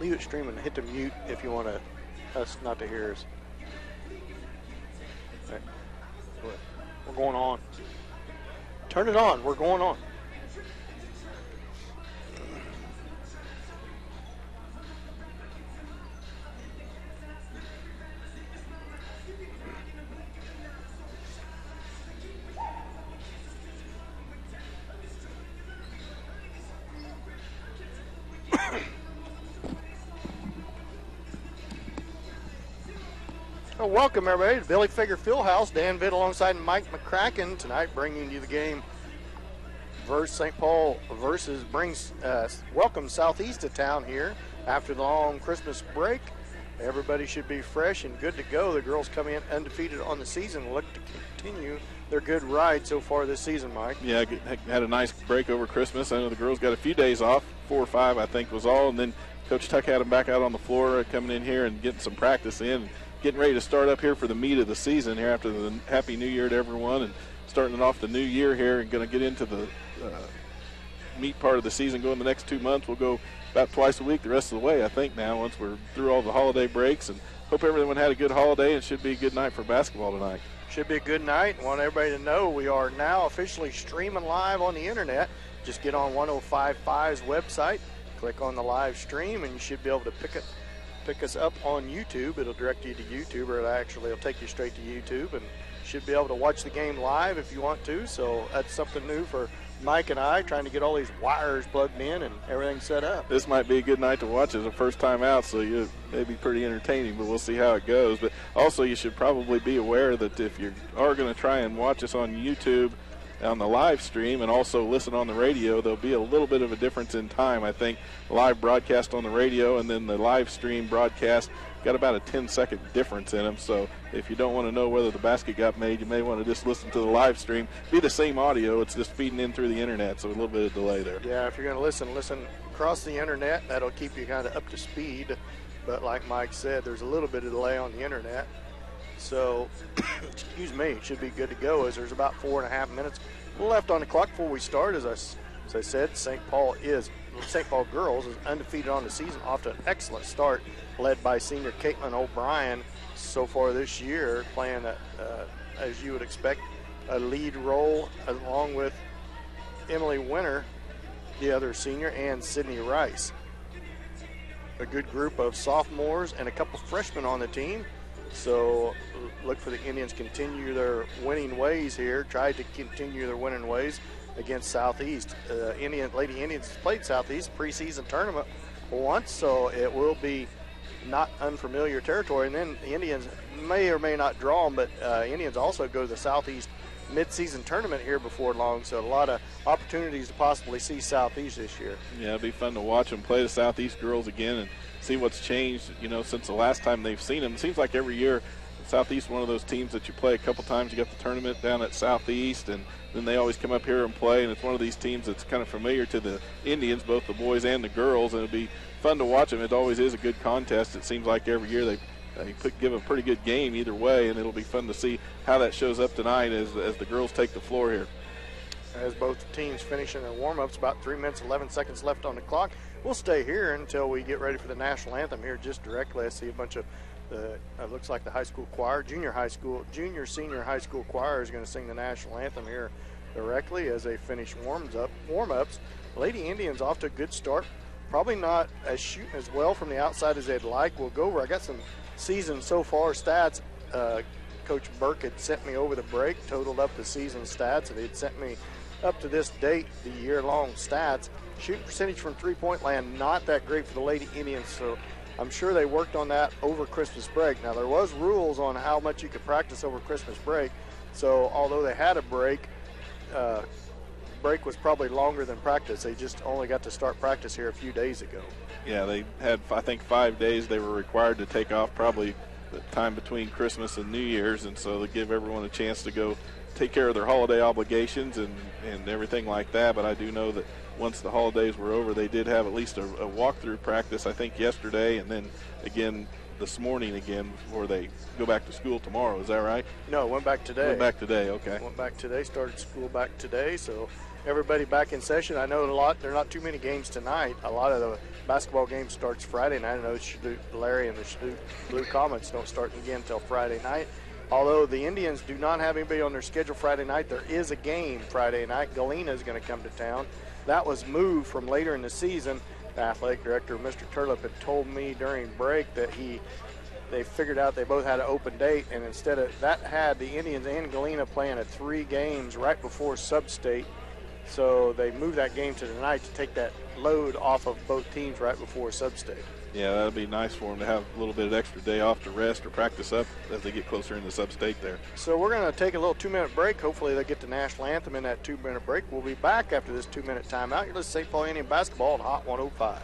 leave it streaming. Hit the mute if you want us not to hear us. Okay. We're going on. Turn it on. We're going on. Well, welcome, everybody, to Billy Figure Fieldhouse. Dan Vitt alongside Mike McCracken tonight, bringing you the game versus St. Paul versus welcome Southeast to town here after the long Christmas break. Everybody should be fresh and good to go. The girls come in undefeated on the season, look to continue their good ride so far this season, Mike. Yeah, had a nice break over Christmas. I know the girls got a few days off, 4 or 5 I think was all, and then Coach Tuck had them back out on the floor coming in here and getting some practice in. Getting ready to start up here for the meat of the season here after the Happy New Year to everyone and starting off the new year here and going to get into the meat part of the season going the next 2 months. We'll go about twice a week the rest of the way, I think, now once we're through all the holiday breaks. And hope everyone had a good holiday and should be a good night for basketball tonight. Should be a good night. Want everybody to know we are now officially streaming live on the internet. Just get on 105.5's website, click on the live stream, and you should be able to pick us up on YouTube. It'll direct you to YouTube, or it'll take you straight to YouTube, and should be able to watch the game live if you want to. So that's something new for Mike and I, trying to get all these wires plugged in and everything set up. This might be a good night to watch as a first time out, so it may be pretty entertaining, but we'll see how it goes. But also you should probably be aware that if you are going to try and watch us on YouTube on the live stream and also listen on the radio, there'll be a little bit of a difference in time. I think live broadcast on the radio and then the live stream broadcast got about a 10-second difference in them. So if you don't want to know whether the basket got made, you may want to just listen to the live stream. Be the same audio, it's just feeding in through the internet, so a little bit of delay there. Yeah, if you're going to listen across the internet. That'll keep you kind of up to speed. But like Mike said, there's a little bit of delay on the internet. So, excuse me, it should be good to go, as there's about 4.5 minutes left on the clock before we start. As I said, St. Paul girls is undefeated on the season, off to an excellent start, led by senior Caitlin O'Brien so far this year, playing, as you would expect, a lead role, along with Emily Winter, the other senior, and Sydney Rice. A good group of sophomores and a couple freshmen on the team. So look for the Indians continue their winning ways here, try to continue their winning ways against Southeast. Lady Indians played Southeast preseason tournament once, so it will be not unfamiliar territory. And then the Indians may or may not draw them, but Indians also go to the Southeast mid-season tournament here before long, so a lot of opportunities to possibly see Southeast this year. Yeah, it'll be fun to watch them play the Southeast girls again and see what's changed, since the last time they've seen them. It seems like every year Southeast one of those teams that you play a couple times. You got the tournament down at Southeast, and then they always come up here and play, and it's one of these teams that's kind of familiar to the Indians, both the boys and the girls, and it'll be fun to watch them. It always is a good contest. It seems like every year they give a pretty good game either way, and it'll be fun to see how that shows up tonight as the girls take the floor here. As both teams finishing their warm-ups, about 3 minutes, 11 seconds left on the clock. We'll stay here until we get ready for the national anthem here just directly. I see a bunch of, looks like the high school choir, junior, senior high school choir is going to sing the national anthem here directly as they finish warm-ups. Lady Indians off to a good start. Probably not as shooting as well from the outside as they'd like. We'll go over. I got some season so far stats. Coach Burke had sent me over the break, totaled up the season stats, and he'd sent me up to this date the year-long stats. Shooting percentage from three-point land, not that great for the Lady Indians, so I'm sure they worked on that over Christmas break. Now, there was rules on how much you could practice over Christmas break, so although they had a break was probably longer than practice. They just only got to start practice here a few days ago. Yeah, they had, I think, 5 days they were required to take off, probably the time between Christmas and New Year's, and so they give everyone a chance to go take care of their holiday obligations and everything like that. But I do know that once the holidays were over, they did have at least a walkthrough practice, I think, yesterday, and then again this morning again before they go back to school tomorrow. Is that right? No, went back today. Went back today, okay. Went back today, started school back today, so everybody back in session. I know there are not too many games tonight. A lot of the basketball game starts Friday night. I know Larry and the Blue Comets don't start again until Friday night. Although the Indians do not have anybody on their schedule Friday night, there is a game Friday night. Galena is going to come to town. That was moved from later in the season. The athletic director, Mr. Turlip, had told me during break that they figured out they both had an open date, and instead of that had the Indians and Galena playing at 3 games right before sub-state. So they moved that game to tonight to take that load off of both teams right before sub-state. Yeah, that would be nice for them to have a little bit of extra day off to rest or practice up as they get closer into sub-state there. So we're going to take a little 2-minute break. Hopefully they get the national anthem in that 2-minute break. We'll be back after this 2-minute timeout. You're listening to St. Paul Indian basketball on Hot 105.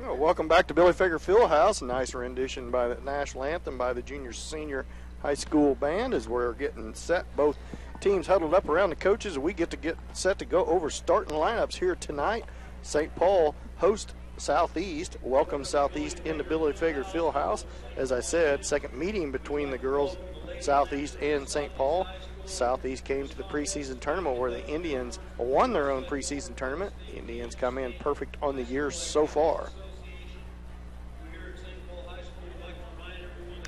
Well, welcome back to Billy Fager Fieldhouse. A nice rendition by the national anthem by the junior senior high school band as we're getting set. Both teams huddled up around the coaches, and we get set to go over starting lineups here tonight. St. Paul host Southeast. Welcome Southeast into Billy Fager Fieldhouse. As I said, second meeting between the girls Southeast and St. Paul. Southeast came to the preseason tournament where the Indians won their own preseason tournament. The Indians come in perfect on the year so far.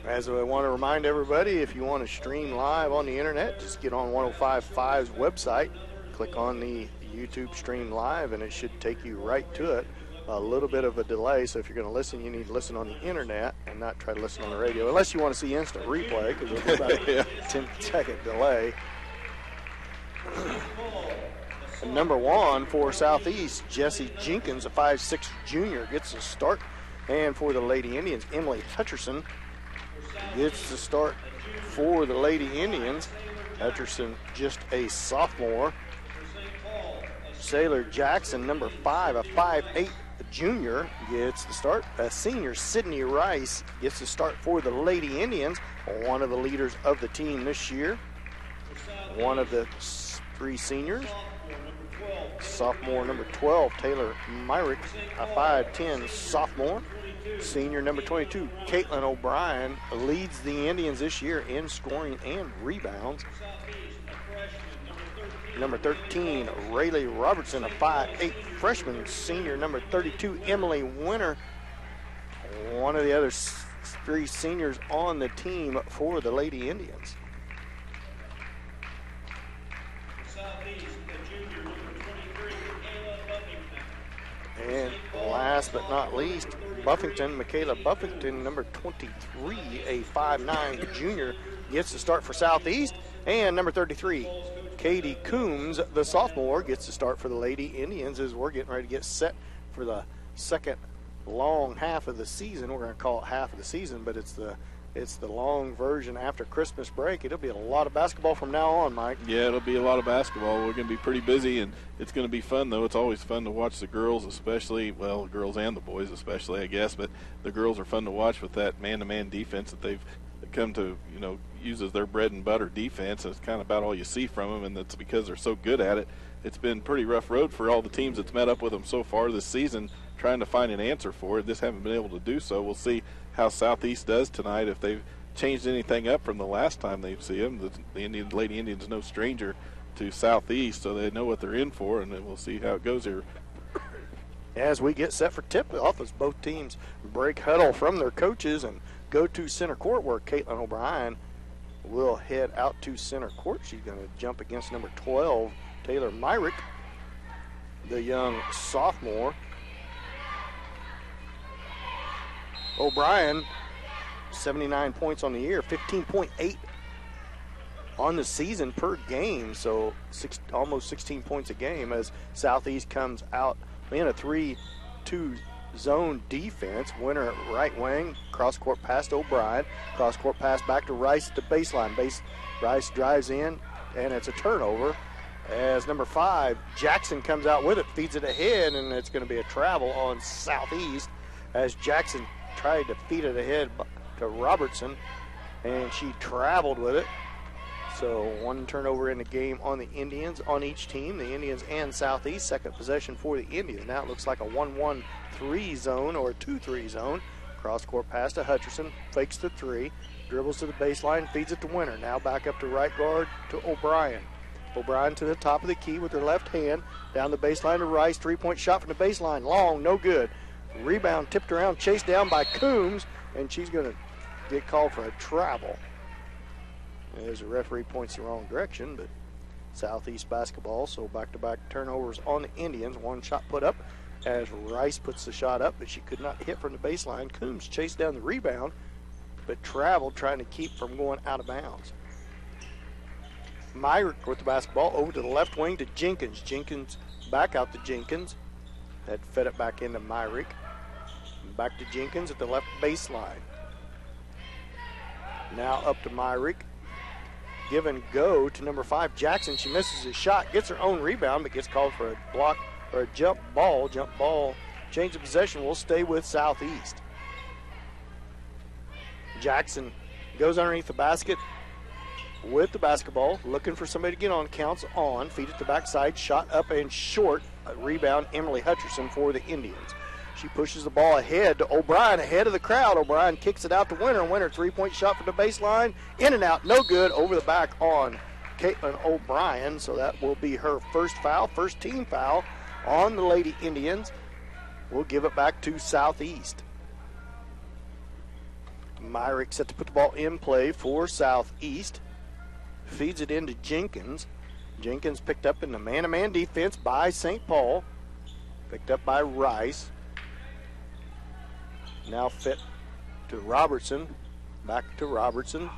As I want to remind everybody, if you want to stream live on the internet, just get on 105.5's website, click on the YouTube stream live, and it should take you right to it. A little bit of a delay, so if you're going to listen, you need to listen on the internet and not try to listen on the radio, unless you want to see instant replay, because there'll be about a 10-second delay. And number 1 for Southeast, Jesse Jenkins, a 5'6" junior, gets the start. And for the Lady Indians, Emily Hutcherson gets the start for the Lady Indians. Hutcherson, just a sophomore. Sailor Jackson, number 5, a 5'8" junior, gets the start. A senior, Sydney Rice, gets the start for the Lady Indians, one of the leaders of the team this year. One of the 3 seniors. Sophomore, number 12, Taylor Myrick, a 5'10" sophomore. Senior number 22, Caitlin O'Brien, leads the Indians this year in scoring and rebounds. Number 13, Rayleigh Robertson, a 5'8" freshman. Senior number 32, Emily Winter, one of the other 3 seniors on the team for the Lady Indians. And last but not least, Buffington, Michaela Buffington, number 23, a 5'9" junior, gets to start for Southeast. And number 33, Katie Coombs, the sophomore, gets to start for the Lady Indians as we're getting ready to get set for the second long half of the season. We're going to call it half of the season, but it's the long version after Christmas break. It'll be a lot of basketball from now on, Mike. Yeah, it'll be a lot of basketball. We're going to be pretty busy, and it's going to be fun, though. It's always fun to watch the girls, especially, well, girls and the boys especially, I guess, but the girls are fun to watch with that man-to-man defense that they've come to, use as their bread and butter defense. It's kind of about all you see from them, and that's because they're so good at it. It's been pretty rough road for all the teams that's met up with them so far this season, trying to find an answer for it. Just haven't been able to do so. We'll see how Southeast does tonight, if they've changed anything up from the last time they see them. The Lady Indians no stranger to Southeast, so they know what they're in for, and then we'll see how it goes here. As we get set for tip-off, as both teams break huddle from their coaches and go to center court, where Caitlin O'Brien will head out to center court. She's going to jump against number 12, Taylor Myrick, the young sophomore. O'Brien, 79 points on the year, 15.8 on the season per game, so almost 16 points a game as Southeast comes out in a 3-2 zone defense. Winner at right wing, cross-court pass to O'Brien, cross-court pass back to Rice at the baseline. Rice drives in, and it's a turnover as number 5, Jackson, comes out with it, feeds it ahead, and it's going to be a travel on Southeast as Jackson tried to feed it ahead to Robertson, and she traveled with it. So one turnover in the game on the Indians, on each team, the Indians and Southeast. Second possession for the Indians. Now it looks like a 1-1-3 zone or a 2-3 zone. Cross-court pass to Hutcherson, fakes the 3, dribbles to the baseline, feeds it to Winter. Now back up to right guard to O'Brien. O'Brien to the top of the key with her left hand, down the baseline to Rice. Three-point shot from the baseline, long, no good. Rebound tipped around, chased down by Coombs, and she's going to get called for a travel. As the referee points the wrong direction, but Southeast basketball, so back-to-back turnovers on the Indians. One shot put up as Rice puts the shot up, but she could not hit from the baseline. Coombs chased down the rebound, but traveled, trying to keep from going out of bounds. Myrick with the basketball over to the left wing to Jenkins. Jenkins back out to Jenkins. Had fed it back into Myrick. Back to Jenkins at the left baseline. Now up to Myrick. Give and go to number 5, Jackson. She misses his shot, gets her own rebound, but gets called for a block or a jump ball. Change of possession will stay with Southeast. Jackson goes underneath the basket with the basketball, looking for somebody to get on. Counts on, feed it to backside, shot up and short. A rebound, Emily Hutcherson for the Indians. She pushes the ball ahead to O'Brien, ahead of the crowd. O'Brien kicks it out to Winter. Winter, three-point shot from the baseline. In and out, no good. Over the back on Caitlin O'Brien. So that will be her first foul, first team foul on the Lady Indians. We'll give it back to Southeast. Myrick set to put the ball in play for Southeast. Feeds it into Jenkins. Jenkins picked up in the man-to-man defense by St. Paul. Picked up by Rice. Now fit to Robertson. Back to Robertson.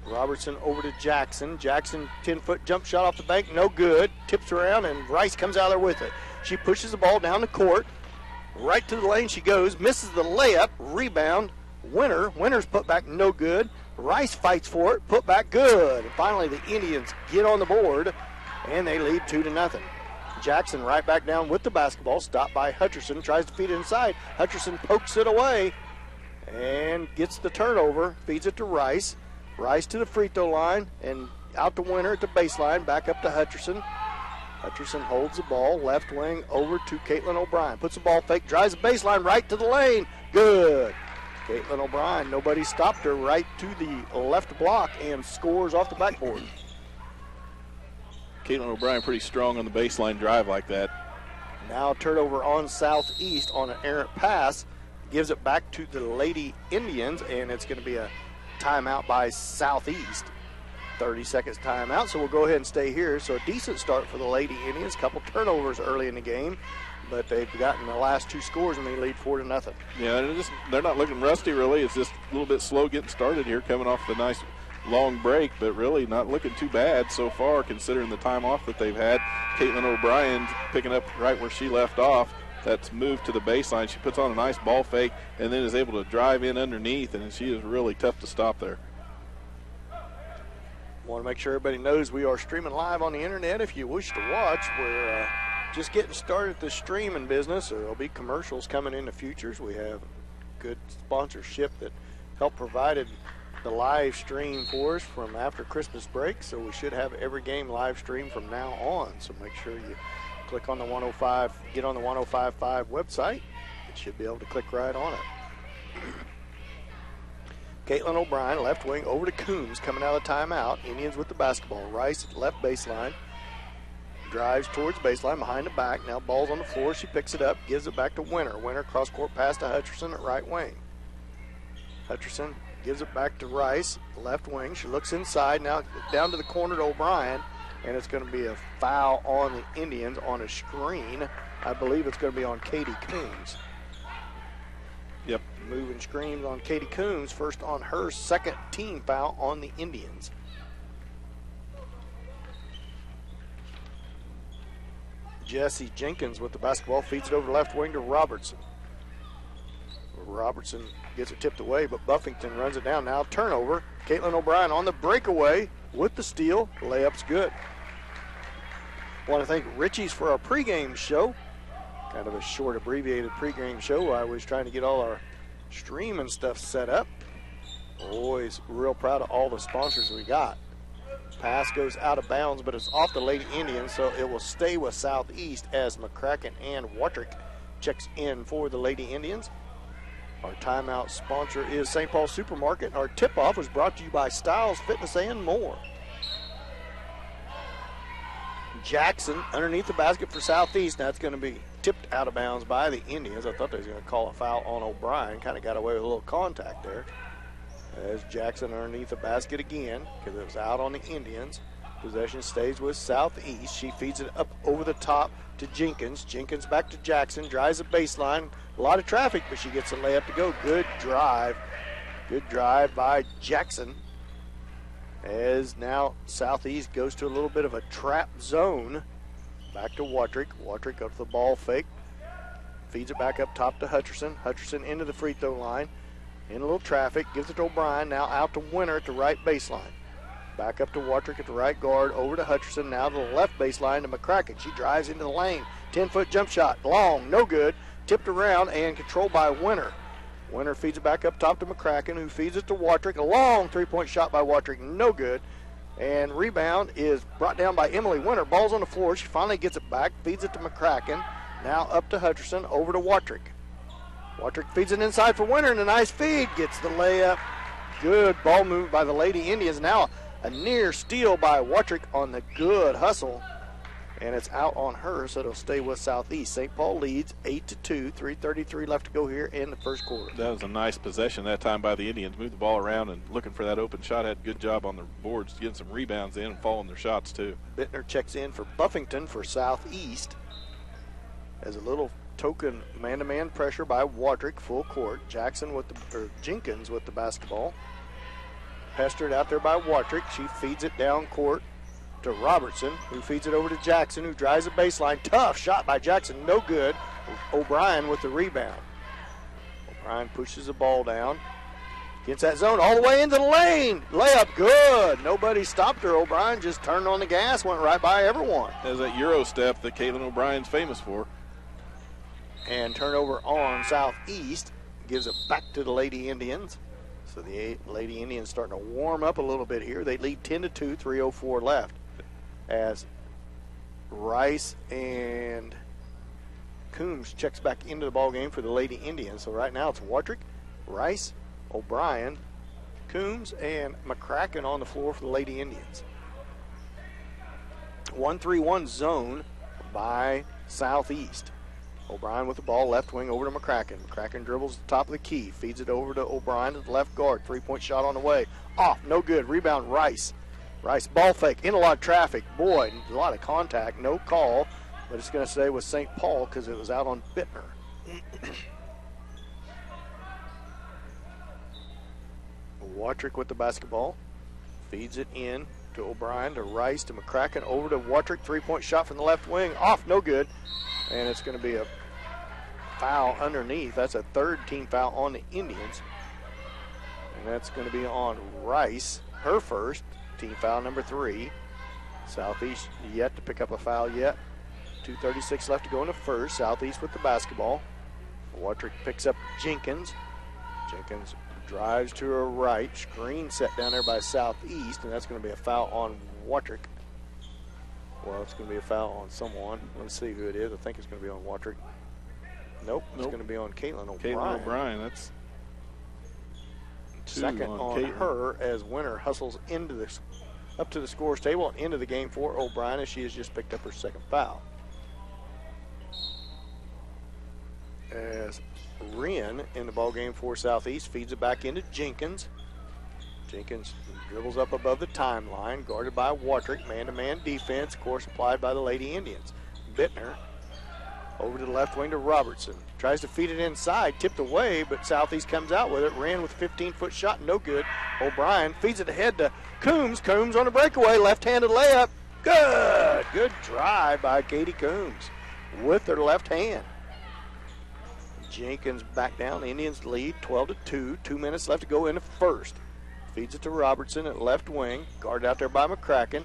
Robertson over to Jackson. Jackson, 10-foot jump shot off the bank, no good. Tips around, and Rice comes out there with it. She pushes the ball down the court. Right to the lane she goes. Misses the layup. Rebound. Winter's put back, no good. Rice fights for it. Put back, good. And finally, the Indians get on the board, and they lead 2-0. Jackson right back down with the basketball, stopped by Hutcherson, tries to feed it inside. Hutcherson pokes it away and gets the turnover, feeds it to Rice. Rice to the free throw line and out to Winter at the baseline, back up to Hutcherson. Hutcherson holds the ball, left wing over to Caitlin O'Brien. Puts the ball fake, drives the baseline right to the lane. Good. Caitlin O'Brien, nobody stopped her, right to the left block and scores off the backboard. Caitlin O'Brien pretty strong on the baseline drive like that. Now turnover on Southeast on an errant pass. Gives it back to the Lady Indians, and it's going to be a timeout by Southeast. 30 seconds timeout, so we'll go ahead and stay here. So a decent start for the Lady Indians. Couple turnovers early in the game, but they've gotten the last 2 scores and they lead 4-0. Yeah, they're not looking rusty really. It's just a little bit slow getting started here, coming off the nice long break, but really not looking too bad so far considering the time off that they've had. Caitlin O'Brien picking up right where she left off. That's moved to the baseline. She puts on a nice ball fake and then is able to drive in underneath, and she is really tough to stop there. Want to make sure everybody knows we are streaming live on the internet. If you wish to watch, we're just getting started the streaming business. There will be commercials coming in the futures. We have good sponsorship that helped provided the live stream for us from after Christmas break, so we should have every game live stream from now on. So make sure you click on the 105, get on the 105.5 website. It should be able to click right on it. Caitlin O'Brien, left wing, over to Coombs, coming out of timeout. Indians with the basketball. Rice at left baseline. Drives towards baseline, behind the back. Now ball's on the floor. She picks it up, gives it back to Winter. Winter cross-court pass to Hutcherson at right wing. Hutcherson gives it back to Rice, left wing. She looks inside, now down to the corner to O'Brien, and it's going to be a foul on the Indians on a screen. I believe it's going to be on Katie Coombs. Yep. Moving screens on Katie Coombs, first on her, second team foul on the Indians. Jesse Jenkins with the basketball, feeds it over the left wing to Robertson. Robertson gets it tipped away, but Buffington runs it down. Now turnover. Caitlin O'Brien on the breakaway with the steal. Layup's good. Want to thank Richie's for our pregame show. Kind of a short, abbreviated pregame show. I was trying to get all our streaming stuff set up. Always real proud of all the sponsors we got. Pass goes out of bounds, but it's off the Lady Indians, so it will stay with Southeast as McCracken and Watrick checks in for the Lady Indians. Our timeout sponsor is St. Paul Supermarket. Our tip-off was brought to you by Styles Fitness and more. Jackson underneath the basket for Southeast. Now it's going to be tipped out of bounds by the Indians. I thought they was going to call a foul on O'Brien. Kind of got away with a little contact there. As Jackson underneath the basket again, because it was out on the Indians. Possession stays with Southeast. She feeds it up over the top to Jenkins. Jenkins back to Jackson. Drives the baseline. A lot of traffic, but she gets a layup to go. Good drive. Good drive by Jackson. As now Southeast goes to a little bit of a trap zone. Back to Watrick. Watrick goes to the ball fake. Feeds it back up top to Hutcherson. Hutcherson into the free throw line. In a little traffic. Gives it to O'Brien. Now out to Winter at the right baseline. Back up to Watrick at the right guard. Over to Hutcherson. Now to the left baseline to McCracken. She drives into the lane. 10-foot jump shot. Long. No good. Tipped around and controlled by Winter. Winter feeds it back up top to McCracken, who feeds it to Watrick. A long three-point shot by Watrick. No good. And rebound is brought down by Emily Winter. Ball's on the floor. She finally gets it back. Feeds it to McCracken. Now up to Hutcherson. Over to Watrick. Watrick feeds it inside for Winter, and a nice feed. Gets the layup. Good ball move by the Lady Indians. Now a near steal by Watrick on the good hustle. And it's out on her, so it'll stay with Southeast. St. Paul leads 8-2, 3:33 left to go here in the first quarter. That was a nice possession that time by the Indians. Moved the ball around and looking for that open shot. Had a good job on the boards, getting some rebounds in and following their shots too. Bittner checks in for Buffington for Southeast. As a little token man-to-man pressure by Watrick, full court. Jenkins with the basketball. Pestered out there by Watrick. She feeds it down court to Robertson, who feeds it over to Jackson, who drives the baseline. Tough shot by Jackson, no good. O'Brien with the rebound. O'Brien pushes the ball down. Gets that zone all the way into the lane. Layup good. Nobody stopped her. O'Brien just turned on the gas, went right by everyone. There's that Euro step that Caitlin O'Brien's famous for. And turnover on Southeast. Gives it back to the Lady Indians. So the Lady Indians starting to warm up a little bit here. They lead 10-2, 3:04 left. As Rice and Coombs checks back into the ball game for the Lady Indians. So right now it's Watrick, Rice, O'Brien, Coombs, and McCracken on the floor for the Lady Indians. 1-3-1 zone by Southeast. O'Brien with the ball, left wing over to McCracken. McCracken dribbles the top of the key, feeds it over to O'Brien at the left guard. Three-point shot on the way. Off, no good. Rebound, Rice. Rice ball fake, in a lot of traffic. Boy, a lot of contact, no call, but it's going to stay with St. Paul because it was out on Bittner. Watrick with the basketball, feeds it in to O'Brien, to Rice, to McCracken, over to Watrick, three-point shot from the left wing, off, no good, and it's going to be a foul underneath. That's a third team foul on the Indians, and that's going to be on Rice, her first, team foul number 3. Southeast yet to pick up a foul yet. 2:36 left to go in the first. Southeast with the basketball. Watrick picks up Jenkins. Jenkins drives to her right. Screen set down there by Southeast, and that's going to be a foul on Watrick. Well, it's going to be a foul on someone. Let's see who it is. I think it's going to be on Watrick. Nope. It's going to be on Caitlin O'Brien. Caitlin O'Brien, that's second on her as Winter hustles into this, up to the scores table and into the game for O'Brien as she has just picked up her second foul. As Wren in the ball game for Southeast feeds it back into Jenkins. Jenkins dribbles up above the timeline, guarded by Watrick. Man-to-man defense, of course, applied by the Lady Indians. Bittner over to the left wing to Robertson. Tries to feed it inside, tipped away, but Southeast comes out with it. Ran with a 15-foot shot, no good. O'Brien feeds it ahead to Coombs. Coombs on a breakaway, left-handed layup. Good. Good drive by Katie Coombs with her left hand. Jenkins back down. The Indians lead 12-2. 2 minutes left to go in the first. Feeds it to Robertson at left wing. Guarded out there by McCracken.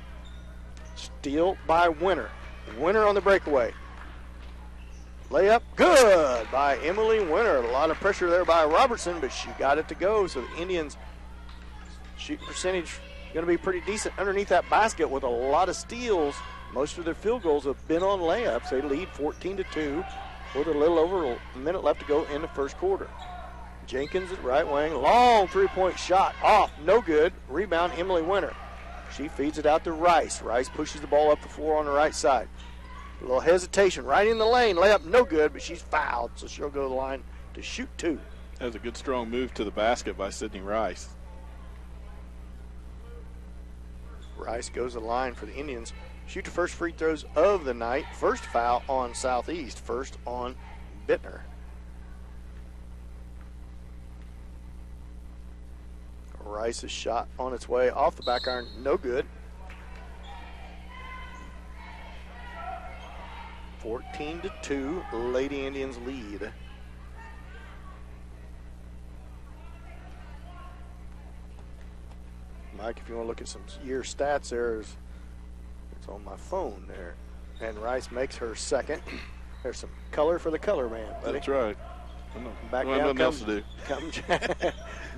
Steal by Winter. Winter on the breakaway. Layup, good by Emily Winter. A lot of pressure there by Robertson, but she got it to go. So the Indians' shooting percentage going to be pretty decent underneath that basket with a lot of steals. Most of their field goals have been on layups. They lead 14-2 with a little over a minute left to go in the first quarter. Jenkins at right wing, long three-point shot, off, no good. Rebound, Emily Winter. She feeds it out to Rice. Rice pushes the ball up the floor on the right side. A little hesitation right in the lane. Layup no good, but she's fouled, so she'll go to the line to shoot 2. That was a good strong move to the basket by Sydney Rice. Rice goes to the line for the Indians. Shoot the first free throws of the night. First foul on Southeast. First on Bittner. Rice's shot on its way off the back iron. No good. 14-2, Lady Indians lead. Mike, if you want to look at some year stats there, it's on my phone there. And Rice makes her second. There's some color for the color man, buddy. That's right. Back down comes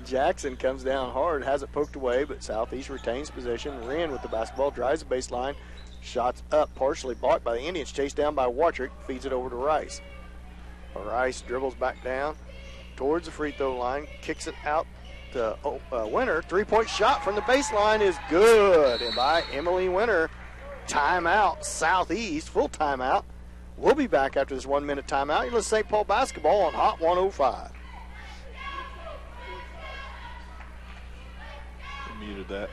Jackson comes down hard, has it poked away, but Southeast retains possession. Wren with the basketball, drives the baseline. Shots up, partially blocked by the Indians, chased down by Watrick, feeds it over to Rice. Rice dribbles back down towards the free throw line, kicks it out to Winter. Three-point shot from the baseline is good, and by Emily Winter. Timeout, Southeast, full timeout. We'll be back after this 1 minute timeout. You're listening to St. Paul basketball on Hot 105. I muted that.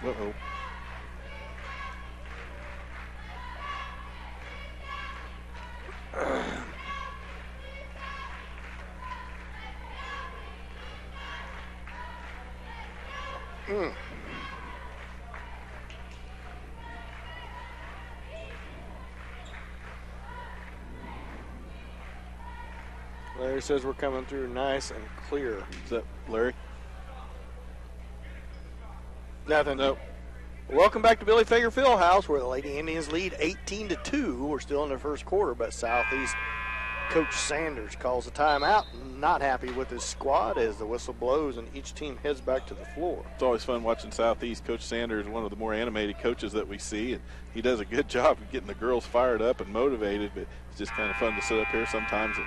Uh-oh. Larry says we're coming through nice and clear. Is that Larry? Nothing. Nope. Welcome back to Billy Fager Fieldhouse, where the Lady Indians lead 18-2. We're still in the first quarter, but Southeast Coach Sanders calls a timeout. Not happy with his squad as the whistle blows and each team heads back to the floor. It's always fun watching Southeast. Coach Sanders, one of the more animated coaches that we see, and he does a good job of getting the girls fired up and motivated, but it's just kind of fun to sit up here sometimes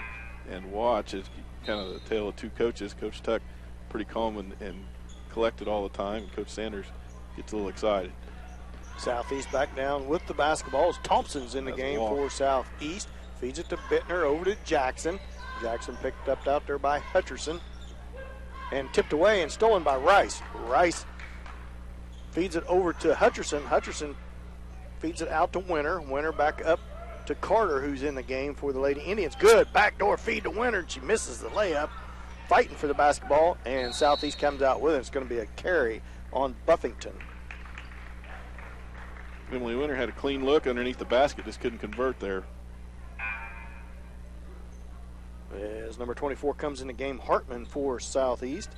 and watch. It's kind of the tale of two coaches. Coach Tuck pretty calm and collected all the time. Coach Sanders gets a little excited. Southeast back down with the basketball as Thompson's in the game for Southeast. Feeds it to Bittner, over to Jackson. Jackson picked up out there by Hutcherson and tipped away and stolen by Rice. Rice feeds it over to Hutcherson. Hutcherson feeds it out to Winter. Winter back up to Carter, who's in the game for the Lady Indians. Good backdoor feed to Winter, and she misses the layup. Fighting for the basketball, and Southeast comes out with it. It's going to be a carry on Buffington. Emily Winter had a clean look underneath the basket, just couldn't convert there. As number 24 comes in the game, Hartman for Southeast.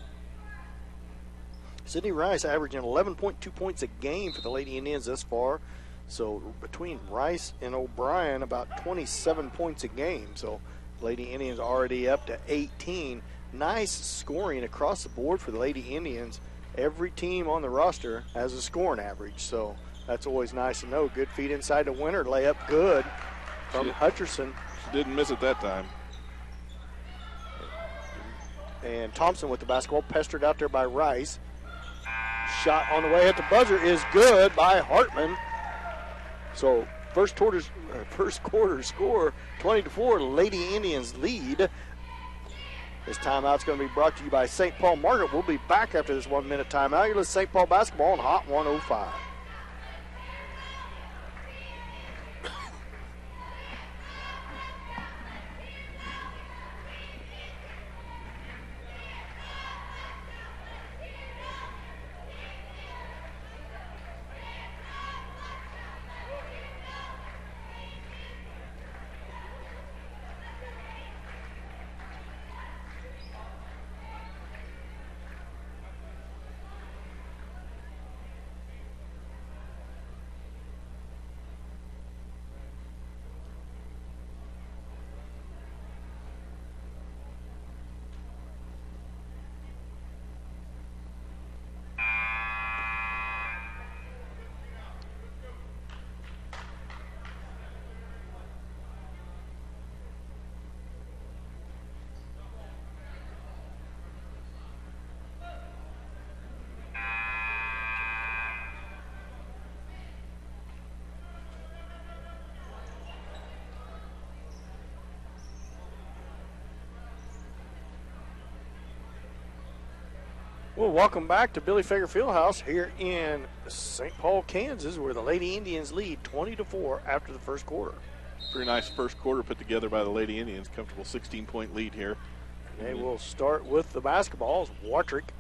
Sydney Rice averaging 11.2 points a game for the Lady Indians thus far. So between Rice and O'Brien, about 27 points a game. So Lady Indians already up to 18. Nice scoring across the board for the Lady Indians. Every team on the roster has a scoring average, so that's always nice to know. Good feed inside the Winter, layup good from Hutcherson. She didn't miss it that time. And Thompson with the basketball, pestered out there by Rice. Shot on the way at the buzzer is good by Hartman. So first quarter score, 20-4, Lady Indians lead. This timeout's going to be brought to you by St. Paul Margaret. We'll be back after this 1 minute timeout. You're listening to St. Paul basketball on Hot 105. Well, welcome back to Billy Fager Fieldhouse here in St. Paul, Kansas, where the Lady Indians lead 20-4 after the first quarter. Pretty nice first quarter put together by the Lady Indians. Comfortable 16-point lead here. They will start with the basketball. Wartrick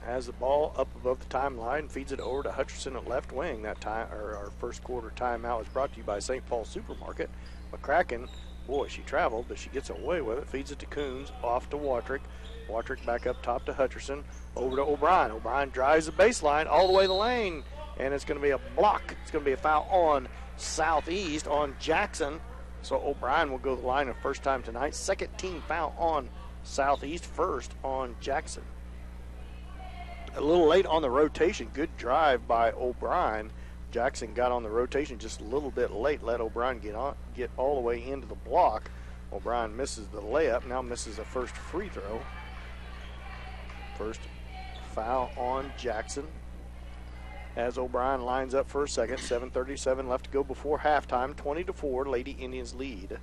has the ball up above the timeline, feeds it over to Hutcherson at left wing. That time, our first quarter timeout was brought to you by St. Paul Supermarket. McCracken, boy, she traveled, but she gets away with it. Feeds it to Coons, off to Wartrick. Wartrick back up top to Hutcherson, over to O'Brien. O'Brien drives the baseline all the way the lane, and it's going to be a block. It's going to be a foul on Southeast on Jackson. So O'Brien will go to the line the first time tonight. Second team foul on Southeast, first on Jackson. A little late on the rotation. Good drive by O'Brien. Jackson got on the rotation just a little bit late. Let O'Brien get all the way into the block. O'Brien misses the layup. Now misses the first free throw. First foul on Jackson. As O'Brien lines up for a second. 7:37 left to go before halftime. 20-4, Lady Indians lead.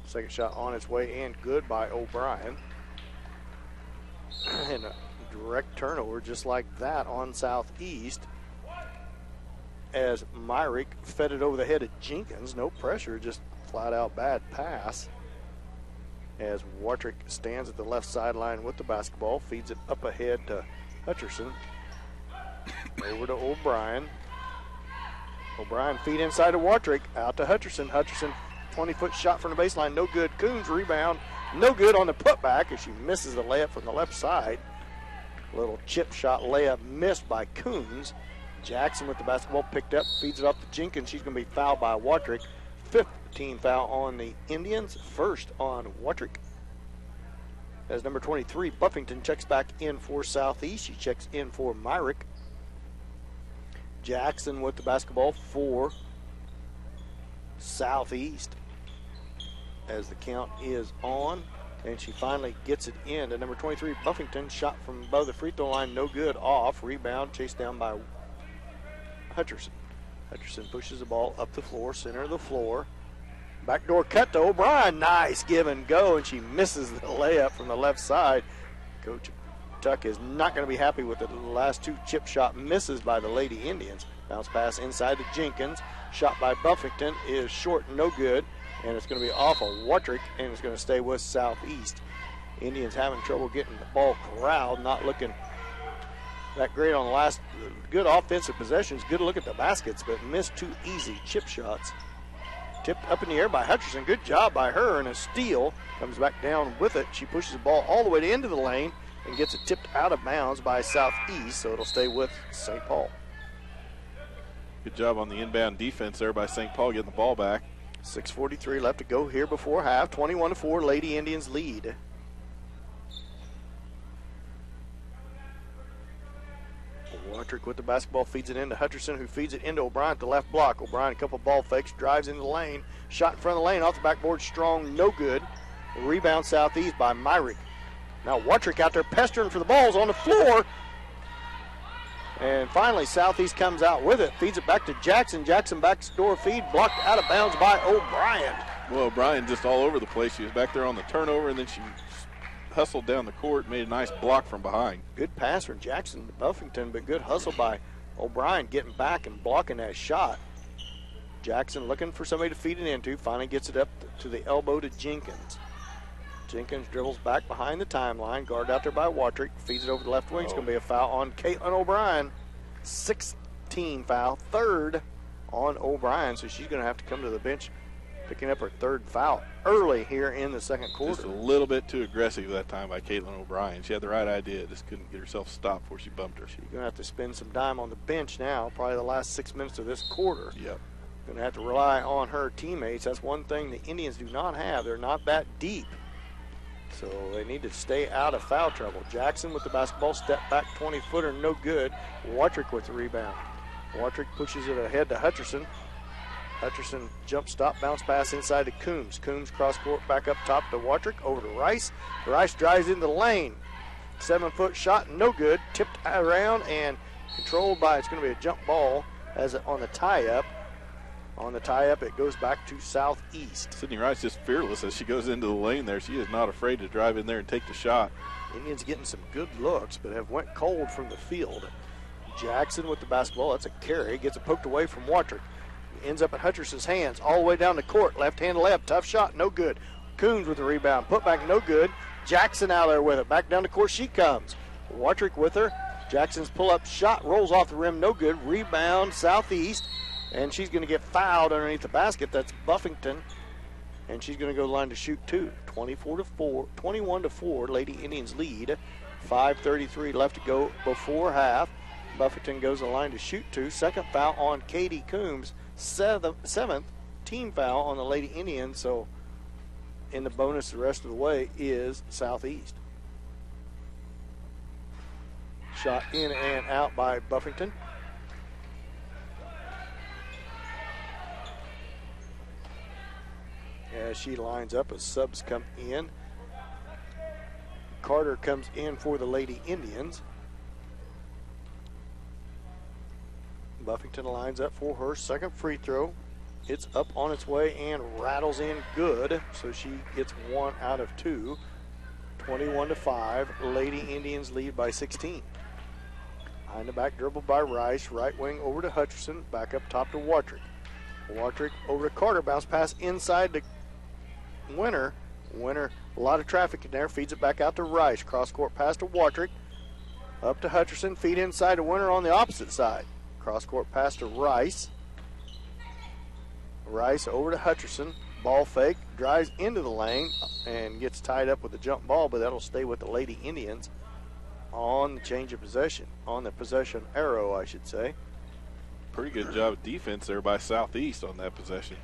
Second shot on its way and good by O'Brien. And a direct turnover just like that on Southeast. As Myrick fed it over the head of Jenkins. No pressure, just flat out bad pass. As Wartrick stands at the left sideline with the basketball, feeds it up ahead to Hutcherson. Over to O'Brien. O'Brien feed inside to Wartrick, out to Hutcherson. Hutcherson, 20-foot shot from the baseline, no good. Coons rebound, no good on the putback as she misses the layup from the left side. Little chip shot layup missed by Coons. Jackson with the basketball picked up, feeds it off to Jenkins. She's going to be fouled by Wartrick. Fifth team foul on the Indians, first on Wartrick. As number 23, Buffington checks back in for Southeast. She checks in for Myrick. Jackson with the basketball for Southeast. As the count is on, and she finally gets it in to number 23, Buffington. Shot from above the free throw line, no good, off. Rebound chased down by Hutcherson. Hutcherson pushes the ball up the floor, center of the floor. Backdoor cut to O'Brien. Nice give and go, and she misses the layup from the left side. Coach Tuck is not going to be happy with the last two chip shot misses by the Lady Indians. Bounce pass inside to Jenkins. Shot by Buffington is short and no good, and it's going to be off of Wattrick, and it's going to stay with Southeast. Indians having trouble getting the ball corralled, not looking that great on the last. Good offensive possessions, good look at the baskets, but missed two easy chip shots. Tipped up in the air by Hutcherson. Good job by her, and a steal. Comes back down with it. She pushes the ball all the way to the end of the lane and gets it tipped out of bounds by Southeast, so it'll stay with St. Paul. Good job on the inbound defense there by St. Paul getting the ball back. 6:43 left to go here before half. 21-4, Lady Indians lead. Wattrick with the basketball, feeds it into Hutcherson, who feeds it into O'Brien at the left block. O'Brien, a couple ball fakes, drives into the lane. Shot in front of the lane, off the backboard, strong, no good. Rebound Southeast by Myrick. Now Wattrick out there pestering for the balls on the floor. And finally, Southeast comes out with it, feeds it back to Jackson. Jackson backdoor feed, blocked out of bounds by O'Brien. Well, O'Brien just all over the place. She was back there on the turnover, and then she hustled down the court, made a nice block from behind. Good pass from Jackson to Buffington, but good hustle by O'Brien getting back and blocking that shot. Jackson looking for somebody to feed it into, finally gets it up to the elbow to Jenkins. Jenkins dribbles back behind the timeline, guarded out there by Wattrick, feeds it over the left wing. It's going to be a foul on Caitlin O'Brien. 16 foul, third on O'Brien, so she's going to have to come to the bench, picking up her third foul early here in the second quarter. Just a little bit too aggressive that time by Caitlin O'Brien. She had the right idea, just couldn't get herself stopped before she bumped her. She's going to have to spend some time on the bench now, probably the last 6 minutes of this quarter. Yep. Going to have to rely on her teammates. That's one thing the Indians do not have. They're not that deep. So they need to stay out of foul trouble. Jackson with the basketball, step back 20-footer, no good. Wattrick with the rebound. Wattrick pushes it ahead to Hutcherson. Hutcherson jump stop, bounce pass inside to Coombs. Coombs cross court back up top to Wattrick, over to Rice. Rice drives into the lane. 7-foot shot, no good. Tipped around and controlled by, it's going to be a jump ball as on the tie-up. On the tie-up, it goes back to Southeast. Sydney Rice just fearless as she goes into the lane there. She is not afraid to drive in there and take the shot. Indians getting some good looks, but have went cold from the field. Jackson with the basketball. That's a carry. Gets it poked away from Wattrick. Ends up at Hutcherson's hands all the way down the court. Left-hand layup. Tough shot. No good. Coombs with the rebound. Put back. No good. Jackson out there with it. Back down the court she comes. Wattrick with her. Jackson's pull-up shot rolls off the rim. No good. Rebound Southeast. And she's going to get fouled underneath the basket. That's Buffington. And she's going to go to the line to shoot two. 21-4. Lady Indians lead. 5:33 left to go before half. Buffington goes to the line to shoot two. Second foul on Katie Coombs. Seventh team foul on the Lady Indians. So in the bonus the rest of the way is Southeast. Shot in and out by Buffington. As she lines up as subs come in. Carter comes in for the Lady Indians. Buffington lines up for her second free throw. It's up on its way and rattles in good, so she gets 1 out of 2. 21-5. Lady Indians lead by 16. Behind the back dribble by Rice. Right wing over to Hutcherson. Back up top to Wattrick. Wattrick over to Carter. Bounce pass inside to Winter. Winter, a lot of traffic in there. Feeds it back out to Rice. Cross court pass to Wattrick. Up to Hutcherson. Feed inside to Winter on the opposite side. Cross court pass to Rice. Rice over to Hutcherson. Ball fake. Drives into the lane and gets tied up with the jump ball, but that'll stay with the Lady Indians on the change of possession. On the possession arrow, I should say. Pretty good job of defense there by Southeast on that possession.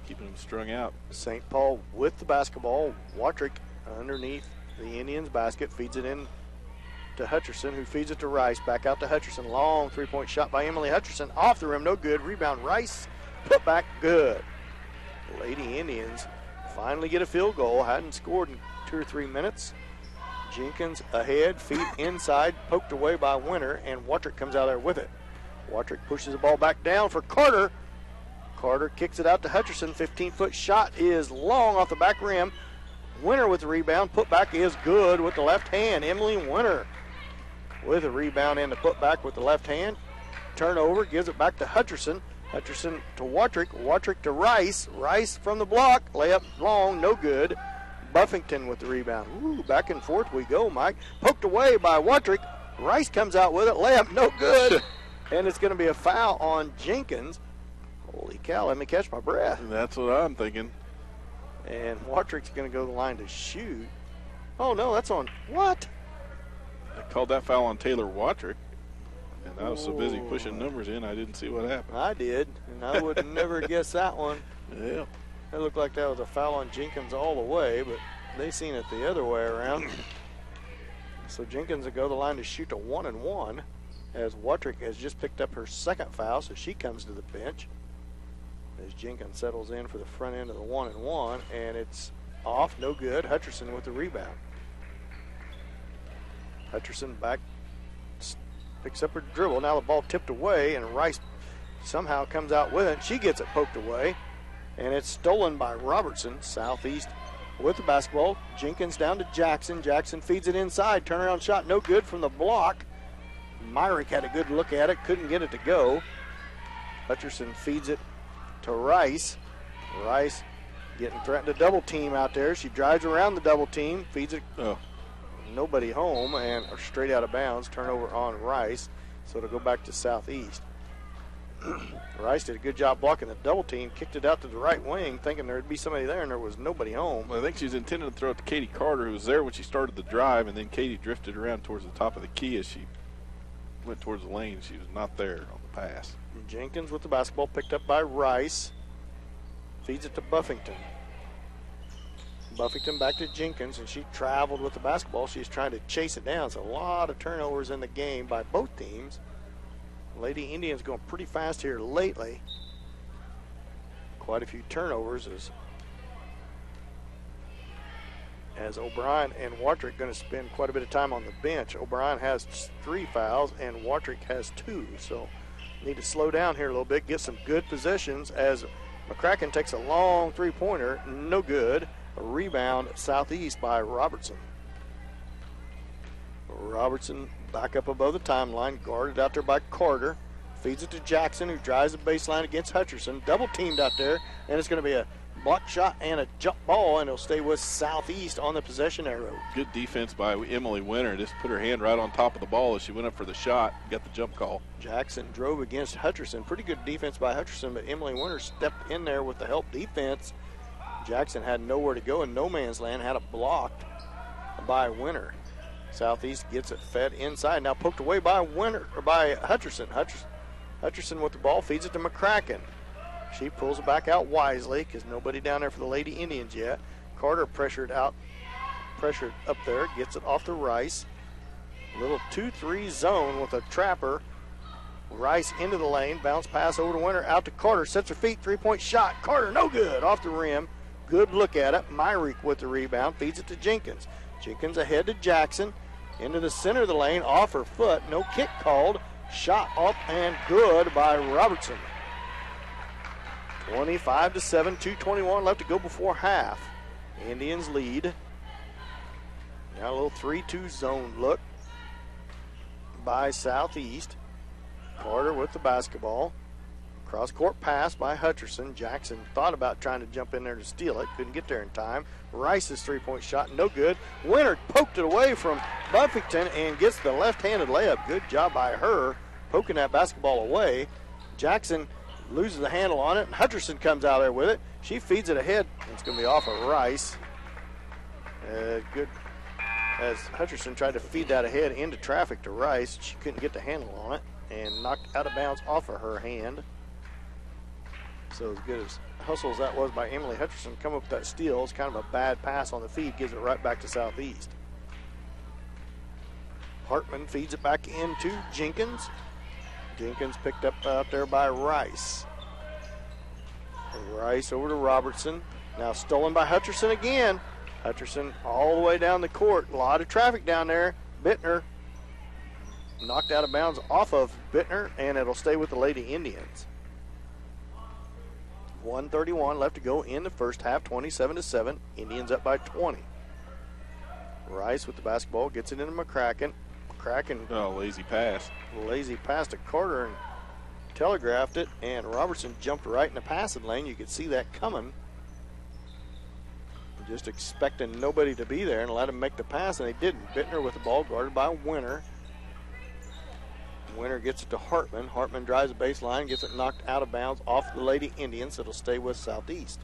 Keeping them strung out. St. Paul with the basketball. Wattrick underneath the Indians' basket. Feeds it in to Hutcherson, who feeds it to Rice. Back out to Hutcherson. Long three-point shot by Emily Hutcherson. Off the rim, no good. Rebound Rice. Put back good. The Lady Indians finally get a field goal. Hadn't scored in 2 or 3 minutes. Jenkins ahead. Feed inside. Poked away by Winter. And Wattrick comes out there with it. Wattrick pushes the ball back down for Carter. Carter kicks it out to Hutcherson. 15-foot shot is long off the back rim. Winter with the rebound. Putback is good with the left hand. Emily Winter with a rebound and the putback with the left hand. Turnover, gives it back to Hutcherson. Hutcherson to Watrick. Watrick to Rice. Rice from the block. Layup long, no good. Buffington with the rebound. Ooh, back and forth we go, Mike. Poked away by Watrick. Rice comes out with it. Layup, no good. And it's going to be a foul on Jenkins. Holy cow, let me catch my breath. That's what I'm thinking. And Watrick's going to go to the line to shoot. Oh, no, that's on what? I called that foul on Taylor Watrick. And I was so busy pushing numbers in, I didn't see what happened. I did, and I would never guess that one. Yeah. It looked like that was a foul on Jenkins all the way, but they seen it the other way around. So Jenkins will go to the line to shoot to 1-1 as Watrick has just picked up her second foul, so she comes to the bench as Jenkins settles in for the front end of the 1-1, and it's off, no good. Hutcherson with the rebound. Hutcherson back, picks up her dribble. Now the ball tipped away, and Rice somehow comes out with it. She gets it poked away, and it's stolen by Robertson. Southeast with the basketball. Jenkins down to Jackson. Jackson feeds it inside. Turnaround shot, no good from the block. Myrick had a good look at it, couldn't get it to go. Hutcherson feeds it to Rice. Rice getting threatened to double team out there. She drives around the double team, feeds it. Nobody home, and straight out of bounds. Turnover on Rice, so it'll go back to Southeast. Rice did a good job blocking the double team, kicked it out to the right wing, thinking there'd be somebody there, and there was nobody home. Well, I think she was intending to throw it to Katie Carter, who was there when she started the drive, and then Katie drifted around towards the top of the key as she went towards the lane. She was not there on the pass. Jenkins with the basketball, picked up by Rice. Feeds it to Buffington. Buffington back to Jenkins, and she traveled with the basketball. She's trying to chase it down. So a lot of turnovers in the game by both teams. Lady Indians going pretty fast here lately. Quite a few turnovers as O'Brien and Watrick going to spend quite a bit of time on the bench. O'Brien has 3 fouls and Watrick has 2. So need to slow down here a little bit, get some good possessions as McCracken takes a long three-pointer, no good. A rebound Southeast by Robertson. Robertson back up above the timeline, guarded out there by Carter. Feeds it to Jackson, who drives the baseline against Hutcherson. Double teamed out there, and it's going to be a block shot and a jump ball, and it'll stay with Southeast on the possession arrow. Good defense by Emily Winter. Just put her hand right on top of the ball as she went up for the shot, got the jump call. Jackson drove against Hutcherson. Pretty good defense by Hutcherson, but Emily Winter stepped in there with the help defense. Jackson had nowhere to go in no man's land, had it blocked by Winter. Southeast gets it fed inside, now poked away by Winter, or by Hutcherson. Hutcherson with the ball, feeds it to McCracken. She pulls it back out wisely because nobody down there for the Lady Indians yet. Carter pressured up there, gets it off to Rice. Little 2-3 zone with a trapper. Rice into the lane, bounce pass over to Winter, out to Carter, sets her feet, three-point shot. Carter, no good, off the rim. Good look at it. Myrick with the rebound, feeds it to Jenkins. Jenkins ahead to Jackson, into the center of the lane, off her foot, no kick called. Shot up and good by Robertson. 25-7, 2:21 left to go before half. Indians lead. Now a little 3-2 zone look by Southeast. Carter with the basketball. Cross-court pass by Hutcherson. Jackson thought about trying to jump in there to steal it. Couldn't get there in time. Rice's three-point shot, no good. Winter poked it away from Buffington and gets the left-handed layup. Good job by her poking that basketball away. Jackson loses the handle on it, and Hutcherson comes out there with it. She feeds it ahead. It's going to be off of Rice. Good. As Hutcherson tried to feed that ahead into traffic to Rice, she couldn't get the handle on it and knocked out of bounds off of her hand. So as good as hustle as that was by Emily Hutcherson, come up with that steal. It's kind of a bad pass on the feed, gives it right back to Southeast. Hartman feeds it back into Jenkins. Jenkins picked up out there by Rice. Rice over to Robertson. Now stolen by Hutcherson again. Hutcherson all the way down the court. A lot of traffic down there. Bittner knocked out of bounds off of Bittner, and it'll stay with the Lady Indians. 1:31 left to go in the first half, 27-7. Indians up by 20. Rice with the basketball gets it into McCracken. McCracken, lazy pass. Lazy pass to Carter and telegraphed it, and Robertson jumped right in the passing lane. You could see that coming. Just expecting nobody to be there and let him make the pass, and they didn't. Bittner with the ball guarded by Winter. Winter gets it to Hartman. Hartman drives the baseline, gets it knocked out of bounds off the Lady Indians. It'll stay with Southeast.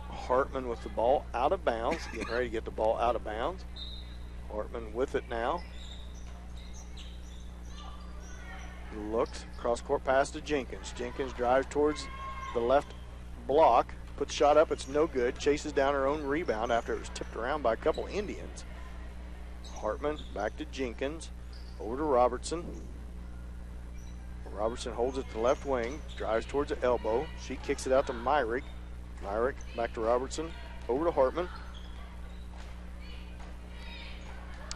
Hartman with the ball out of bounds, getting ready to get the ball out of bounds. Hartman with it now. Looks, cross-court pass to Jenkins. Jenkins drives towards the left block, puts the shot up, it's no good. Chases down her own rebound after it was tipped around by a couple Indians. Hartman back to Jenkins, over to Robertson. Robertson holds it to the left wing, drives towards the elbow. She kicks it out to Myrick. Myrick back to Robertson, over to Hartman.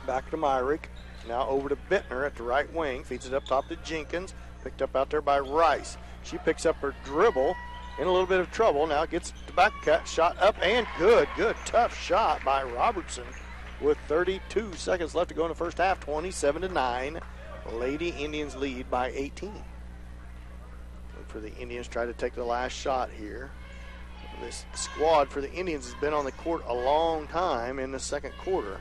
Back to Myrick. Now over to Bittner at the right wing. Feeds it up top to Jenkins. Picked up out there by Rice. She picks up her dribble. In a little bit of trouble. Now gets the back cut. Shot up and good. Good tough shot by Robertson. With 32 seconds left to go in the first half. 27-9. Lady Indians lead by 18. Look for the Indians try to take the last shot here. This squad for the Indians has been on the court a long time in the second quarter.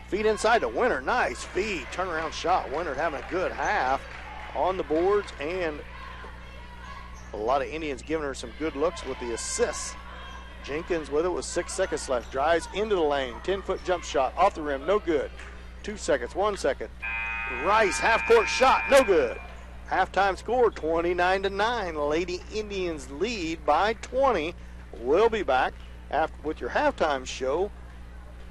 Feed inside to Winter. Nice feed. Turnaround shot. Winter having a good half on the boards, and a lot of Indians giving her some good looks with the assists. Jenkins with it with 6 seconds left. Drives into the lane. 10-foot jump shot off the rim. No good. 2 seconds. 1 second. Rice half-court shot. No good. Halftime score 29-9. Lady Indians lead by 20. We'll be back with your halftime show.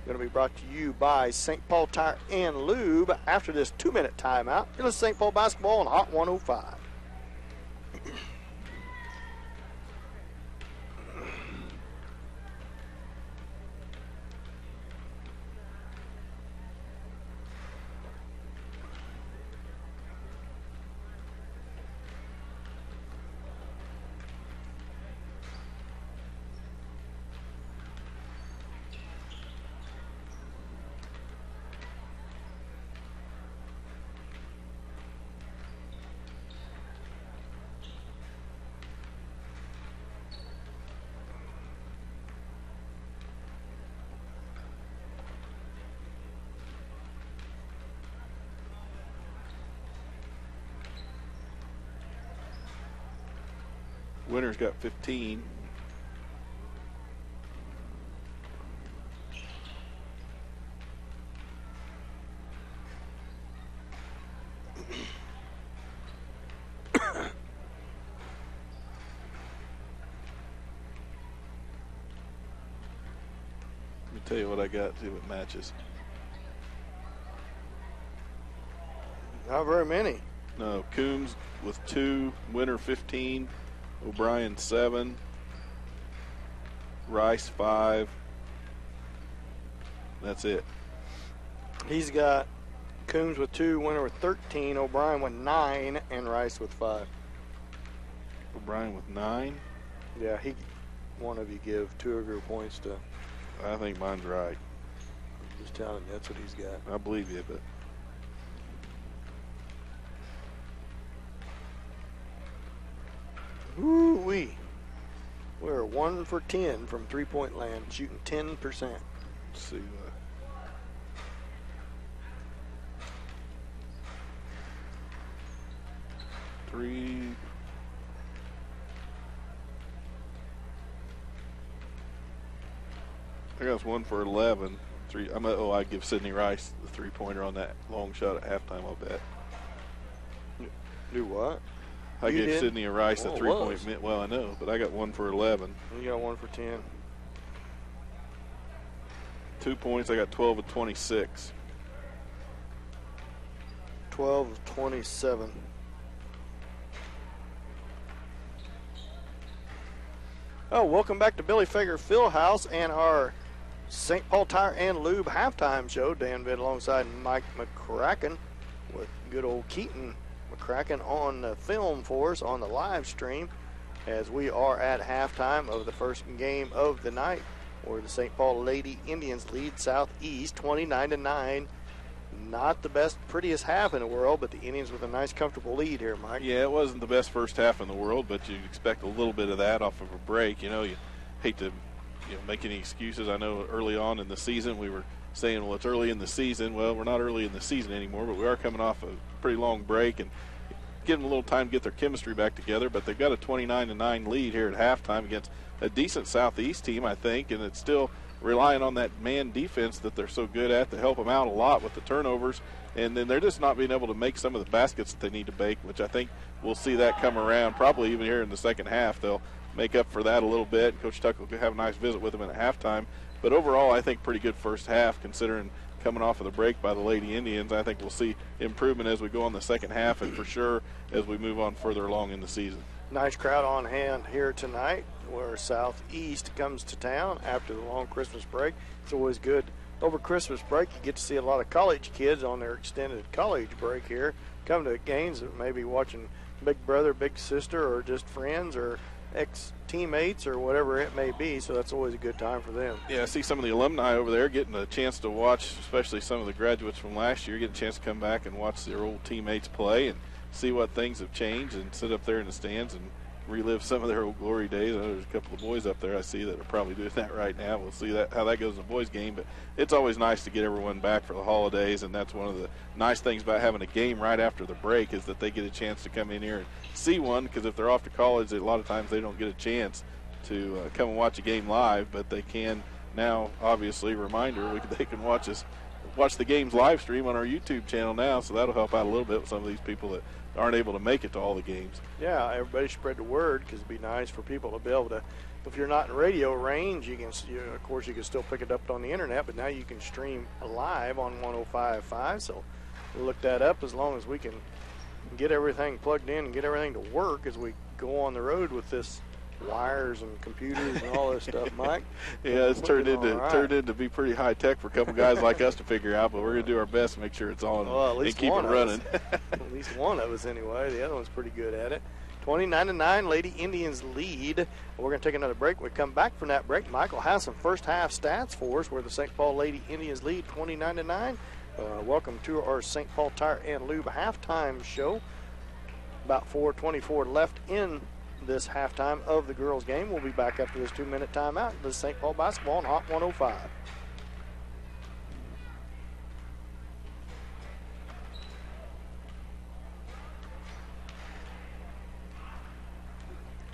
Going to be brought to you by St. Paul Tire and Lube after this 2-minute timeout. You're listening to St. Paul basketball on Hot 105. Winter's got 15. Let me tell you what I got, see if it matches. Not very many. No, Coombs with 2, Winter 15, O'Brien 7, Rice 5. That's it. He's got Coombs with 2, Winter with 13, O'Brien with 9, and Rice with 5. O'Brien with 9? Yeah, one of you give 2 of your points to. I think mine's right. I'm just telling you, that's what he's got. I believe you, but. Ooh-wee. We're 1 for 10 from three-point land, shooting 10%. Let's see. 3. I got 1 for 11. 3. I give Sydney Rice the 3-pointer on that long shot at halftime. I'll bet. Do what? I You gave did? Sydney Rice the Well, it 3-point. was. Well, I know, but I got 1 for 11. You got 1 for 10. 2 points. I got 12 of 26. 12 of 27. Oh, welcome back to Billy Fager Fieldhouse and our St. Paul Tire and Lube halftime show. Dan Vitt alongside Mike McCracken with good old Keaton McCracken on the film for us on the live stream as we are at halftime of the first game of the night, where the St. Paul Lady Indians lead Southeast 29-9. Not the best, prettiest half in the world, but the Indians with a nice, comfortable lead here, Mike. Yeah, it wasn't the best first half in the world, but you'd expect a little bit of that off of a break. You hate to make any excuses. I know early on in the season we were saying, well, it's early in the season. Well, we're not early in the season anymore, but we are coming off a pretty long break and getting a little time to get their chemistry back together. But they've got a 29-9 lead here at halftime against a decent Southeast team, I think, and it's still relying on that man defense that they're so good at to help them out a lot with the turnovers. And then they're just not being able to make some of the baskets that they need to make, which I think we'll see that come around probably even here in the second half. They'll make up for that a little bit. Coach Tuck will have a nice visit with them at halftime. But overall, I think pretty good first half considering coming off of the break by the Lady Indians. I think we'll see improvement as we go on the second half and for sure as we move on further along in the season. Nice crowd on hand here tonight where Southeast comes to town after the long Christmas break. It's always good. Over Christmas break, you get to see a lot of college kids on their extended college break here come to games that maybe watching big brother, big sister, or just friends or ex-teammates or whatever it may be, so that's always a good time for them. Yeah, I see some of the alumni over there getting a chance to watch, especially some of the graduates from last year, get a chance to come back and watch their old teammates play and see what things have changed and sit up there in the stands and relive some of their old glory days. I know there's a couple of boys up there I see that are probably doing that right now. We'll see how that goes in the boys' game, but it's always nice to get everyone back for the holidays, and that's one of the nice things about having a game right after the break is that they get a chance to come in here and see one, because if they're off to college, a lot of times they don't get a chance to come and watch a game live, but they can now, obviously, reminder, they can watch the games live stream on our YouTube channel now, so that'll help out a little bit with some of these people that aren't able to make it to all the games. Yeah, everybody spread the word, because it'd be nice for people to be able to, if you're not in radio range, of course you can still pick it up on the internet, but now you can stream live on 105.5, so we'll look that up as long as we can get everything plugged in and get everything to work as we go on the road with this wires and computers and all this stuff, Mike. Yeah, it's turned into be pretty high tech for a couple guys like us to figure out, but we're going to do our best to make sure it's on and keep it running. At least one of us anyway. The other one's pretty good at it. 29-9, Lady Indians lead. We're going to take another break. When we come back from that break, Michael has some first half stats for us where the St. Paul Lady Indians lead 29-9. Welcome to our St. Paul Tire and Lube halftime show. About 4:24 left in this halftime of the girls' game. We'll be back after this 2-minute timeout. This is St. Paul basketball on Hot 105.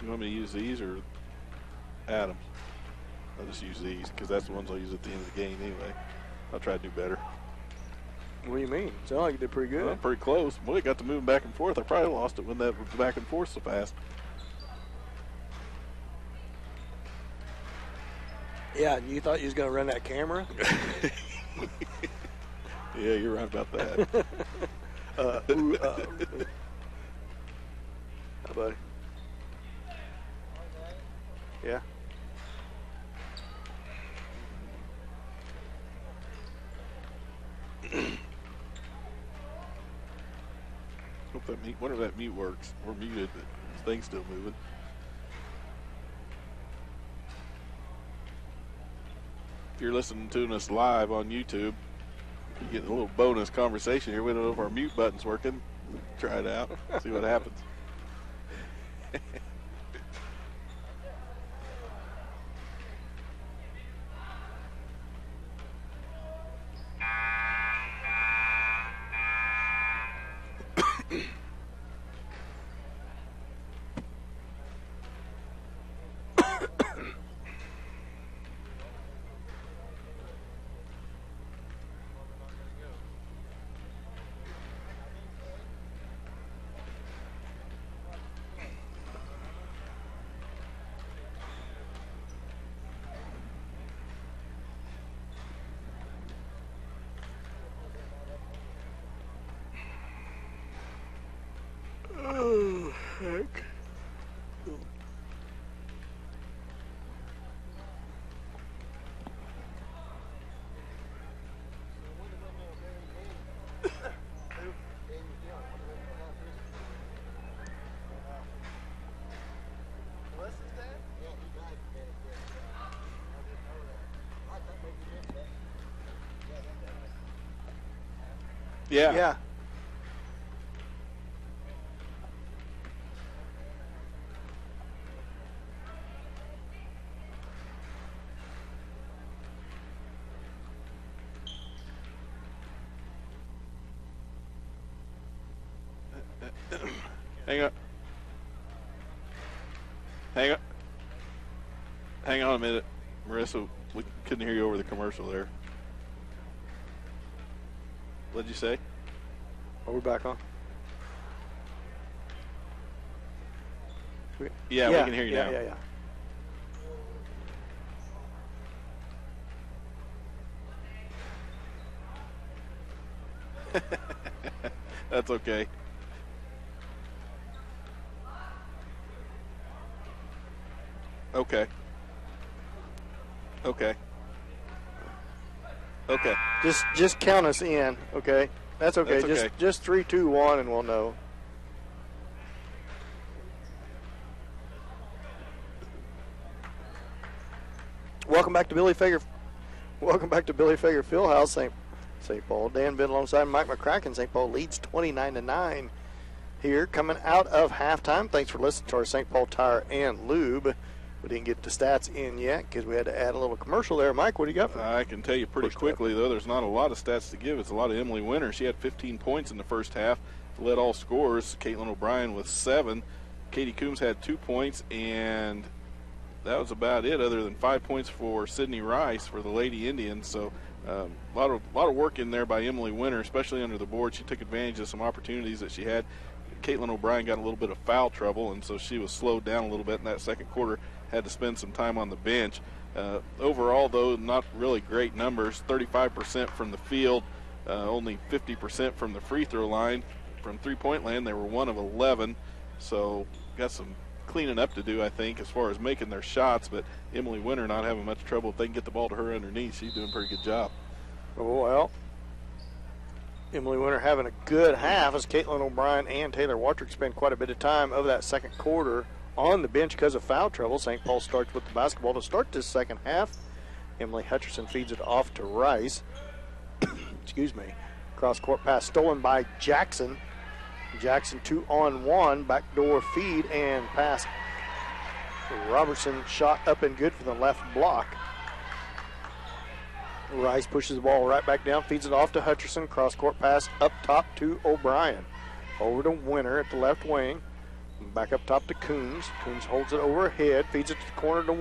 You want me to use these or Adam? I'll just use these because that's the ones I'll use at the end of the game anyway. I'll try to do better. What do you mean? Sound like you did pretty good. Well, pretty close. Boy, it got to moving back and forth. I probably lost it when that was back and forth so fast. Yeah, you thought you was going to run that camera? Yeah, you're right about that. How buddy? Yeah. Wonder if that mute works. We're muted, but this thing's still moving. If you're listening to us live on YouTube, you get a little bonus conversation here. We don't know if our mute button's working. Try it out, see what happens. Yeah. Yeah. Hang on. Hang on a minute, Marissa. We couldn't hear you over the commercial there. What'd you say? Are we back on? Yeah, we can hear you now. Yeah. That's okay. Okay. Just count us in, okay? That's okay. That's okay. Just 3, 2, 1, and we'll know. Welcome back to Billy Fager Fieldhouse, St. Paul. Dan Bid alongside Mike McCracken. St. Paul leads 29-9 here coming out of halftime. Thanks for listening to our St. Paul Tire and Lube. We didn't get the stats in yet because we had to add a little commercial there. Mike, what do you got? I can tell you pretty quickly, though, there's not a lot of stats to give. It's a lot of Emily Winter. She had 15 points in the first half, led all scorers. Caitlin O'Brien with 7. Katie Coombs had 2 points, and that was about it, other than 5 points for Sydney Rice for the Lady Indians. So a lot of work in there by Emily Winter, especially under the board. She took advantage of some opportunities that she had. Caitlin O'Brien got a little bit of foul trouble, and so she was slowed down a little bit in that second quarter, had to spend some time on the bench. Overall, though, not really great numbers. 35% from the field, only 50% from the free throw line. From three-point land, they were 1 of 11, so got some cleaning up to do, I think, as far as making their shots, but Emily Winter not having much trouble. If they can get the ball to her underneath, she's doing a pretty good job. Oh, well, Emily Winter having a good half as Caitlin O'Brien and Taylor Wattrick spend quite a bit of time over that second quarter on the bench because of foul trouble. St. Paul starts with the basketball to start this second half. Emily Hutcherson feeds it off to Rice. Excuse me. Cross-court pass stolen by Jackson. Jackson 2-on-1, backdoor feed and pass. Robertson shot up and good for the left block. Rice pushes the ball right back down, feeds it off to Hutcherson. Cross-court pass up top to O'Brien. Over to Winter at the left wing. Back up top to Coombs. Coombs holds it overhead, feeds it to the corner to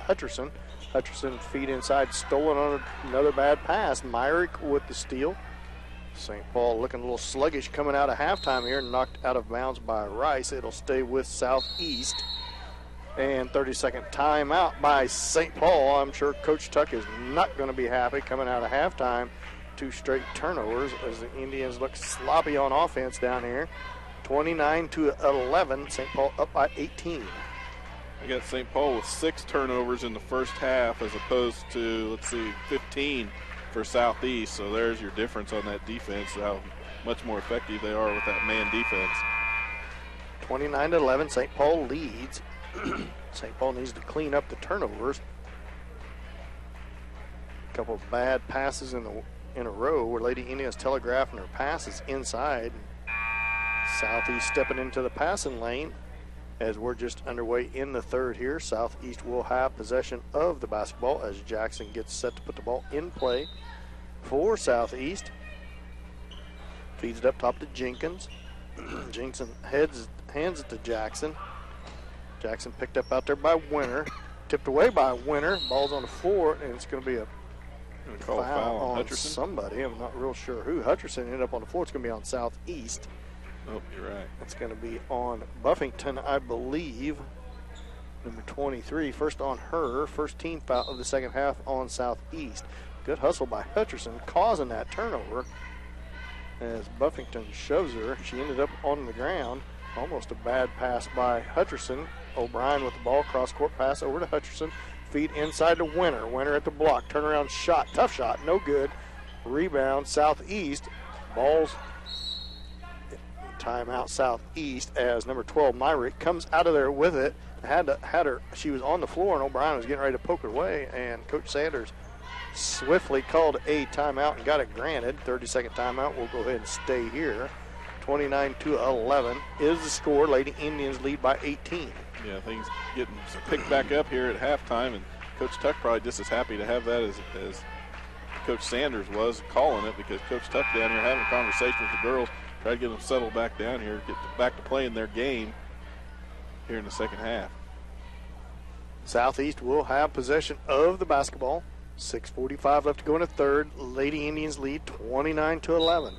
Hutcherson. Hutcherson feed inside, stolen on another bad pass. Myrick with the steal. St. Paul looking a little sluggish coming out of halftime here, knocked out of bounds by Rice. It'll stay with Southeast. And 30-second timeout by St. Paul. I'm sure Coach Tuck is not going to be happy coming out of halftime. 2 straight turnovers as the Indians look sloppy on offense down here. 29-11. St. Paul up by 18. I got St. Paul with 6 turnovers in the first half as opposed to, 15 for Southeast. So there's your difference on that defense, how much more effective they are with that man defense. 29-11. St. Paul leads. St. Paul needs to clean up the turnovers. A couple of bad passes in a row where Lady Indians telegraphing her passes inside. Southeast stepping into the passing lane as we're just underway in the third here. Southeast will have possession of the basketball as Jackson gets set to put the ball in play for Southeast. Feeds it up top to Jenkins. Jenkins hands it to Jackson. Jackson picked up out there by Winter. Tipped away by Winter. Ball's on the floor, and it's going to be a foul on Hutcherson. Somebody. I'm not real sure who. Hutcherson ended up on the floor. It's going to be on Southeast. Oh, you're right. It's going to be on Buffington, I believe. Number 23. First on her. First team foul of the second half on Southeast. Good hustle by Hutcherson, causing that turnover. As Buffington shoves her, she ended up on the ground. Almost a bad pass by Hutcherson. O'Brien with the ball, cross-court pass over to Hutcherson. Feed inside to Winter. Winter at the block. Turnaround shot. Tough shot. No good. Rebound Southeast. Ball's timeout Southeast as number 12, Myrick, comes out of there with it. Had her. She was on the floor, and O'Brien was getting ready to poke her away, and Coach Sanders swiftly called a timeout and got it granted. 30-second timeout. We'll go ahead and stay here. 29-11 is the score. Lady Indians lead by 18. Yeah, things getting picked back up here at halftime, and Coach Tuck probably just as happy to have that as Coach Sanders was calling it, because Coach Tuck down here having a conversation with the girls, try to get them settled back down here, get back to playing their game here in the second half. Southeast will have possession of the basketball. 6:45 left to go in the third. Lady Indians lead 29-11.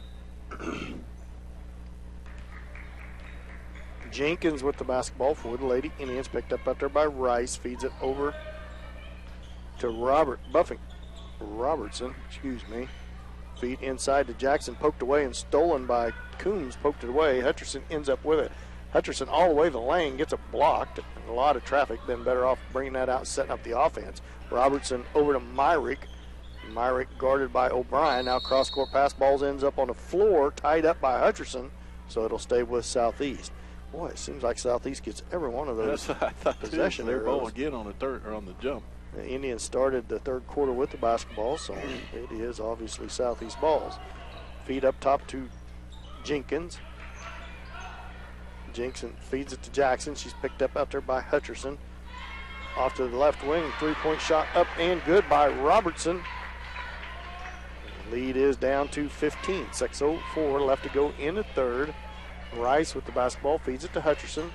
Jenkins with the basketball for the Lady Indians, picked up out there by Rice, feeds it over to Robertson, feed inside to Jackson, poked away and stolen by Coombs, poked it away. Hutcherson ends up with it. Hutcherson all the way to the lane, gets it blocked. A lot of traffic, been better off bringing that out and setting up the offense. Robertson over to Myrick. Myrick guarded by O'Brien. Now cross-court pass, balls ends up on the floor, tied up by Hutcherson, so it'll stay with Southeast. Boy, it seems like Southeast gets every one of those possession They're ball arrows. again on the third or on the jump. The Indians started the third quarter with the basketball, so it is obviously Southeast balls. Feed up top to Jenkins. Jenkins feeds it to Jackson. She's picked up out there by Hutcherson. Off to the left wing, three-point shot up and good by Robertson. The lead is down to 15. 6:04 left to go in the third. Rice with the basketball, feeds it to Hutcherson.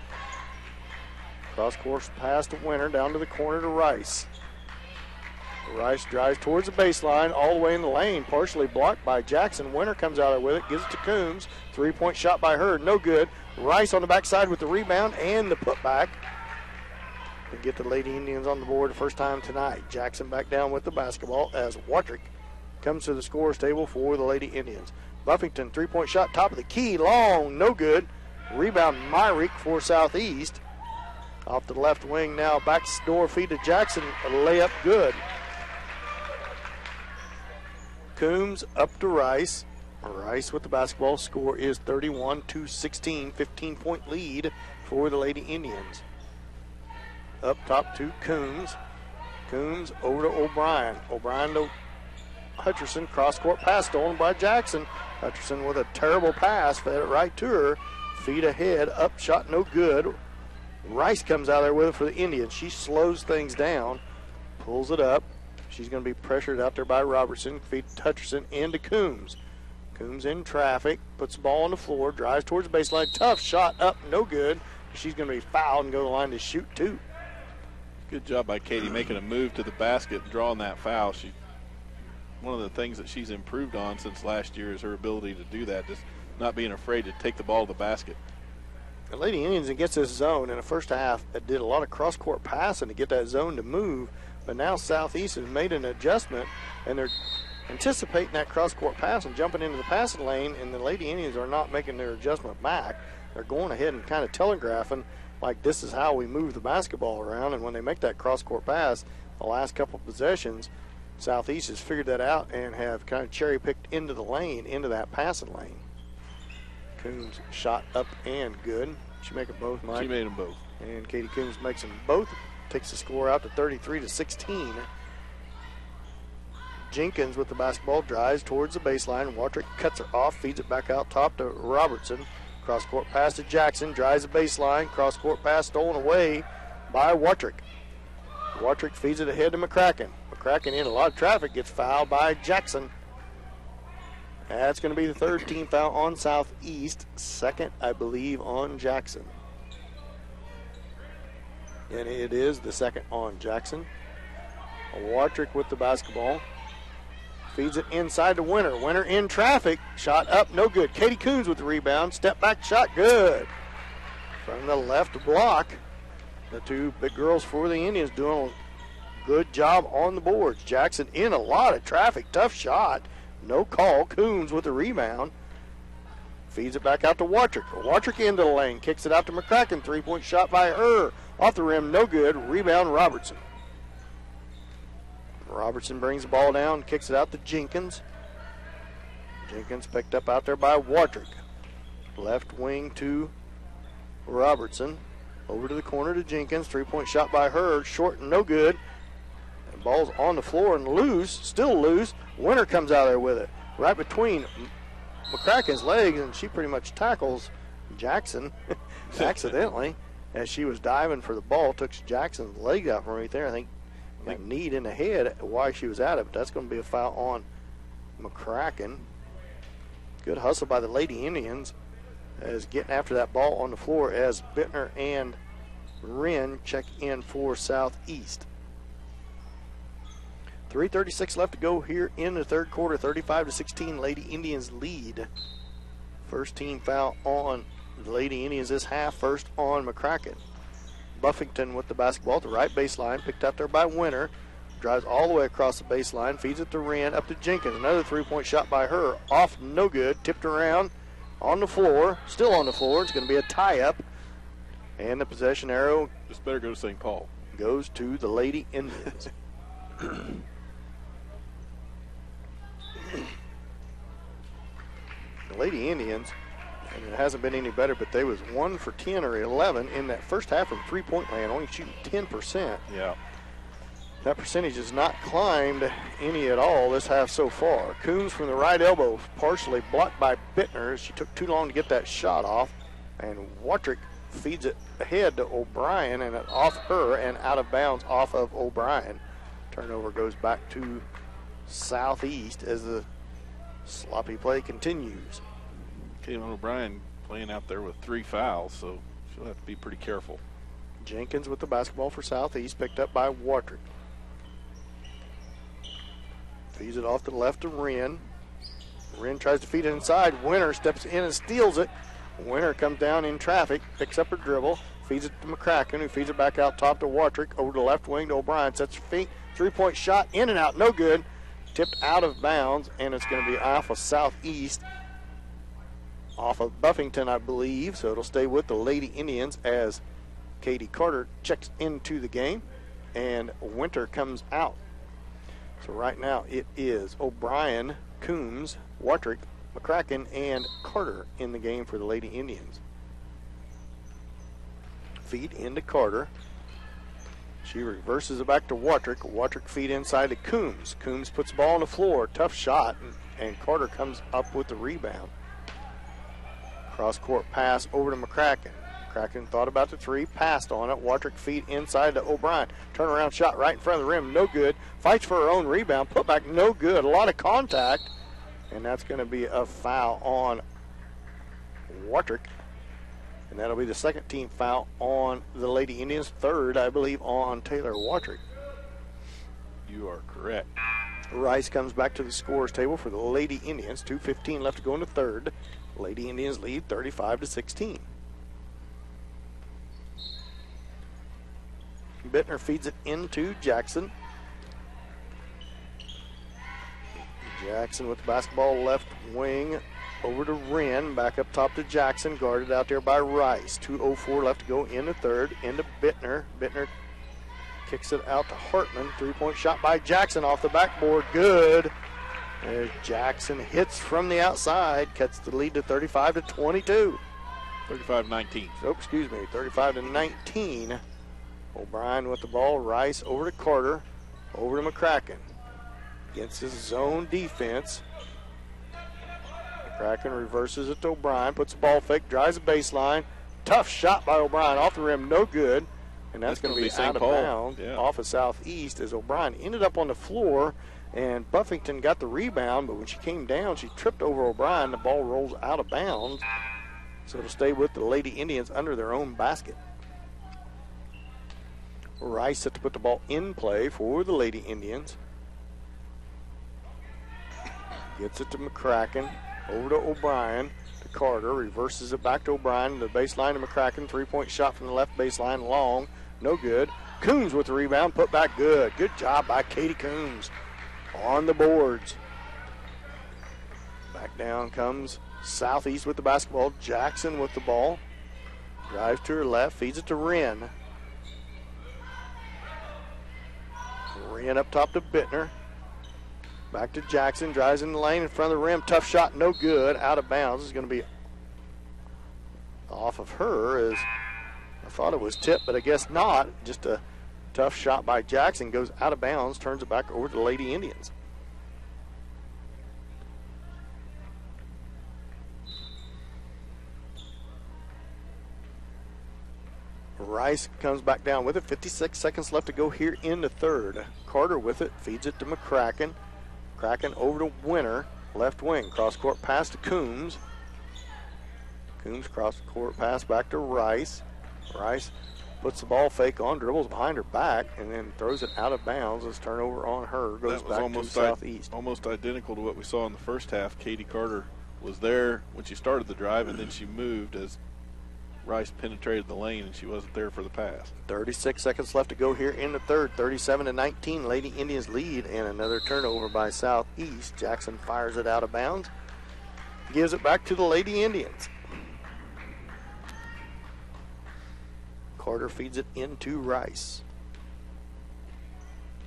Cross-course pass to Winter, down to the corner to Rice. Rice drives towards the baseline, all the way in the lane, partially blocked by Jackson. Winter comes out there with it, gives it to Coombs. Three-point shot by her, no good. Rice on the backside with the rebound and the putback. To get the Lady Indians on the board the first time tonight. Jackson back down with the basketball as Watrick comes to the scorer's table for the Lady Indians. Buffington, three-point shot, top of the key, long, no good. Rebound Myrick for Southeast. Off to the left wing now, back door feed to Jackson, a layup good. Coombs up to Rice. Rice with the basketball, score is 31-16, 15-point lead for the Lady Indians. Up top to Coombs. Coombs over to O'Brien. O'Brien to Hutcherson, cross-court pass stolen by Jackson. Hutcherson with a terrible pass, fed it right to her. Feet ahead, up shot, no good. Rice comes out there with it for the Indians. She slows things down, pulls it up. She's going to be pressured out there by Robertson. Feed Hutcherson into Coombs. Coombs in traffic, puts the ball on the floor, drives towards the baseline. Tough shot up, no good. She's going to be fouled and go to the line to shoot two. Good job by Katie making a move to the basket and drawing that foul. One of the things that she's improved on since last year is her ability to do that, just not being afraid to take the ball to the basket. The Lady Indians against this zone in the first half did a lot of cross-court passing to get that zone to move, but now Southeast has made an adjustment, and they're anticipating that cross-court pass and jumping into the passing lane, and the Lady Indians are not making their adjustment back. They're going ahead and kind of telegraphing like this is how we move the basketball around, and when they make that cross-court pass, the last couple of possessions, Southeast has figured that out and have kind of cherry-picked into the lane, into that passing lane. Coombs shot up and good. She make them both, Mike? She made them both. And Katie Coombs makes them both. Takes the score out to 33-16. Jenkins with the basketball drives towards the baseline. Watrick cuts her off, feeds it back out top to Robertson. Cross-court pass to Jackson, drives the baseline. Cross-court pass stolen away by Watrick. Watrick feeds it ahead to McCracken. McCracken in a lot of traffic, gets fouled by Jackson. That's going to be the third team foul on Southeast. Second, I believe, on Jackson. And it is the second on Jackson. Watrick with the basketball. Feeds it inside to Winter. Winter in traffic. Shot up, no good. Katie Coombs with the rebound. Step back shot, good. From the left block. The two big girls for the Indians doing a good job on the boards. Jackson in a lot of traffic. Tough shot. No call. Coombs with the rebound. Feeds it back out to Watrick. Watrick into the lane. Kicks it out to McCracken. Three-point shot by her. Off the rim, no good. Rebound Robertson. Robertson brings the ball down. Kicks it out to Jenkins. Jenkins picked up out there by Watrick. Left wing to Robertson. Over to the corner to Jenkins. Three-point shot by her. Short and no good. Ball's on the floor and loose, still loose. Winter comes out there with it, right between McCracken's legs, and she pretty much tackles Jackson accidentally as she was diving for the ball. Took Jackson's leg out from right there. I think knee in the head while she was at it, but that's going to be a foul on McCracken. Good hustle by the Lady Indians as getting after that ball on the floor as Bittner and Wren check in for Southeast. 3:36 left to go here in the third quarter. 35-16, Lady Indians lead. First team foul on the Lady Indians this half, first on McCracken. Buffington with the basketball at the right baseline, picked up there by Winter. Drives all the way across the baseline, feeds it to Wren, up to Jenkins. Another three-point shot by her, off no good, tipped around on the floor, still on the floor. It's going to be a tie-up. And the possession arrow. This better go to St. Paul. Goes to the Lady Indians. The Lady Indians, and it hasn't been any better, but they was 1 for 10 or 11 in that first half from three-point land, only shooting 10%. Yeah. That percentage has not climbed any at all this half so far. Coombs from the right elbow, partially blocked by Bittner. She took too long to get that shot off, and Watrick feeds it ahead to O'Brien, and it off her and out of bounds off of O'Brien. Turnover goes back to Southeast as the sloppy play continues. Caitlin O'Brien playing out there with 3 fouls, so she'll have to be pretty careful. Jenkins with the basketball for Southeast, picked up by Watrick. Feeds it off to the left to Wren. Wren tries to feed it inside. Winter steps in and steals it. Winter comes down in traffic, picks up her dribble, feeds it to McCracken, who feeds it back out top to Watrick, over to the left wing to O'Brien. Sets her feet, three-point shot, in and out, no good. Tipped out of bounds, and it's going to be off of Southeast, off of Buffington, I believe. So it'll stay with the Lady Indians as Katie Carter checks into the game, and Winter comes out. So right now it is O'Brien, Coombs, Watrick, McCracken, and Carter in the game for the Lady Indians. Feed into Carter. She reverses it back to Watrick. Watrick feed inside to Coombs. Coombs puts the ball on the floor. Tough shot, and Carter comes up with the rebound. Cross-court pass over to McCracken. McCracken thought about the three, passed on it. Watrick feed inside to O'Brien. Turnaround shot right in front of the rim, no good. Fights for her own rebound, put back, no good. A lot of contact, and that's going to be a foul on Watrick. And that'll be the second team foul on the Lady Indians, third, I believe, on Taylor Watrick. You are correct. Rice comes back to the scorers table for the Lady Indians. 2:15 left to go in the third. Lady Indians lead 35-16. Bittner feeds it into Jackson. Jackson with the basketball left wing over to Wren, back up top to Jackson, guarded out there by Rice. 2:04 left to go in the third, into Bittner. Bittner kicks it out to Hartman. Three-point shot by Jackson off the backboard, good. As Jackson hits from the outside, cuts the lead to 35-22. 35-19. Oh, excuse me, 35-19. O'Brien with the ball, Rice over to Carter, over to McCracken. Against his zone defense. McCracken reverses it to O'Brien, puts the ball fake, drives the baseline. Tough shot by O'Brien, off the rim, no good. And that's going to be out of bounds, off of Southeast, as O'Brien ended up on the floor, and Buffington got the rebound, but when she came down, she tripped over O'Brien. The ball rolls out of bounds. So it'll stay with the Lady Indians under their own basket. Rice set to put the ball in play for the Lady Indians. Gets it to McCracken, over to O'Brien, to Carter, reverses it back to O'Brien, the baseline to McCracken, three-point shot from the left baseline, long, no good. Coombs with the rebound, put back good. Good job by Katie Coombs on the boards. Back down comes Southeast with the basketball. Jackson with the ball. Drives to her left, feeds it to Wren. Wren up top to Bittner. Back to Jackson, drives in the lane in front of the rim. Tough shot, no good. Out of bounds. It's going to be off of her, as I thought it was tipped, but I guess not. Just a Tough shot by Jackson, goes out of bounds, turns it back over to the Lady Indians. Rice comes back down with it. 56 seconds left to go here in the third. Carter with it, feeds it to McCracken. Kraken over to Winter, left wing. Cross court pass to Coombs. Coombs cross court pass back to Rice. Rice puts the ball fake on, dribbles behind her back, and then throws it out of bounds. It's turnover on her. Goes back to Southeast. Almost identical to what we saw in the first half. Katie Carter was there when she started the drive, and then she moved as Rice penetrated the lane, and she wasn't there for the pass. 36 seconds left to go here in the third. 37-19, Lady Indians lead, and another turnover by Southeast. Jackson fires it out of bounds. Gives it back to the Lady Indians. Carter feeds it into Rice.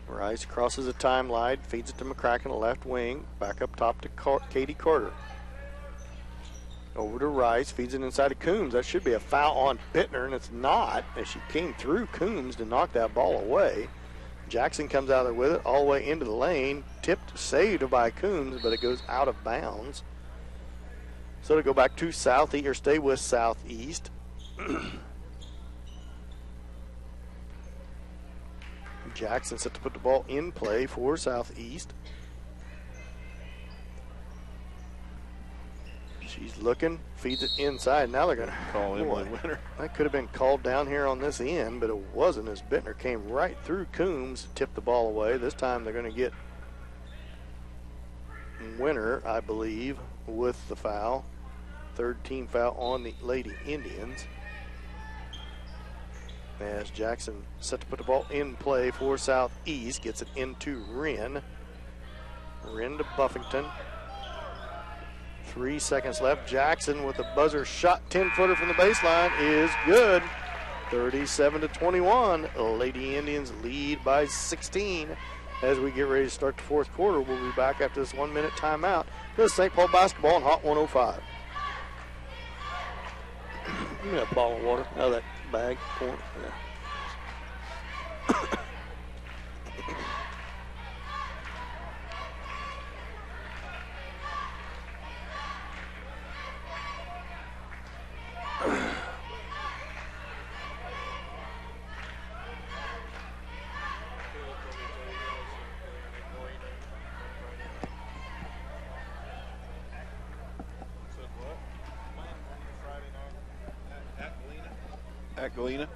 Rice crosses the timeline, feeds it to McCracken, left wing. Back up top to Katie Carter. Over to Rice, feeds it inside of Coombs. That should be a foul on Bittner, and it's not, as she came through Coombs to knock that ball away. Jackson comes out there with it all the way into the lane. Tipped, saved by Coombs, but it goes out of bounds. So to go back to Southeast, or stay with Southeast. Jackson set to put the ball in play for Southeast. She's looking, feeds it inside. Now they're going to call Emily Winter. That could have been called down here on this end, but it wasn't, as Bittner came right through Coombs, tipped the ball away. This time they're going to get Winter, I believe, with the foul. Third team foul on the Lady Indians. As Jackson set to put the ball in play for Southeast, gets it into Wren. Wren to Buffington. 3 seconds left. Jackson with a buzzer shot, 10-footer from the baseline is good. 37-21. Lady Indians lead by 16. As we get ready to start the fourth quarter, we'll be back after this 1-minute timeout. This is St. Paul basketball on Hot 105. Give me that ball of water out of that bag. Yeah. At Galena.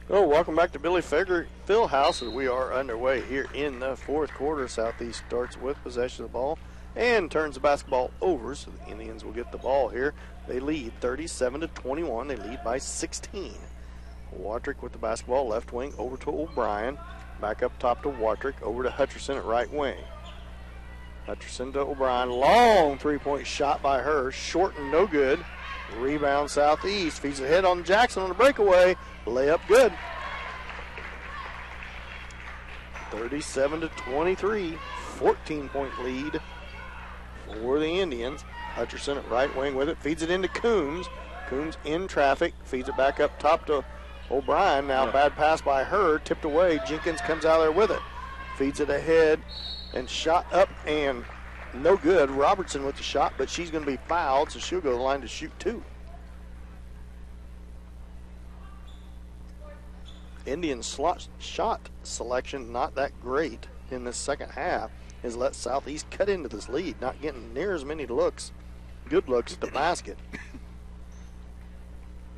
Well, welcome back to Billy Fieldhouse as we are underway here in the fourth quarter. Southeast starts with possession of the ball and turns the basketball over, so the Indians will get the ball here. They lead 37-21. They lead by 16. Watrick with the basketball, left wing over to O'Brien. Back up top to Watrick, over to Hutcherson at right wing. Hutcherson to O'Brien. Long three-point shot by her. Short and no good. Rebound Southeast. Feeds ahead on Jackson on the breakaway. Layup good. 37-23. 14-point lead for the Indians. Hutcherson at right wing with it. Feeds it into Coombs. Coombs in traffic. Feeds it back up top to O'Brien. Now bad pass by her. Tipped away. Jenkins comes out there with it. Feeds it ahead and shot up and no good. Robertson with the shot, but she's going to be fouled, so she'll go to the line to shoot two. Indian shot selection not that great in the second half has let Southeast cut into this lead, not getting near as many looks, good looks at the basket.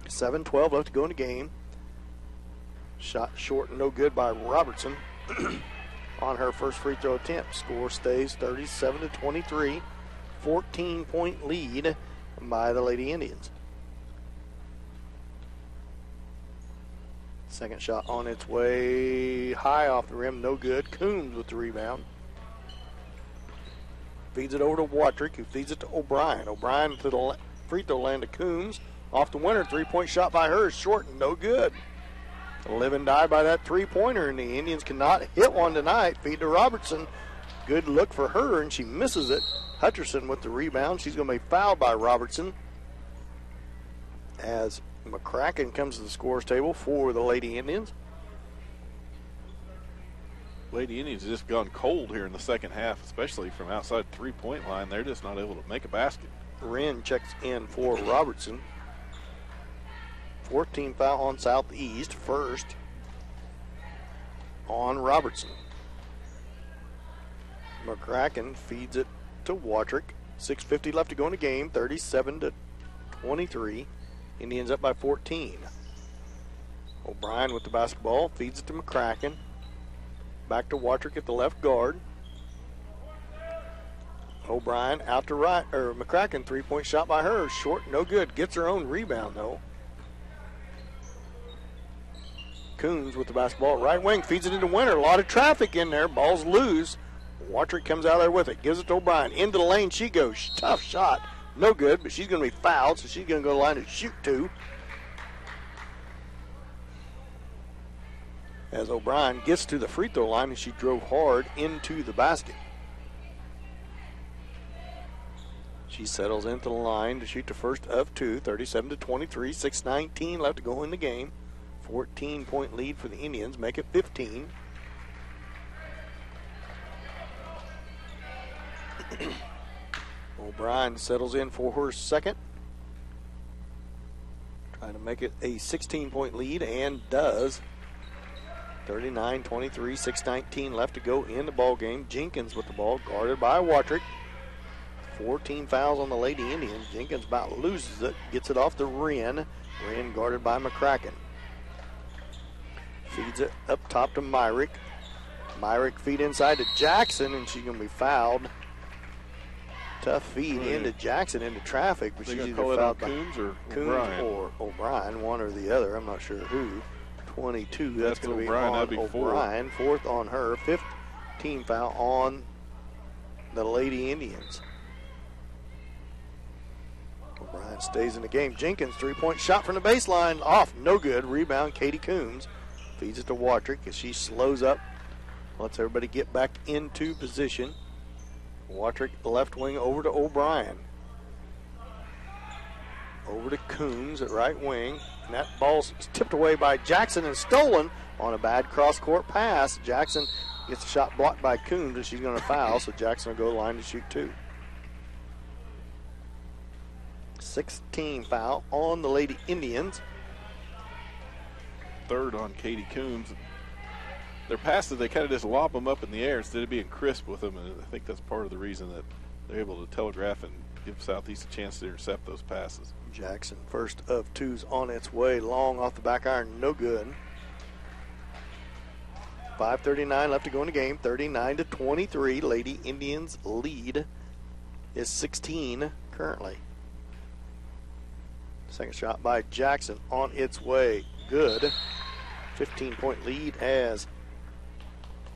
7:12 left to go in the game. Shot short and no good by Robertson. on her first free throw attempt. Score stays 37-23. 14-point lead by the Lady Indians. Second shot on its way high off the rim, no good. Coombs with the rebound. Feeds it over to Watrick, who feeds it to O'Brien. O'Brien to the free throw line to Coombs. Off the winner, three-point shot by her is short and no good. Live and die by that three-pointer, and the Indians cannot hit one tonight. Feed to Robertson. Good look for her, and she misses it. Hutcherson with the rebound. She's going to be fouled by Robertson as McCracken comes to the scores table for the Lady Indians. Lady Indians have just gone cold here in the second half, especially from outside three-point line. They're just not able to make a basket. Wren checks in for Robertson. 14 foul on Southeast. First on Robertson. McCracken feeds it to Watrick. 6:50 left to go in the game. 37-23. Indians up by 14. O'Brien with the basketball. Feeds it to McCracken. Back to Watrick at the left guard. O'Brien out to right, or McCracken, three-point shot by her. Short, no good. Gets her own rebound, though. Coons with the basketball, right wing, feeds it into Winter. A lot of traffic in there. Ball's loose. Watrick comes out there with it. Gives it to O'Brien. Into the lane she goes. Tough shot. No good, but she's going to be fouled, so she's going to go to the line to shoot two. As O'Brien gets to the free throw line, and she drove hard into the basket. She settles into the line to shoot the first of two, 37-23, 6:19 left to go in the game. 14-point lead for the Indians, make it 15. O'Brien settles in for her second. Trying to make it a 16-point lead, and does. 39-23, 6:19 left to go in the ball game. Jenkins with the ball, guarded by Watrick. 14 fouls on the Lady Indians. Jenkins about loses it, gets it off the Wren. Wren guarded by McCracken. Feeds it up top to Myrick. Myrick feed inside to Jackson, and she's going to be fouled. Tough feed into Jackson into traffic, but she's either fouled by Coons or O'Brien, one or the other. I'm not sure who. 22. That's going to be O'Brien. on That'd be O'Brien. Fourth on her. 15 foul on the Lady Indians. O'Brien stays in the game. Jenkins, three-point shot from the baseline. Off, no good. Rebound, Katie Coombs. Feeds it to Watrick as she slows up. Lets everybody get back into position. Watrick, left wing, over to O'Brien. Over to Coombs at right wing. And that ball's tipped away by Jackson and stolen on a bad cross-court pass. Jackson gets a shot blocked by Coombs, and she's going to foul, so Jackson will go to the line to shoot two. 16 foul on the Lady Indians. Third on Katie Coombs. Their passes, they kind of just lob them up in the air instead of being crisp with them, and I think that's part of the reason that they're able to telegraph and give Southeast a chance to intercept those passes. Jackson, first of two's on its way. Long off the back iron, no good. 5:39 left to go in the game. 39-23. Lady Indians lead is 16 currently. Second shot by Jackson on its way. Good. 15-point lead as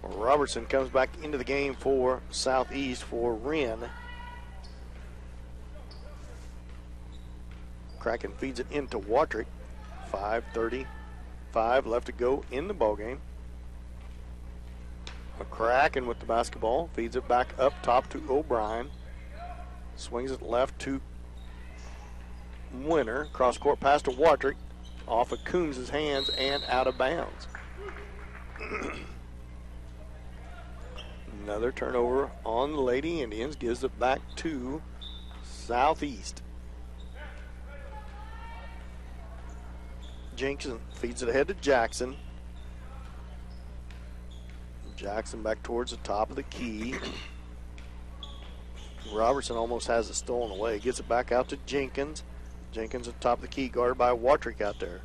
Robertson comes back into the game for Southeast for Wren. Kraken feeds it into Watrick. 5:35 left to go in the ballgame. McCracken with the basketball. Feeds it back up top to O'Brien. Swings it left to Winter. Cross-court pass to Watrick. Off of Coombs' hands and out of bounds. Another turnover on the Lady Indians. Gives it back to Southeast. Jenkins feeds it ahead to Jackson. Jackson back towards the top of the key. Robertson almost has it stolen away. Gets it back out to Jenkins. Jenkins at the top of the key, guarded by Watrick out there.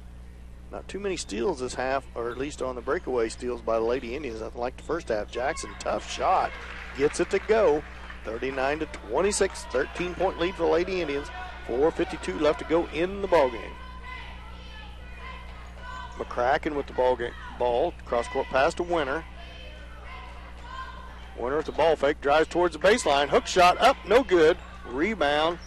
Not too many steals this half, or at least on the breakaway steals by the Lady Indians. Nothing like the first half. Jackson, tough shot. Gets it to go. 39-26, 13-point lead for the Lady Indians. 4:52 left to go in the ballgame. McCracken with the ball. Cross-court pass to Winter. Winter with the ball fake. Drives towards the baseline. Hook shot up. No good. Rebound.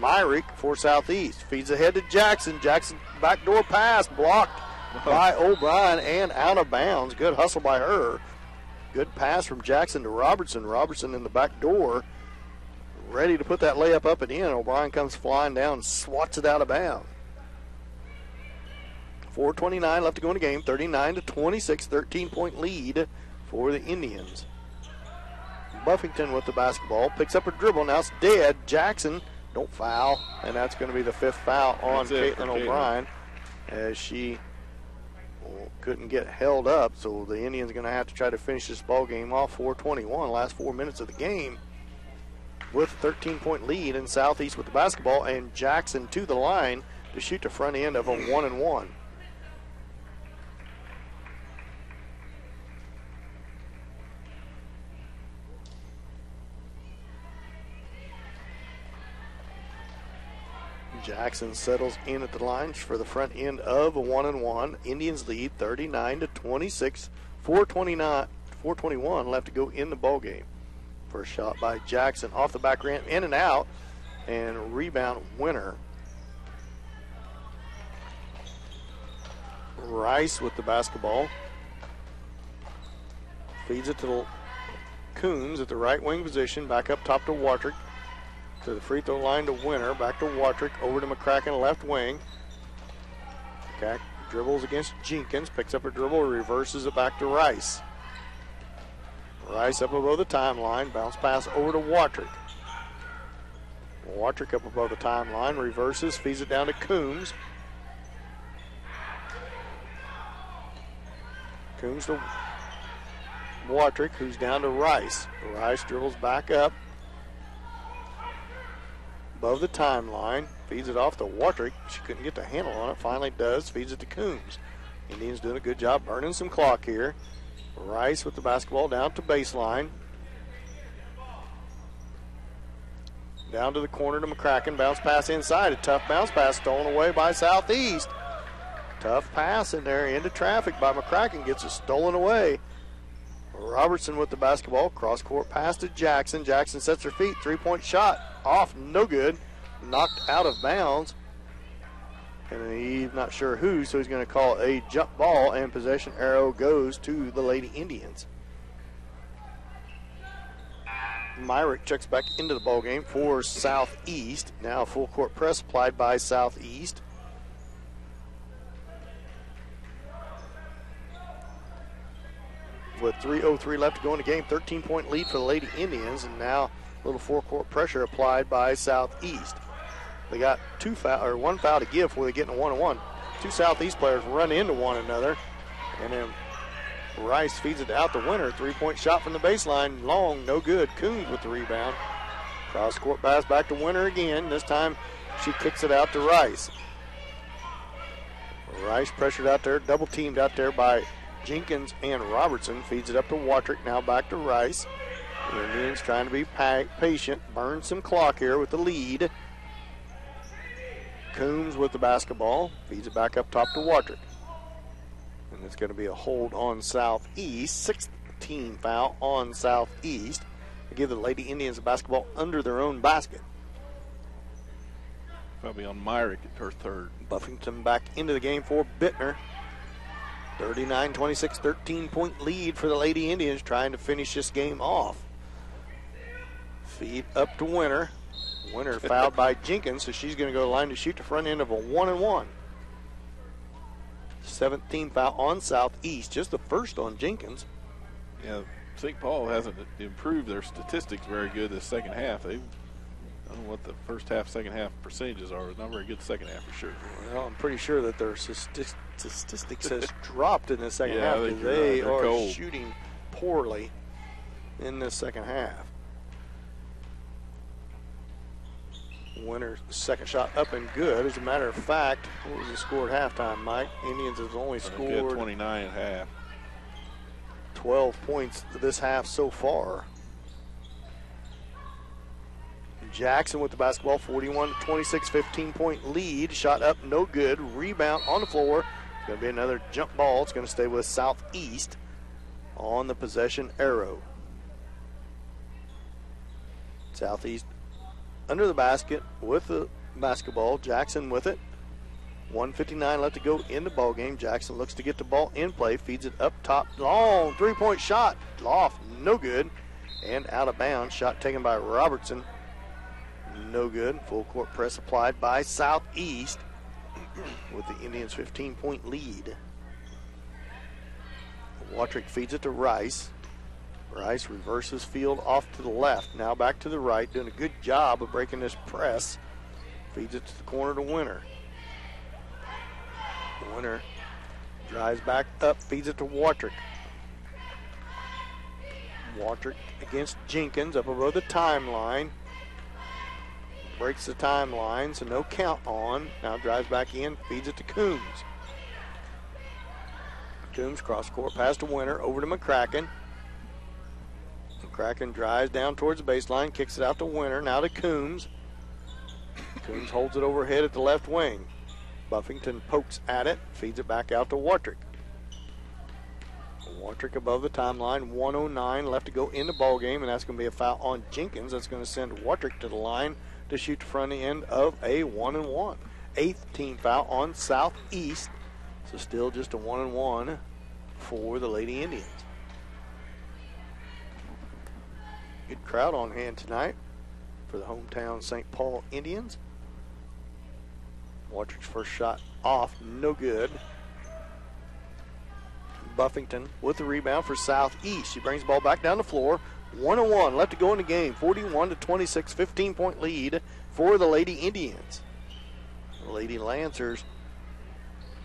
Myrick for Southeast. Feeds ahead to Jackson. Jackson backdoor pass. Blocked by O'Brien and out of bounds. Good hustle by her. Good pass from Jackson to Robertson. Robertson in the back door. Ready to put that layup up and in. O'Brien comes flying down, swats it out of bounds. 4:29 left to go in the game. 39-26, 13-point lead for the Indians. Buffington with the basketball. Picks up a dribble. Now it's dead. Jackson, don't foul. And that's going to be the 5th foul on Caitlin O'Brien as she couldn't get held up. So the Indians are going to have to try to finish this ball game off. 4:21, last 4 minutes of the game, with a 13-point lead, and Southeast with the basketball, and Jackson to the line to shoot the front end of a 1-and-1. Jackson settles in at the line for the front end of a 1-and-1. Indians lead 39-26. 4:21 left to go in the ball game. First shot by Jackson off the back rim, in and out, and rebound Winner. Rice with the basketball. Feeds it to Coons at the right wing position. Back up top to Watrick. To the free throw line to Winner. Back to Watrick. Over to McCracken, left wing. Okay. Dribbles against Jenkins. Picks up a dribble. Reverses it back to Rice. Rice up above the timeline. Bounce pass over to Watrick. Watrick up above the timeline. Reverses. Feeds it down to Coombs. Coombs to Watrick, who's down to Rice. Rice dribbles back up above the timeline. Feeds it off to Watrick. She couldn't get the handle on it. Finally does. Feeds it to Coombs. Indians doing a good job burning some clock here. Rice with the basketball down to baseline. Down to the corner to McCracken. Bounce pass inside. A tough bounce pass stolen away by Southeast. Tough pass in there into traffic by McCracken. Gets it stolen away. Robertson with the basketball. Cross-court pass to Jackson. Jackson sets her feet. Three-point shot. Off. No good. Knocked out of bounds. And he's not sure who, so he's going to call a jump ball, and possession arrow goes to the Lady Indians. Myrick checks back into the ball game for Southeast. Now full court press applied by Southeast. With 3:03 left to go in the game, 13-point lead for the Lady Indians, and now a little four-court pressure applied by Southeast. They got one foul to give before they get in a 1-on-1. Two Southeast players run into one another, and then Rice feeds it out the Winner. Three-point shot from the baseline, long, no good. Coons with the rebound. Cross-court pass back to Winner again. This time she kicks it out to Rice. Rice pressured out there, double-teamed out there by Jenkins and Robertson. Feeds it up to Watrick, now back to Rice. The Indians trying to be patient, burn some clock here with the lead. Coombs with the basketball, feeds it back up top to Watrick. And it's going to be a hold on Southeast. 6th team foul on Southeast. They give the Lady Indians the basketball under their own basket. Probably on Myrick at her third. Buffington back into the game for Bittner. 39-26, 13-point lead for the Lady Indians, trying to finish this game off. Feed up to Winner. Winner fouled by Jenkins, so she's going to go to the line to shoot the front end of a 1-and-1. 17th foul on Southeast, just the first on Jenkins. Yeah, St. Paul hasn't improved their statistics very good this second half. I don't know what the first half, second half percentages are. It's not very good second half for sure. Well, I'm pretty sure that their statistics has dropped in the second half. They are cold. Shooting poorly in the second half. Winner's second shot up and good. As a matter of fact, what was the score at halftime, Mike? Indians have only scored 29 at half. 12 points this half so far. Jackson with the basketball, 41-26, 15-point lead. Shot up, no good. Rebound on the floor. It's going to be another jump ball. It's going to stay with Southeast on the possession arrow. Southeast under the basket with the basketball. Jackson with it. 1:59 left to go in the ball game. Jackson looks to get the ball in play. Feeds it up top. Long three-point shot. Off. No good. And out of bounds. Shot taken by Robertson. No good. Full court press applied by Southeast with the Indians' 15-point lead. Watrick feeds it to Rice. Rice reverses field off to the left. Now back to the right, doing a good job of breaking this press. Feeds it to the corner to Winter. Winter drives back up, feeds it to Watrick. Watrick against Jenkins up above the timeline. Breaks the timeline, so no count on. Now drives back in, feeds it to Coombs. Coombs cross court pass to Winter, over to McCracken. McCracken drives down towards the baseline, kicks it out to Winter, now to Coombs. Coombs holds it overhead at the left wing. Buffington pokes at it, feeds it back out to Watrick. Watrick above the timeline, 1:09 left to go in the ball game, and that's going to be a foul on Jenkins. That's going to send Watrick to the line to shoot the front end of a 1-and-1. 8th team foul on Southeast. So still just a 1-and-1 for the Lady Indians. Good crowd on hand tonight for the hometown St. Paul Indians. Watrick's first shot off, no good. Buffington with the rebound for Southeast. She brings the ball back down the floor. 1-1 left to go in the game. 41-26, 15-point lead for the Lady Indians. The Lady Lancers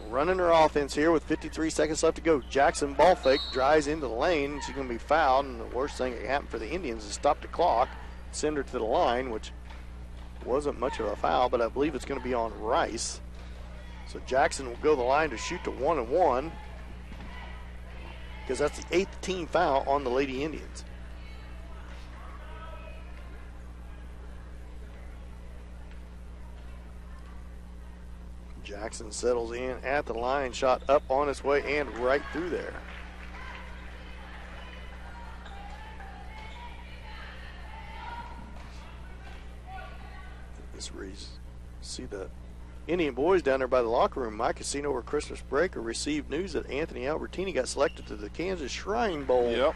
running her offense here with 53 seconds left to go. Jackson ball fake, drives into the lane. She's going to be fouled, and the worst thing that can happen for the Indians is stop the clock, send her to the line, which wasn't much of a foul, but I believe it's going to be on Rice. So Jackson will go the line to shoot to 1-1 because that's the 8th team foul on the Lady Indians. Jackson settles in at the line, shot up on its way and right through there. See the Indian boys down there by the locker room. Mike has seen over Christmas break or received news that Anthony Albertini got selected to the Kansas Shrine Bowl. Yep,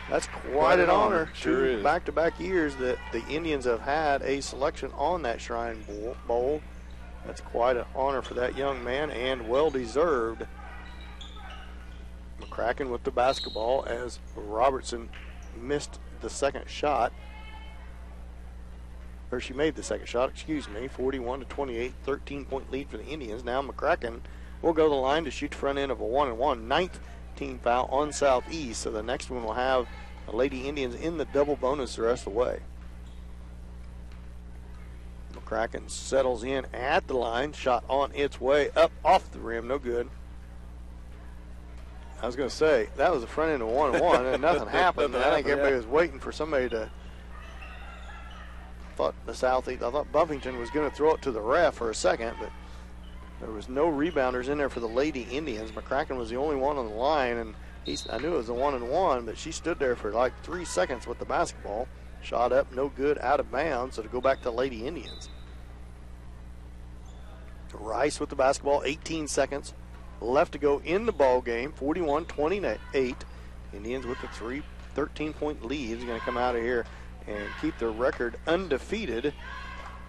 that's quite an honor. Sure is. Back-to-back years that the Indians have had a selection on that Shrine Bowl. That's quite an honor for that young man and well-deserved. McCracken with the basketball as Robertson missed the second shot. Or she made the second shot, 41-28, 13-point lead for the Indians. Now McCracken will go to the line to shoot the front end of a 1-and-1. 9th team foul on Southeast, so the next one will have the Lady Indians in the double bonus the rest of the way. McCracken settles in at the line, shot on its way up off the rim, no good. I was going to say, that was the front end of 1-and-1, and nothing happened. I think everybody was waiting for somebody to. I thought Buffington was going to throw it to the ref for a second, but there was no rebounders in there for the Lady Indians. McCracken was the only one on the line, and I knew it was a 1-and-1, but she stood there for like 3 seconds with the basketball. Shot up, no good, out of bounds, so to go back to the Lady Indians. Rice with the basketball, 18 seconds left to go in the ball game, 41-28. Indians with the 13-point lead is going to come out of here and keep their record undefeated,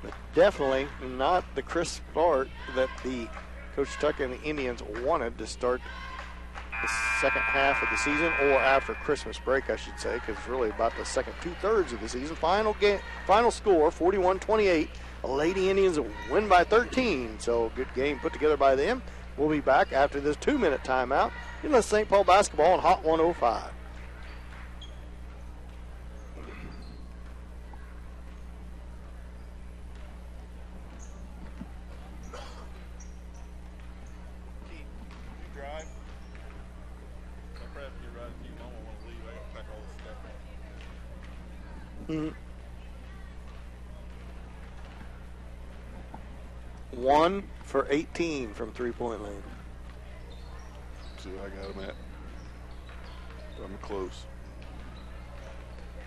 but definitely not the crisp start that the Coach Tucker and the Indians wanted to start the second half of the season, or after Christmas break, I should say, because it's really about the second 2/3 of the season. Final score, 41-28. The Lady Indians win by 13, so good game put together by them. We'll be back after this 2-minute timeout in the St. Paul basketball on Hot 105. Mm-hmm. 1 for 18 from three-point lane. See what I got him at. I'm close.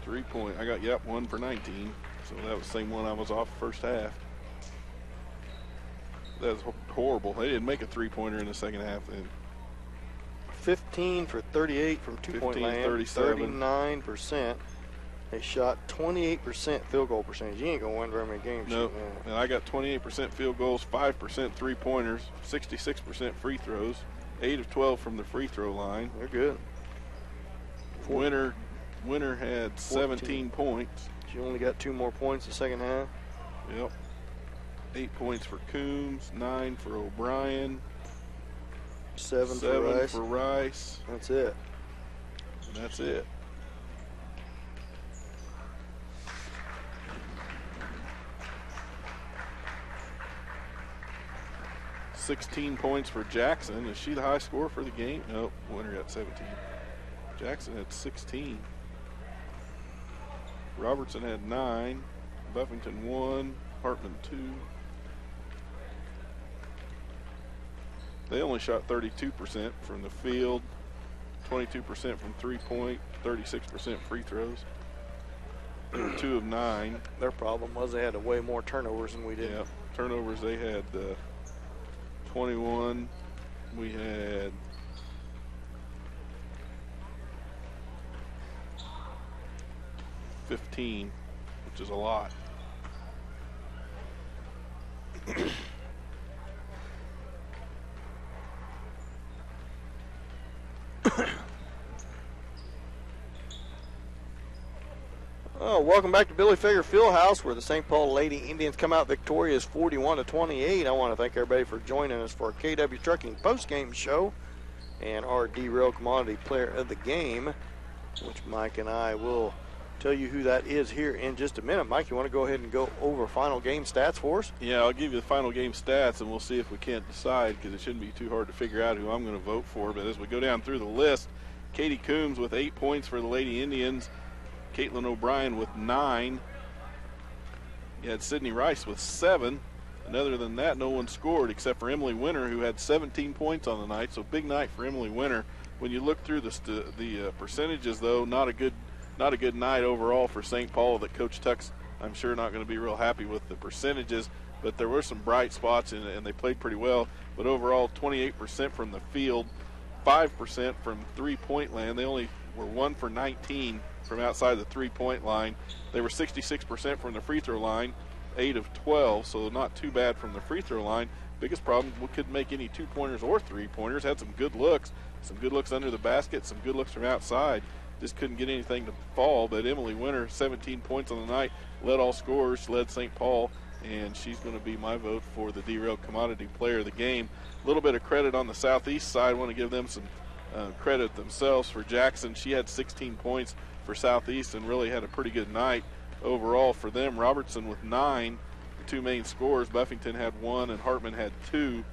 3-point. I got, 1 for 19. So that was the same one I was off first half. That was horrible. They didn't make a three-pointer in the second half then. 15 for 38 from two-point land. 39%. They shot 28% field goal percentage. You ain't going to win very many games. No. And I got 28% field goals, 5% three-pointers, 66% free throws, 8 of 12 from the free throw line. They're good. Winner had 17 points. She only got 2 more points in the second half. Yep. 8 points for Coombs, 9 for O'Brien. 7 for Rice. That's it. And that's it. $16 points for Jackson. Is she the high scorer for the game? Nope. Winner got 17. Jackson had 16. Robertson had 9. Buffington 1. Hartman 2. They only shot 32% from the field, 22% from three-point, 36% free throws. They were 2 of 9. Their problem was they had way more turnovers than we did. Yeah, turnovers they had 21. We had 15, which is a lot. Oh, welcome back to Billy Figure Fieldhouse, where the St. Paul Lady Indians come out victorious 41-28. I want to thank everybody for joining us for our KW Trucking postgame show and our D-Rail Commodity Player of the Game, which Mike and I will tell you who that is here in just a minute. Mike, you want to go ahead and go over final game stats for us? Yeah, I'll give you the final game stats, and we'll see if we can't decide, because it shouldn't be too hard to figure out who I'm going to vote for. But as we go down through the list, Katie Coombs with 8 points for the Lady Indians. Caitlin O'Brien with 9. You had Sydney Rice with 7. And other than that, no one scored except for Emily Winter, who had 17 points on the night. So big night for Emily Winter. When you look through the percentages, though, not a good night overall for St. Paul. That Coach Tuck's, I'm sure, not going to be real happy with the percentages. But there were some bright spots, and they played pretty well. But overall, 28% from the field, 5% from three-point land. They only were 1 for 19 from outside the three-point line. They were 66% from the free throw line, 8 of 12, so not too bad from the free throw line. Biggest problem, we couldn't make any two-pointers or three-pointers. Had some good looks under the basket, some good looks from outside. Just couldn't get anything to fall. But Emily Winter, 17 points on the night, led all scorers, led St. Paul, and she's going to be my vote for the D-Rail Commodity Player of the Game. A little bit of credit on the Southeast side. I want to give them some credit themselves for Jackson. She had 16 points for Southeast and really had a pretty good night overall for them. Robertson with 9, the 2 main scorers. Buffington had 1 and Hartman had 2.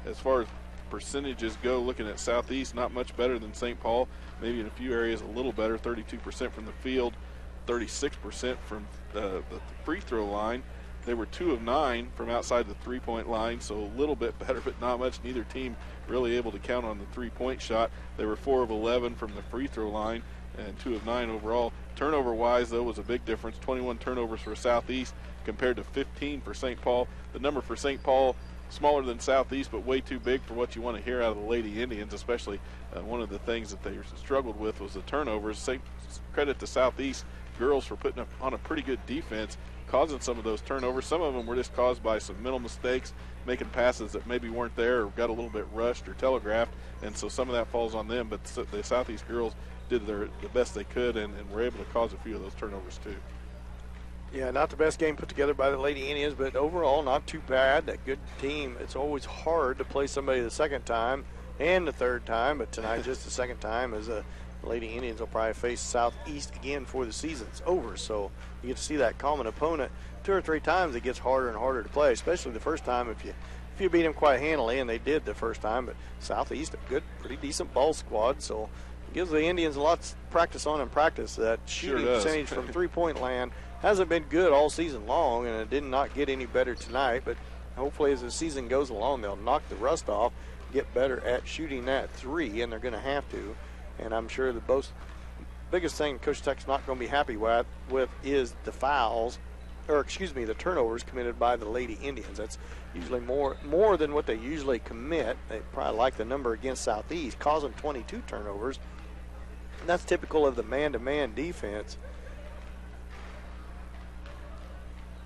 As far as percentages go, looking at Southeast, not much better than St. Paul. Maybe in a few areas a little better, 32% from the field, 36% from the free throw line. They were 2 of 9 from outside the three-point line, so a little bit better, but not much. Neither team really able to count on the three-point shot. They were 4 of 11 from the free throw line and 2 of 9 overall. Turnover-wise, though, was a big difference. 21 turnovers for Southeast compared to 15 for St. Paul. The number for St. Paul, smaller than Southeast, but way too big for what you want to hear out of the Lady Indians, especially one of the things that they struggled with was the turnovers. Credit to Southeast girls for putting up on a pretty good defense, causing some of those turnovers. Some of them were just caused by some mental mistakes, making passes that maybe weren't there or got a little bit rushed or telegraphed, and so some of that falls on them. But the Southeast girls did the best they could and were able to cause a few of those turnovers too. Yeah, not the best game put together by the Lady Indians, but overall not too bad. That good team. It's always hard to play somebody the second time and the third time, but tonight just the second time, as the Lady Indians will probably face Southeast again before the season's over. So you get to see that common opponent 2 or 3 times. It gets harder and harder to play, especially the first time if you beat them quite handily, and they did the first time. But Southeast, a good, pretty decent ball squad, so gives the Indians lots of practice on in practice. That shooting percentage from three-point land hasn't been good all season long, and it did not get any better tonight. But hopefully as the season goes along, they'll knock the rust off, get better at shooting that three, and they're going to have to. And I'm sure the biggest thing Coach Tech's not going to be happy with is the fouls, or excuse me, the turnovers committed by the Lady Indians. That's usually more than what they usually commit. They probably like the number against Southeast, causing 22 turnovers. And that's typical of the man-to-man defense.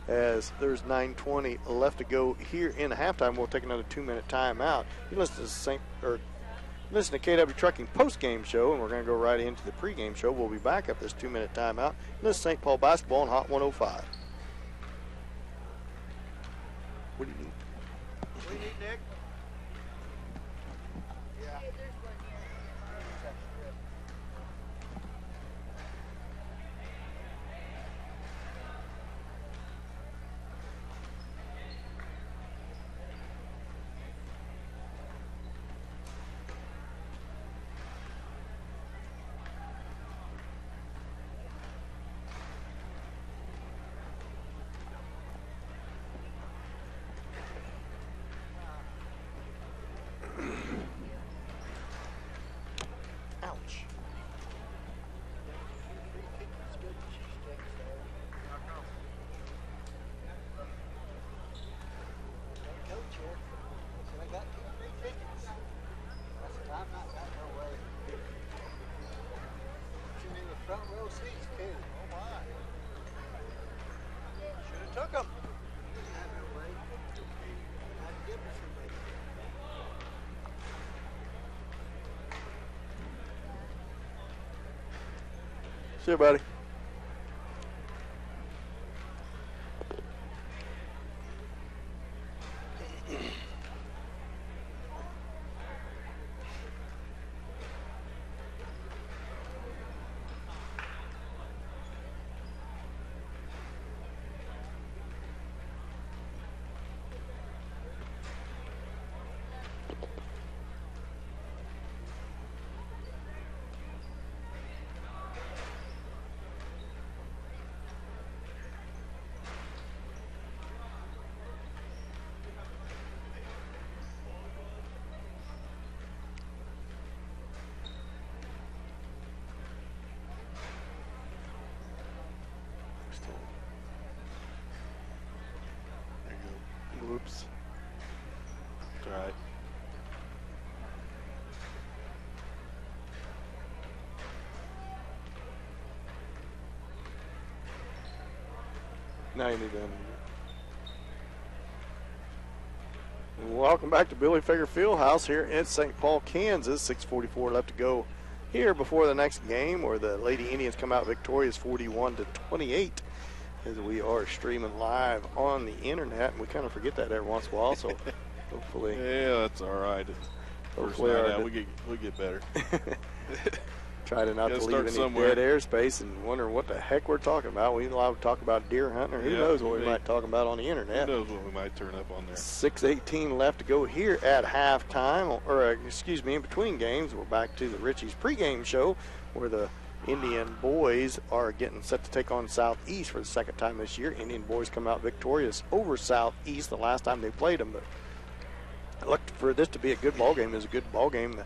As there's 9:20 left to go here in the halftime, we'll take another 2-minute timeout. You listen to KW Trucking post-game show, and we're going to go right into the pre-game show. We'll be back after this 2-minute timeout. This is St. Paul basketball on Hot 105. What do you need? What do you need, Nick? Yeah. See you, buddy. Whoops. That's all right. Now you need to. Welcome back to Billy Fager Fieldhouse here in St. Paul, Kansas. 6:44 left to go here before the next game, where the Lady Indians come out victorious 41-28. As we are streaming live on the internet, and we kind of forget that every once in a while. So hopefully, yeah, that's all right. Hopefully, we get better. Try to not to leave any dead airspace and wonder what the heck we're talking about. We allowed to talk about deer hunting, or who knows what we might talk about on the internet. Who knows what we might turn up on there. 6:18 left to go here at halftime, or excuse me, in between games. We're back to the Ritchie's pregame show, where the Indian boys are getting set to take on Southeast for the second time this year. Indian boys come out victorious over Southeast the last time they played them. But I looked for this to be a good ball game. It was a good ball game.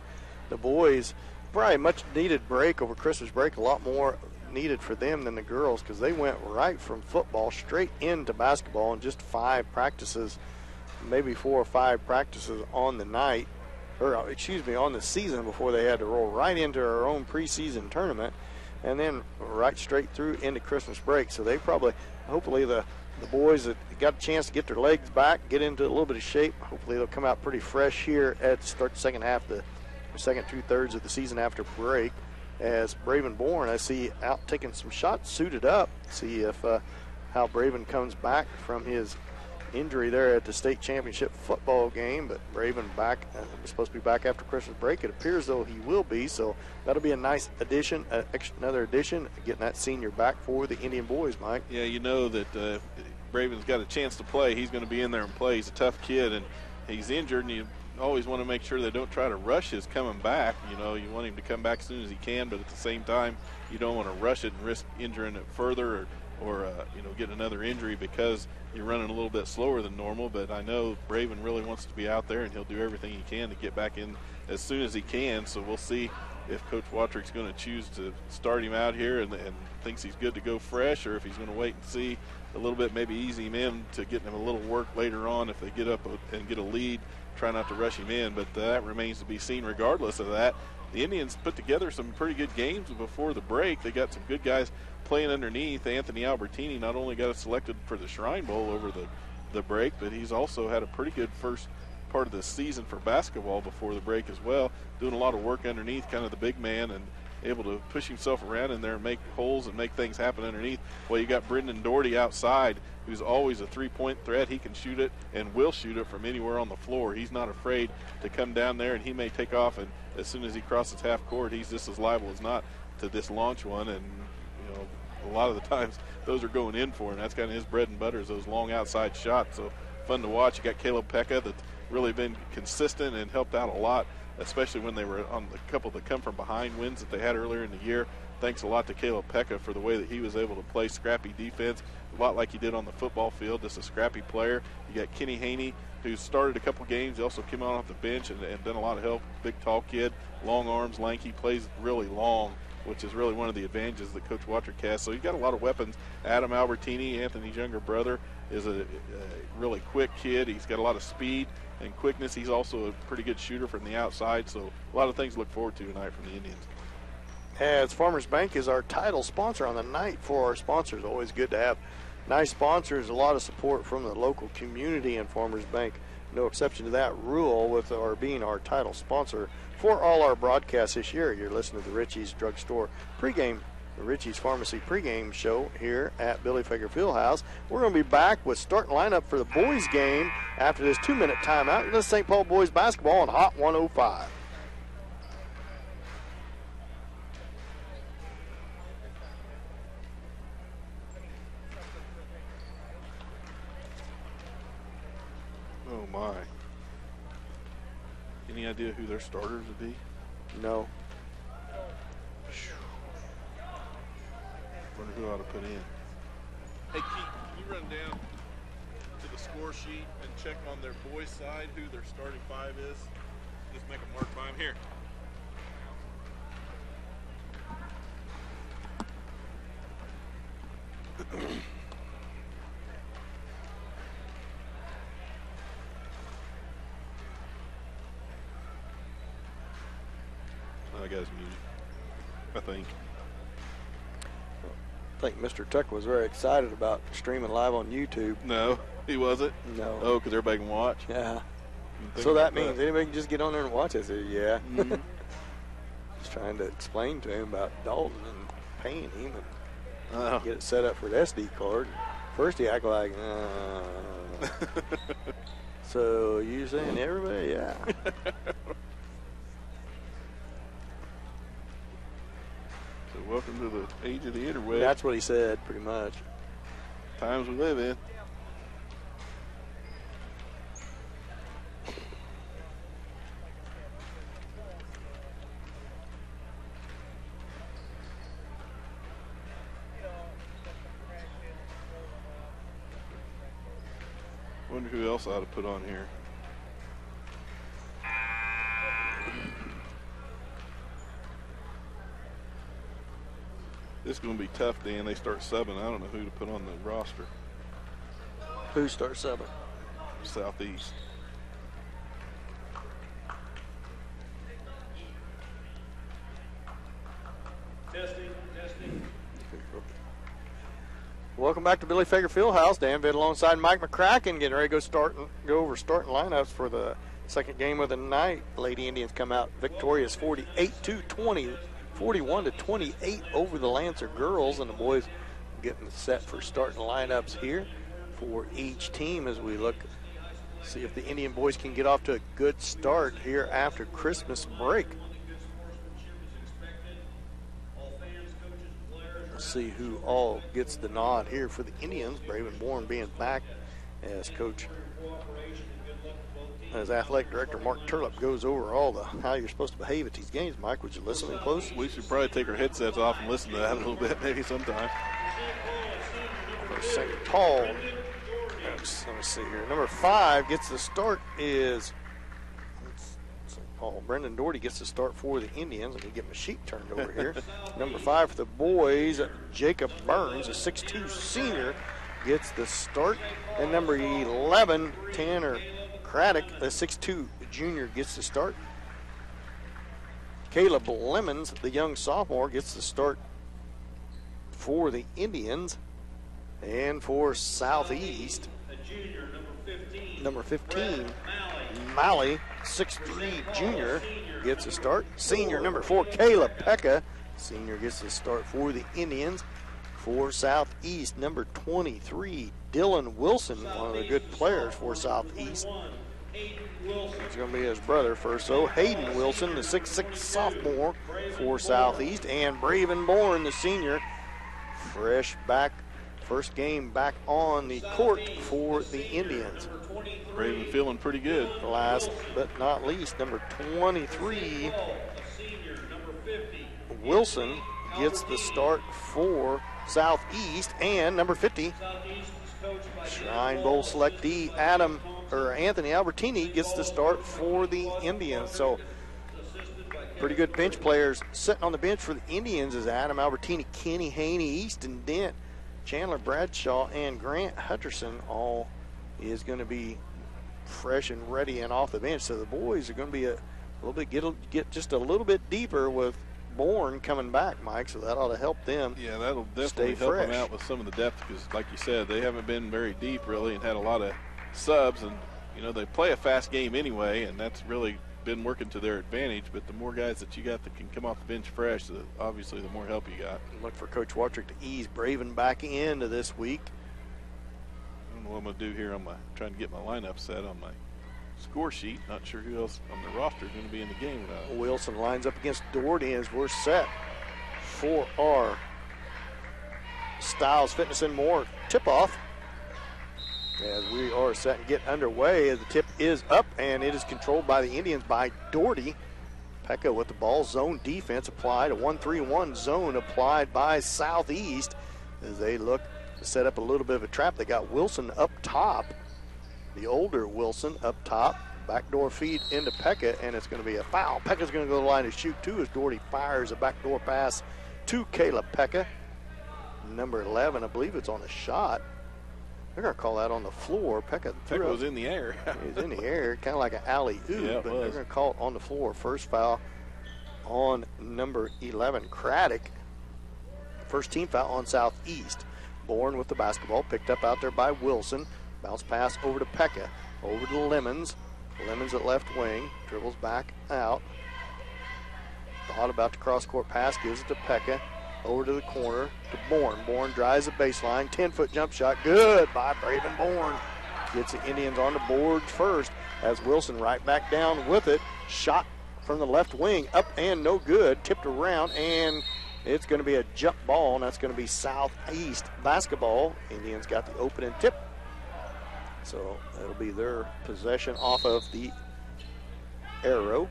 The boys probably much needed break over Christmas break, a lot more needed for them than the girls, because they went right from football straight into basketball in just 5 practices, maybe 4 or 5 practices on the night, or excuse me, on the season, before they had to roll right into our own preseason tournament, and then right straight through into Christmas break. So they probably, hopefully the boys that got a chance to get their legs back, get into a little bit of shape, hopefully they'll come out pretty fresh here at the start the second half, the second 2/3 of the season after break. As Braven Bourne, I see out taking some shots, suited up. See if how Braven comes back from his injury there at the state championship football game. But Braven back, was supposed to be back after Christmas break. It appears though he will be, so that'll be a nice addition, another addition, getting that senior back for the Indian boys, Mike. Yeah, you know that Braven's got a chance to play. He's going to be in there and play. He's a tough kid, and he's injured, and you always want to make sure they don't try to rush his coming back. You know, you want him to come back as soon as he can, but at the same time, you don't want to rush it and risk injuring it further or get another injury because you're running a little bit slower than normal. But I know Braven really wants to be out there, and he'll do everything he can to get back in as soon as he can. So we'll see if Coach Watrick's going to choose to start him out here and thinks he's good to go fresh, or if he's going to wait and see a little bit, maybe ease him in to get him a little work later on if they get up and get a lead. Try not to rush him in, but that remains to be seen. Regardless of that, the Indians put together some pretty good games before the break. They got some good guys playing underneath. Anthony Albertini not only got selected for the Shrine Bowl over the break, but he's also had a pretty good first part of the season for basketball before the break as well, doing a lot of work underneath, kind of the big man, and able to push himself around in there and make holes and make things happen underneath. Well, you got Brendan Doherty outside, who's always a three-point threat. He can shoot it and will shoot it from anywhere on the floor. He's not afraid to come down there, and he may take off, and as soon as he crosses half court, he's just as liable as not to just launch one. And a lot of the times those are going in for him. That's kind of his bread and butter, is those long outside shots. So fun to watch. You got Caleb Pekka that's really been consistent and helped out a lot, especially when they were on the couple of the come-from-behind wins that they had earlier in the year. Thanks a lot to Caleb Pekka for the way that he was able to play scrappy defense, a lot like he did on the football field, just a scrappy player. You got Kenny Haney, who started a couple games. He also came on off the bench and done a lot of help. Big, tall kid, long arms, lanky, plays really long, which is really one of the advantages that Coach Watrick has. So he's got a lot of weapons. Adam Albertini, Anthony's younger brother, is a really quick kid. He's got a lot of speed and quickness. He's also a pretty good shooter from the outside. So a lot of things to look forward to tonight from the Indians. As Farmers Bank is our title sponsor on the night for our sponsors. Always good to have nice sponsors, a lot of support from the local community, and Farmers Bank no exception to that rule with our being our title sponsor for all our broadcasts this year. You're listening to the Ritchie's Drugstore pregame, the Ritchie's Pharmacy pregame show here at Billy Fager Fieldhouse. We're going to be back with starting lineup for the boys game after this 2-minute timeout. This is St. Paul boys basketball on Hot 105. Oh, my. Any idea who their starters would be? No. Wonder who ought to put in. Hey, Keith, can you run down to the score sheet and check on their boys' side who their starting five is? Just make a mark by them here. I got his muted, I think. I think Mr. Tuck was very excited about streaming live on YouTube. No, he wasn't? No. Oh, because everybody can watch? Yeah. So that means anybody can just get on there and watch it. I said, yeah. Mm-hmm. Just trying to explain to him about Dalton and paying him and get it set up for the SD card. First he acted like, so you saying everybody? Yeah. So welcome to the age of the interweb. That's what he said, pretty much. Times we live in. Wonder who else I ought to put on here. This is going to be tough, Dan. They start subbing. I don't know who to put on the roster. Who starts subbing? Southeast. Testing. Welcome back to Billy Fager Fieldhouse. Dan Vitt alongside Mike McCracken, getting ready to go over starting lineups for the second game of the night. Lady Indians come out victorious 48-20, 41-28 over the Lancer girls, and the boys getting set for starting lineups here for each team as we look, see if the Indian boys can get off to a good start here after Christmas break. Let's see who all gets the nod here for the Indians. Braven Bourne being back as Coach as athletic director Mark Turlip goes over all the how you're supposed to behave at these games. Mike, would you listen in close? We should probably take our headsets off and listen to that a little bit, maybe sometime. For St. Paul, let me see here. Number 5 gets the start is St. Paul. Brendan Doherty gets the start for the Indians. Let me get my sheet turned over here. Number 5 for the boys, Jacob Burns, a 6'2 senior, gets the start. And number 11, Tanner Craddock, a 6'2 junior, gets the start. Caleb Lemons, the young sophomore, gets the start for the Indians. And for Southeast, number 15, Malley, 6'3 junior, gets a start. Senior number 4, Caleb Pekka, senior, gets the start for the Indians. For Southeast, number 23, Dylan Wilson, one of the good players for Southeast. It's going to be his brother first. So Hayden Wilson, the 6'6 sophomore for Southeast. And Braven Bourne, the senior, fresh back, first game back on the court for the Indians. Braven feeling pretty good. Last but not least, number 23, Wilson, gets the start for Southeast. And number 50, Shrine Bowl selectee Anthony Albertini gets the start for the Indians. So pretty good bench players sitting on the bench for the Indians is Adam Albertini, Kenny Haney, Easton Dent, Chandler Bradshaw, and Grant Hutcherson. All is going to be fresh and ready and off the bench. So the boys are going to be a little bit get just a little bit deeper with Bourne coming back, Mike. So that ought to help them. Yeah, that'll definitely help them out with some of the depth because, like you said, they haven't been very deep really and had a lot of subs, and they play a fast game anyway, and that's really been working to their advantage. But the more guys that you got that can come off the bench fresh, obviously the more help you got. Look for Coach Watrick to ease Braven back into this week. I don't know what I'm going to do here on trying to get my lineup set on my score sheet. Not sure who else on the roster is going to be in the game without. Wilson lines up against Doherty as we're set for our Styles Fitness and More tip-off. As we are set and get underway, the tip is up, and it is controlled by the Indians by Doherty. Pekka with the ball. Zone defense applied. A 1-3-1 zone applied by Southeast as they look to set up a little bit of a trap. They got Wilson up top, the older Wilson up top. Backdoor feed into Pekka, and it's going to be a foul. Pekka's going to go to the line to shoot two as Doherty fires a backdoor pass to Caleb Pekka. Number 11, I believe it's on a shot. They're going to call that on the floor. Pekka was in the air. He's in the air, kind of like an alley-oop, yeah, but they're going to call it on the floor. First foul on number 11, Craddock. First team foul on Southeast. Bourne with the basketball, picked up out there by Wilson. Bounce pass over to Pekka, over to Lemons. Lemons at left wing, dribbles back out. Thought about the cross-court pass, gives it to Pekka. Over to the corner to Bourne. Bourne drives the baseline. 10-foot jump shot. Good by Braven Bourne. Gets the Indians on the board first as Wilson right back down with it. Shot from the left wing. Up and no good. Tipped around, and it's going to be a jump ball, and that's going to be Southeast basketball. Indians got the opening tip. So it'll be their possession off of the arrow.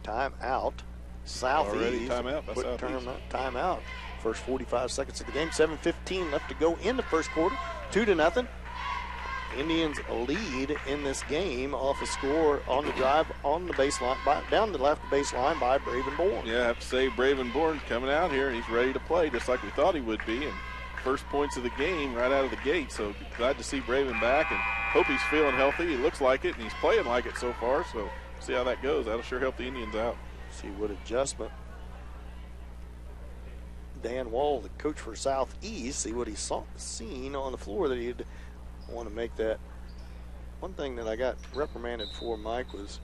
Timeout. Southeast. Timeout by Quick Southeast. Timeout. First 45 seconds of the game. 7:15 left to go in the first quarter. 2-0. Indians lead in this game off a score on the drive on the baseline, down the left baseline by Braven Bourne. Yeah, I have to say Braven Bourne coming out here, and he's ready to play just like we thought he would be. And first points of the game right out of the gate. So glad to see Braven back, and hope he's feeling healthy. He looks like it, and he's playing like it so far. So see how that goes. That'll sure help the Indians out. See what adjustment. Dan Wall, the coach for Southeast, see what he's seen on the floor that he'd want to make that. One thing that I got reprimanded for, Mike, was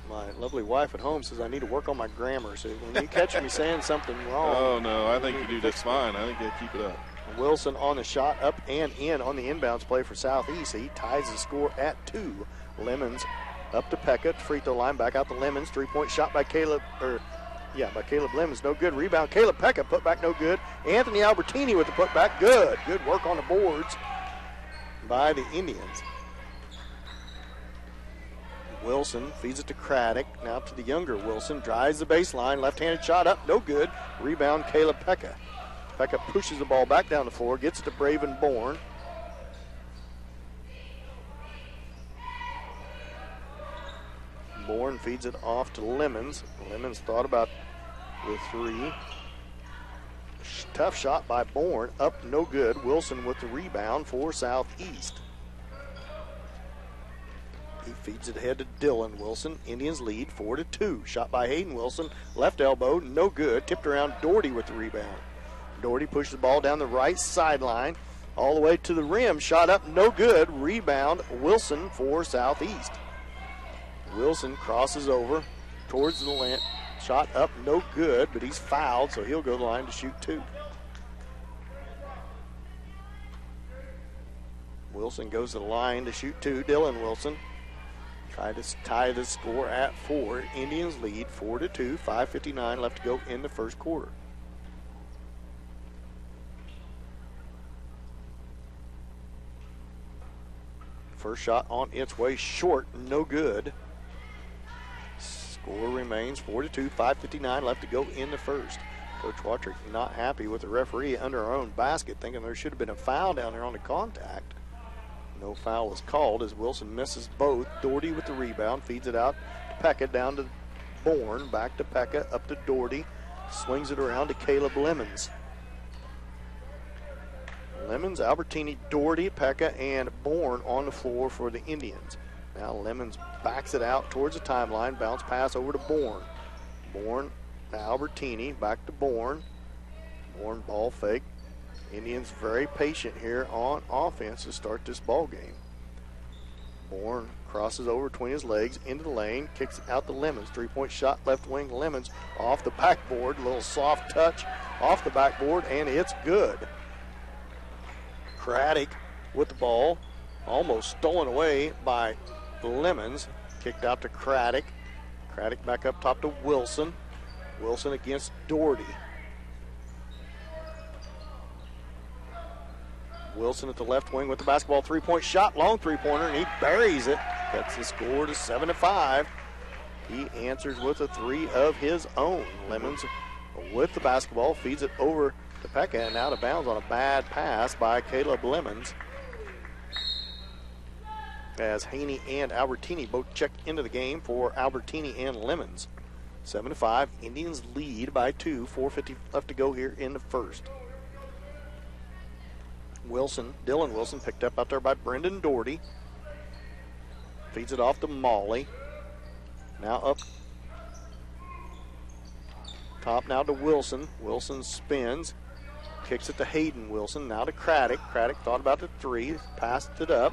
my lovely wife at home says I need to work on my grammar. So when you catch me saying something wrong. Oh, no, I think you do just fine. I think you'll keep it up. Wilson on the shot, up and in on the inbounds play for Southeast. He ties the score at 2. Lemons up to Pekka, free throw line, back out to Lemons. 3-point shot by Caleb Lemons, no good. Rebound, Caleb Pekka, put back no good. Anthony Albertini with the putback, good. Good work on the boards. by the Indians. Wilson feeds it to Craddock. Now to the younger Wilson. Drives the baseline. Left-handed shot up. No good. Rebound, Caleb Pekka. Pekka pushes the ball back down the floor. Gets it to Braven Bourne. Bourne feeds it off to Lemons. Lemons thought about the three. Tough shot by Bourne. Up, no good. Wilson with the rebound for Southeast. He feeds it ahead to Dylan Wilson. Indians lead 4-2. Shot by Hayden Wilson. Left elbow, no good. Tipped around Doherty with the rebound. Doherty pushes the ball down the right sideline. All the way to the rim. Shot up, no good. Rebound, Wilson for Southeast. Wilson crosses over towards the line. Shot up, no good, but he's fouled, so he'll go to the line to shoot two. Wilson goes to the line to shoot two. Dylan Wilson try to tie the score at 4. Indians lead 4-2. 5:59 left to go in the first quarter. First shot on its way short, no good. Score remains 4-2. 5:59 left to go in the first. Coach Wattrick not happy with the referee under our own basket, thinking there should have been a foul down there on the contact. No foul is called as Wilson misses both. Doherty with the rebound, feeds it out to Pekka, down to Bourne, back to Pekka, up to Doherty, swings it around to Caleb Lemons. Lemons, Albertini, Doherty, Pekka, and Bourne on the floor for the Indians. Now Lemons backs it out towards the timeline, bounce pass over to Bourne. Bourne to Albertini, back to Bourne. Bourne ball fake. Indians very patient here on offense to start this ball game. Bourne crosses over between his legs into the lane, kicks it out to Lemons. 3-point shot, left wing, Lemons off the backboard. Little soft touch off the backboard, and it's good. Craddock with the ball, almost stolen away by Lemons. Kicked out to Craddock. Craddock back up top to Wilson. Wilson against Doherty. Wilson at the left wing with the basketball. 3-point shot, long three-pointer, and he buries it. Cuts the score to 7-5. He answers with a three of his own. Lemons with the basketball, feeds it over to Pekka, and out of bounds on a bad pass by Caleb Lemons. As Haney and Albertini both check into the game for Albertini and Lemons. 7-5, Indians lead by 2. 4:50 left to go here in the first. Wilson, Dylan Wilson, picked up out there by Brendan Doherty. Feeds it off to Molly. Now up top now to Wilson. Wilson spins. Kicks it to Hayden Wilson. Now to Craddock. Craddock thought about the three. Passed it up.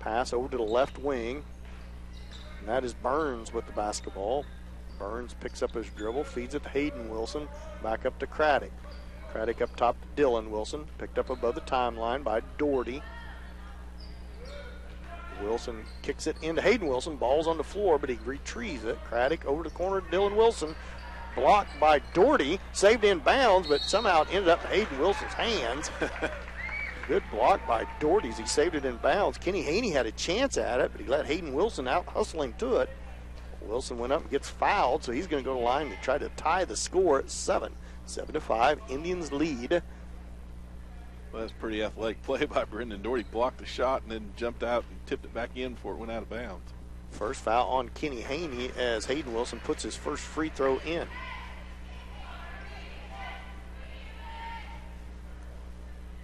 Pass over to the left wing. And that is Burns with the basketball. Burns picks up his dribble. Feeds it to Hayden Wilson. Back up to Craddock. Craddock up top to Dylan Wilson. Picked up above the timeline by Doherty. Wilson kicks it into Hayden Wilson. Ball's on the floor, but he retrieves it. Craddock over the corner to Dylan Wilson. Blocked by Doherty. Saved in bounds, but somehow it ended up in Hayden Wilson's hands. Good block by Doherty as he saved it in bounds. Kenny Haney had a chance at it, but he let Hayden Wilson out hustling to it. Wilson went up and gets fouled, so he's going to go to the line to try to tie the score at 7. 7-5, Indians lead. Well, that's pretty athletic play by Brendan Doherty. Blocked the shot and then jumped out and tipped it back in before it went out of bounds. First foul on Kenny Haney as Hayden Wilson puts his first free throw in.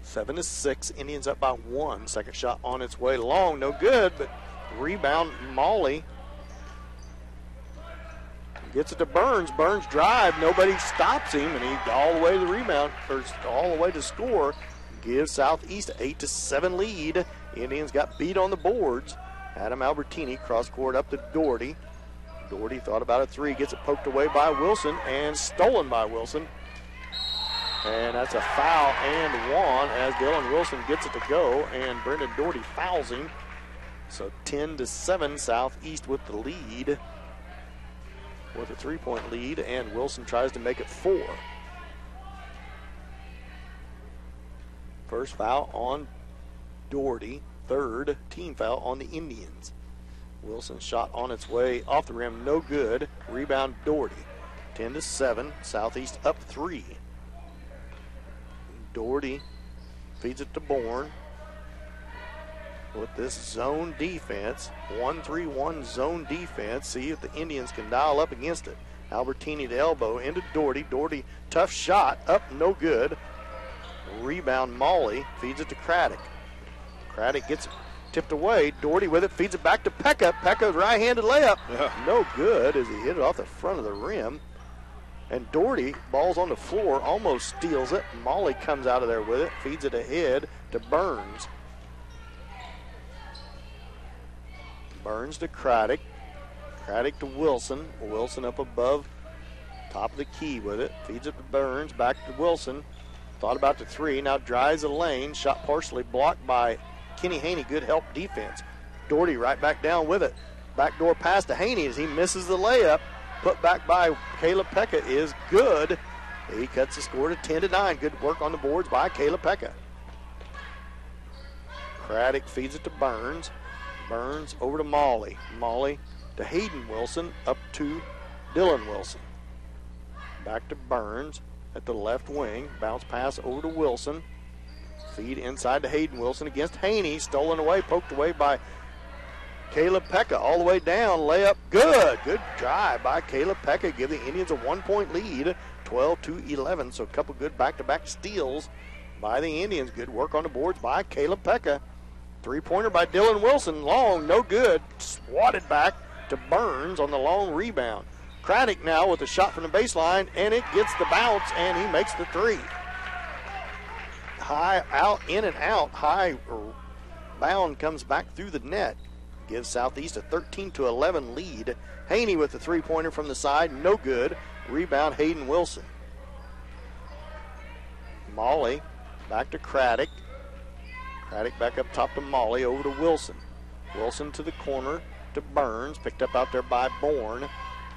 7-6, Indians up by 1. Second shot on its way long, no good, but rebound Molly. Gets it to Burns. Burns drive. Nobody stops him, and he all the way to the rebound, or all the way to score. Gives Southeast an 8-7 lead. Indians got beat on the boards. Adam Albertini cross court up to Doherty. Doherty thought about a three. Gets it poked away by Wilson and stolen by Wilson. And that's a foul and one as Dylan Wilson gets it to go, and Brendan Doherty fouls him. So 10-7, Southeast with the lead. With a 3-point lead, and Wilson tries to make it 4. First foul on Doherty, third team foul on the Indians. Wilson's shot on its way off the rim, no good. Rebound Doherty. 10-7, Southeast up 3. Doherty feeds it to Bourne with this zone defense, 1-3-1 zone defense. See if the Indians can dial up against it. Albertini to elbow into Doherty. Doherty, tough shot, up, no good. Rebound Molly, feeds it to Craddock. Craddock gets it tipped away. Doherty with it, feeds it back to Pekka. Pekka's right-handed layup, no good as he hit it off the front of the rim. And Doherty, ball's on the floor, almost steals it. Molly comes out of there with it, feeds it ahead to Burns. Burns to Craddock. Craddock to Wilson. Wilson up above, top of the key with it. Feeds it to Burns, back to Wilson. Thought about the three, now drives the lane. Shot partially blocked by Kenny Haney. Good help defense. Doherty right back down with it. Backdoor pass to Haney as he misses the layup. Put back by Caleb Pekka is good. He cuts the score to 10-9. Good work on the boards by Caleb Pekka. Craddock feeds it to Burns. Burns over to Molly. Molly to Hayden Wilson, up to Dylan Wilson. Back to Burns at the left wing. Bounce pass over to Wilson. Feed inside to Hayden Wilson against Haney. Stolen away, poked away by Caleb Pekka. All the way down, layup, good. Good drive by Caleb Pekka. Give the Indians a 1-point lead, 12-11. So a couple good back-to-back steals by the Indians. Good work on the boards by Caleb Pekka. Three-pointer by Dylan Wilson, long, no good. Swatted back to Burns on the long rebound. Craddock now with a shot from the baseline, and it gets the bounce, and he makes the three. High out, in and out. High bound comes back through the net. Gives Southeast a 13-11 lead. Haney with the three-pointer from the side, no good. Rebound Hayden Wilson. Molly back to Craddock. Craddock back up top to Molly, over to Wilson. Wilson to the corner to Burns, picked up out there by Bourne.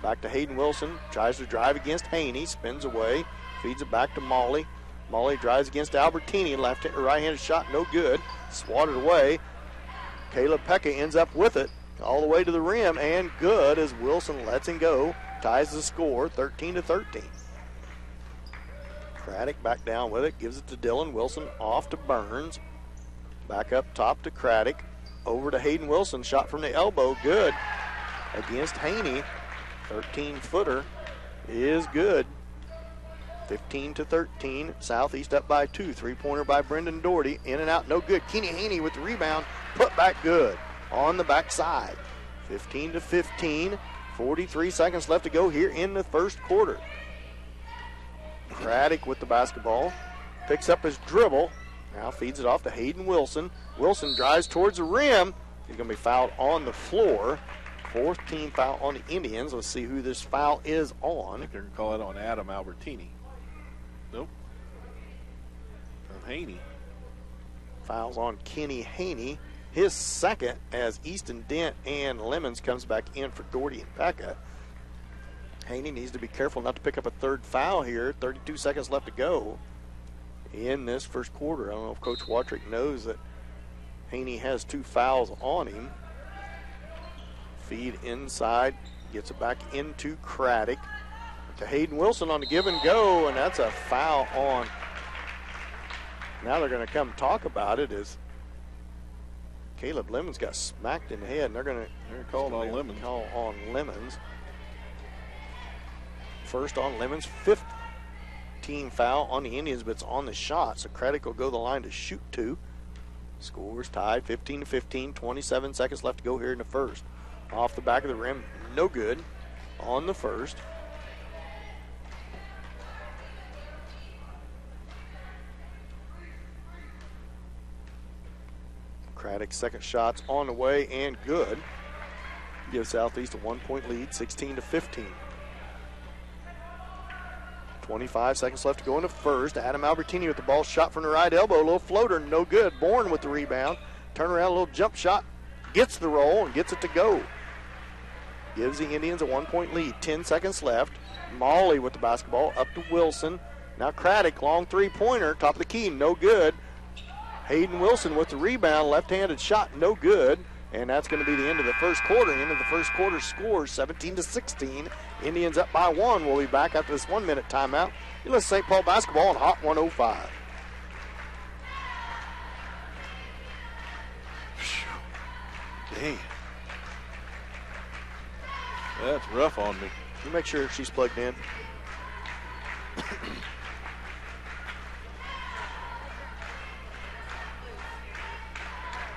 Back to Hayden Wilson, tries to drive against Haney, spins away, feeds it back to Molly. Molly drives against Albertini, right-handed shot, no good. Swatted away. Caleb Pekka ends up with it all the way to the rim, and good as Wilson lets him go. Ties the score, 13-13. Craddock back down with it, gives it to Dylan. Wilson off to Burns. Back up top to Craddock. Over to Hayden Wilson, shot from the elbow, good. Against Haney, 13-footer is good. 15-13, Southeast up by 2. Three-pointer by Brendan Doherty, in and out, no good. Kenny Haney with the rebound, put back good on the backside. 15-15, 43 seconds left to go here in the first quarter. Craddock with the basketball, picks up his dribble, now feeds it off to Hayden Wilson. Wilson drives towards the rim. He's going to be fouled on the floor. Fourth team foul on the Indians. Let's see who this foul is on. I think they're going to call it on Adam Albertini. Nope. On Haney. Fouls on Kenny Haney. His second as Easton Dent and Lemons comes back in for Doherty and Pekka. Haney needs to be careful not to pick up a third foul here. 32 seconds left to go in this first quarter. I don't know if Coach Watrick knows that Haney has 2 fouls on him. Feed inside, gets it back into Craddock. To Hayden Wilson on the give and go, and that's a foul on. Now they're going to come talk about it as Caleb Lemons got smacked in the head, and they're called on Lemons. Call on Lemons. First on Lemons, 5th team foul on the Indians, but it's on the shot, so Craddock will go the line to shoot 2. Scores tied, 15-15, 27 seconds left to go here in the first. Off the back of the rim, no good on the first. Craddock's second shot's on the way and good. Gives Southeast a 1-point lead, 16-15. 25 seconds left to go in the first. Adam Albertini with the ball, shot from the right elbow, a little floater, no good. Bourne with the rebound. Turn around, a little jump shot, gets the roll and gets it to go. Gives the Indians a 1-point lead, 10 seconds left. Molly with the basketball, up to Wilson. Now Craddock, long three-pointer, top of the key, no good. Hayden Wilson with the rebound, left-handed shot, no good. And that's going to be the end of the first quarter. End of the first quarter score, 17-16. Indians up by 1. We'll be back after this 1-minute timeout. You listen to St. Paul basketball on Hot 105. Dang. That's rough on me. You make sure she's plugged in.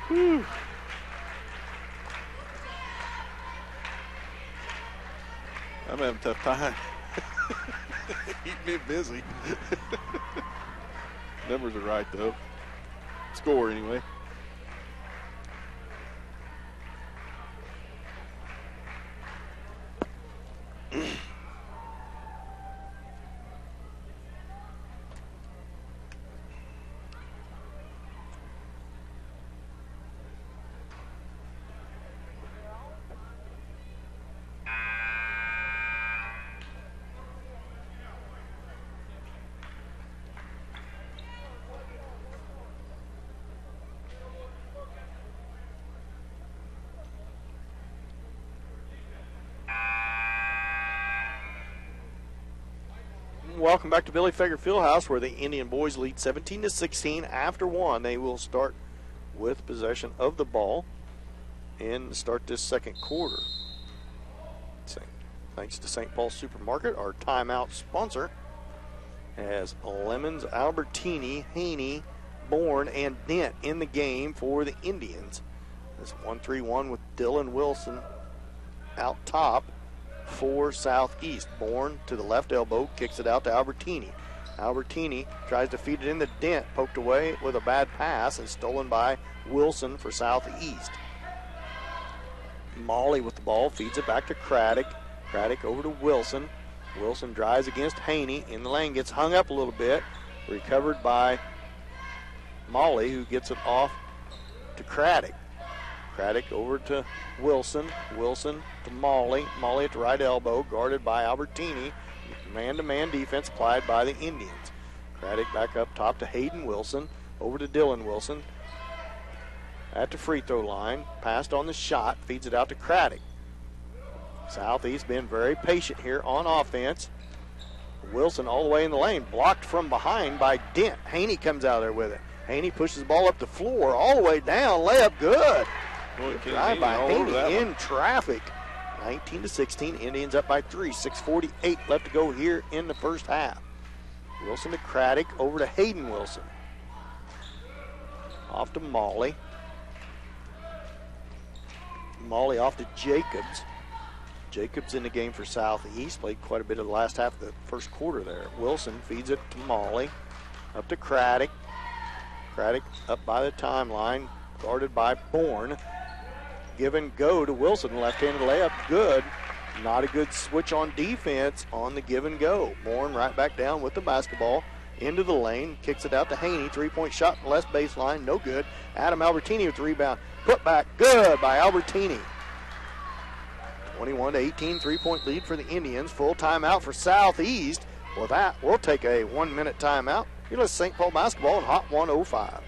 Whew. I'm having a tough time. Keep me busy. Numbers are right, though. Score, anyway. Welcome back to Billy Fager Fieldhouse, where the Indian boys lead 17-16 after 1. They will start with possession of the ball and start this second quarter. Thanks to St. Paul Supermarket, our timeout sponsor, has Lemons, Albertini, Haney, Bourne, and Dent in the game for the Indians. This 1-3-1 with Dylan Wilson out top for Southeast. Bourne to the left elbow, kicks it out to Albertini. Albertini tries to feed it in the Dent, poked away with a bad pass and stolen by Wilson for Southeast. Molly with the ball, feeds it back to Craddock. Craddock over to Wilson. Wilson drives against Haney. In the lane, gets hung up a little bit. Recovered by Molly, who gets it off to Craddock. Craddock over to Wilson. Wilson to Molly. Molly at the right elbow, guarded by Albertini. Man-to-man defense applied by the Indians. Craddock back up top to Hayden Wilson. Over to Dylan Wilson. At the free throw line. Passed on the shot. Feeds it out to Craddock. Southeast been very patient here on offense. Wilson all the way in the lane. Blocked from behind by Dent. Haney comes out there with it. Haney pushes the ball up the floor. All the way down. Layup good. Drive by Haney in traffic. 19-16. Indians up by 3. 6:48 left to go here in the first half. Wilson to Craddock. Over to Hayden Wilson. Off to Molly. Molly off to Jacobs. Jacobs in the game for Southeast. Played quite a bit of the last half of the first quarter there. Wilson feeds it to Molly. Up to Craddock. Craddock up by the timeline. Guarded by Bourne. Give and go to Wilson. Left-handed layup. Good. Not a good switch on defense on the give and go. Bourne right back down with the basketball. Into the lane. Kicks it out to Haney. Three-point shot from the left baseline. No good. Adam Albertini with the rebound. Put back. Good by Albertini. 21-18 3-point lead for the Indians. Full timeout for Southeast. With that, we'll take a 1-minute timeout. You're listening to St. Paul basketball on Hot 105.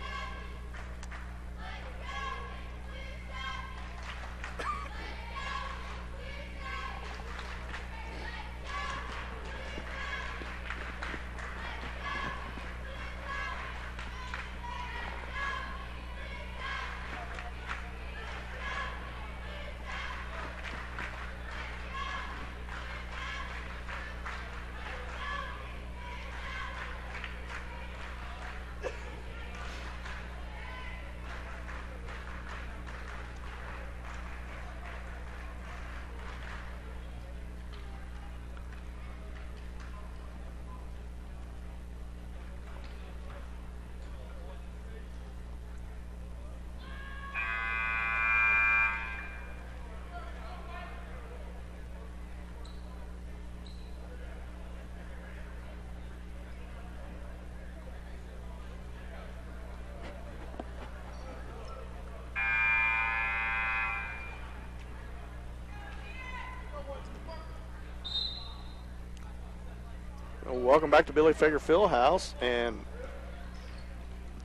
Welcome back to Billy Fager Fieldhouse, and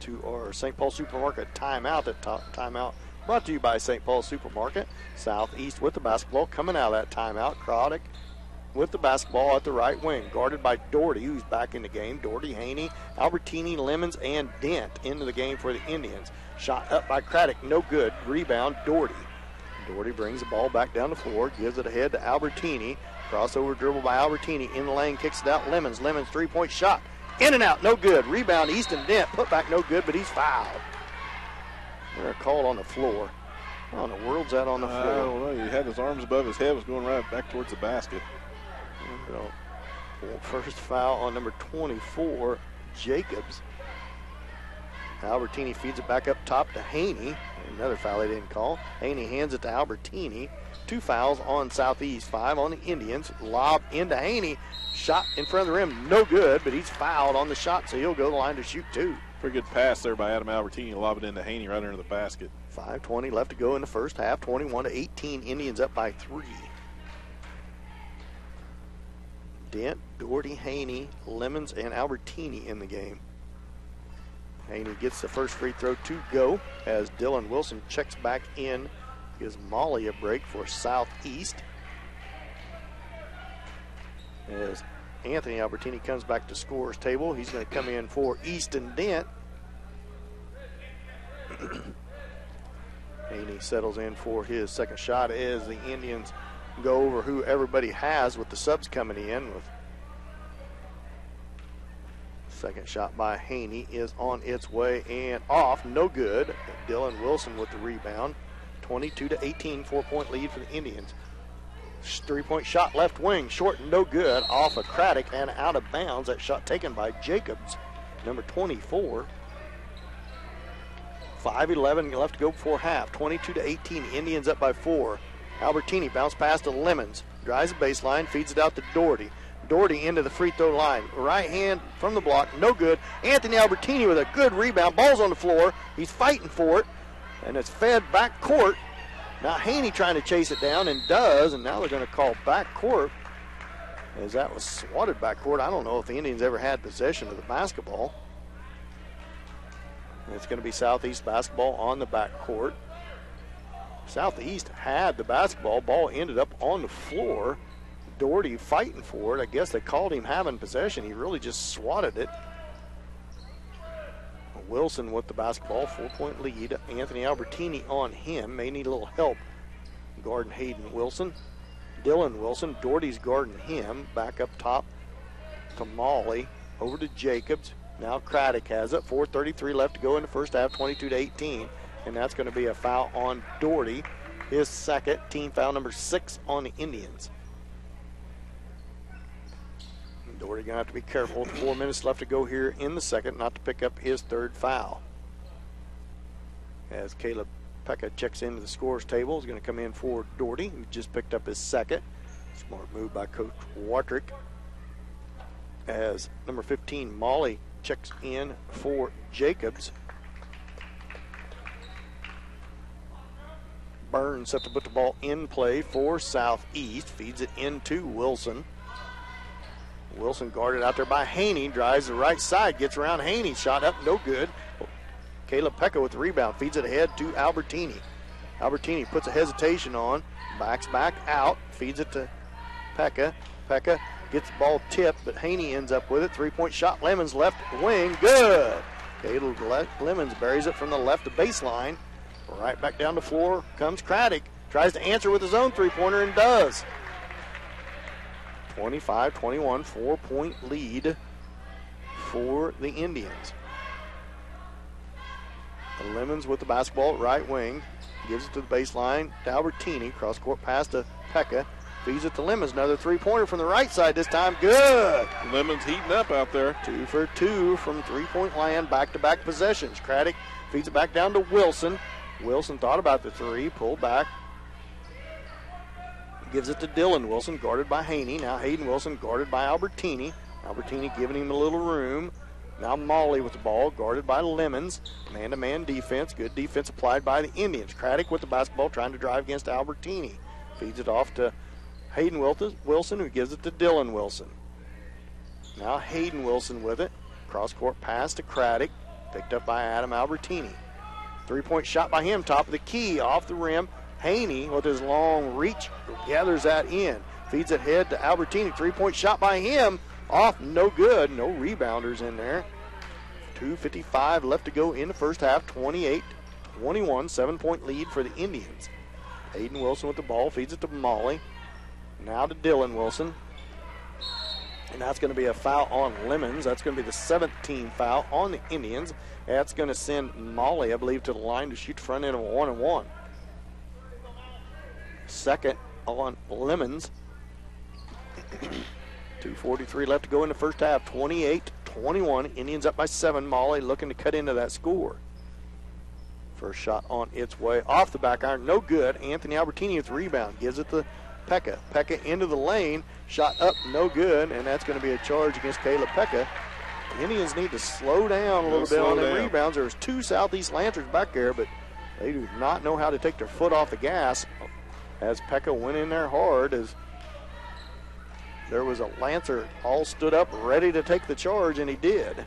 to our St. Paul Supermarket timeout. That timeout brought to you by St. Paul Supermarket. Southeast with the basketball. Coming out of that timeout, Craddock with the basketball at the right wing, guarded by Doherty, who's back in the game. Doherty, Haney, Albertini, Lemons, and Dent into the game for the Indians. Shot up by Craddock, no good. Rebound, Doherty. Doherty brings the ball back down the floor, gives it ahead to Albertini. Crossover dribble by Albertini. In the lane, kicks it out. Lemons, three-point shot. In and out, no good. Rebound, Easton Dent. Put back, no good, but he's fouled. They're called on the floor. How in the world's that on the floor? I don't know. He had his arms above his head, was going right back towards the basket. First foul on number 24, Jacobs. Albertini feeds it back up top to Haney. Another foul they didn't call. Haney hands it to Albertini. 2 fouls on Southeast, 5 on the Indians. Lob into Haney. Shot in front of the rim, no good, but he's fouled on the shot, so he'll go to the line to shoot 2. Pretty good pass there by Adam Albertini. Lob it into Haney right under the basket. 5:20 left to go in the first half. 21-18, Indians up by 3. Dent, Doherty, Haney, Lemons, and Albertini in the game. Haney gets the first free throw to go as Dylan Wilson checks back in. Gives Molly a break for Southeast. As Anthony Albertini comes back to scorer's table, he's going to come in for Easton Dent. Haney settles in for his second shot as the Indians go over who everybody has with the subs coming in. With second shot by Haney is on its way and off, no good. Dylan Wilson with the rebound. 22-18, 4-point lead for the Indians. 3-point shot left wing, short, no good, off of Craddock and out of bounds. That shot taken by Jacobs, number 24. 5:11 left to go before half. 22-18, Indians up by 4. Albertini bounce pass to Lemons, drives the baseline, feeds it out to Doherty. Doherty into the free throw line. Right hand from the block, no good. Anthony Albertini with a good rebound. Ball's on the floor. He's fighting for it, and it's fed back court. Now Haney trying to chase it down and does, and now they're going to call back court as that was swatted back court. I don't know if the Indians ever had possession of the basketball. It's going to be Southeast basketball on the back court. Southeast had the basketball. Ball ended up on the floor. Doherty fighting for it. I guess they called him having possession. He really just swatted it. Wilson with the basketball, 4-point lead. Anthony Albertini on him. May need a little help guarding Hayden Wilson. Dylan Wilson, Doherty's guarding him. Back up top to Molly. Over to Jacobs. Now Craddock has it. 4:33 left to go in the first half, 22-18. And that's going to be a foul on Doherty. His second, team foul number 6 on the Indians. Doherty going to have to be careful with 4 minutes left to go here in the second not to pick up his third foul. As Caleb Pekka checks into the scorer's table, he's going to come in for Doherty, who just picked up his second. Smart move by Coach Watrick. As number 15, Molly, checks in for Jacobs. Burns set to put the ball in play for Southeast. Feeds it into Wilson. Wilson guarded out there by Haney. Drives the right side. Gets around Haney. Shot up. No good. Caleb Pekka with the rebound. Feeds it ahead to Albertini. Albertini puts a hesitation on. Backs back out. Feeds it to Pekka. Pekka gets the ball tipped, but Haney ends up with it. 3-point shot. Lemons left wing. Good. Caleb Lemons buries it from the left baseline. Right back down the floor comes Craddock. Tries to answer with his own three-pointer and does. 25-21, 4-point lead for the Indians. Lemons with the basketball at right wing. Gives it to the baseline to Albertini. Cross-court pass to Pekka. Feeds it to Lemons. Another three-pointer from the right side this time. Good. Lemons heating up out there. 2 for 2 from three-point land. Back-to-back possessions. Craddock feeds it back down to Wilson. Wilson thought about the three. Pulled back. Gives it to Dylan Wilson, guarded by Haney. Now Hayden Wilson, guarded by Albertini. Albertini giving him a little room. Now Molly with the ball, guarded by Lemons. Man-to-man defense. Good defense applied by the Indians. Craddock with the basketball, trying to drive against Albertini. Feeds it off to Hayden Wilson, who gives it to Dylan Wilson. Now Hayden Wilson with it. Cross-court pass to Craddock. Picked up by Adam Albertini. Three-point shot by him, top of the key, off the rim. Haney with his long reach gathers that in. Feeds it head to Albertini. Three-point shot by him, off, no good. No rebounders in there. 2:55 left to go in the first half. 28-21, 7-point lead for the Indians. Hayden Wilson with the ball, feeds it to Molly. Now to Dylan Wilson. And that's going to be a foul on Lemons. That's going to be the 17th foul on the Indians. That's going to send Molly, I believe, to the line to shoot front end of a 1-and-1. Second on Lemons. 2:43 left to go in the first half. 28-21. Indians up by 7. Molly looking to cut into that score. First shot on its way off the back iron. No good. Anthony Albertini with the rebound. Gives it to Pekka. Pekka into the lane. Shot up, no good. And that's going to be a charge against Caleb Pekka. The Indians need to slow down a little bit on their rebounds. There's 2 Southeast Lancers back there, but they do not know how to take their foot off the gas. As Pekka went in there hard, as there was a Lancer all stood up ready to take the charge, and he did.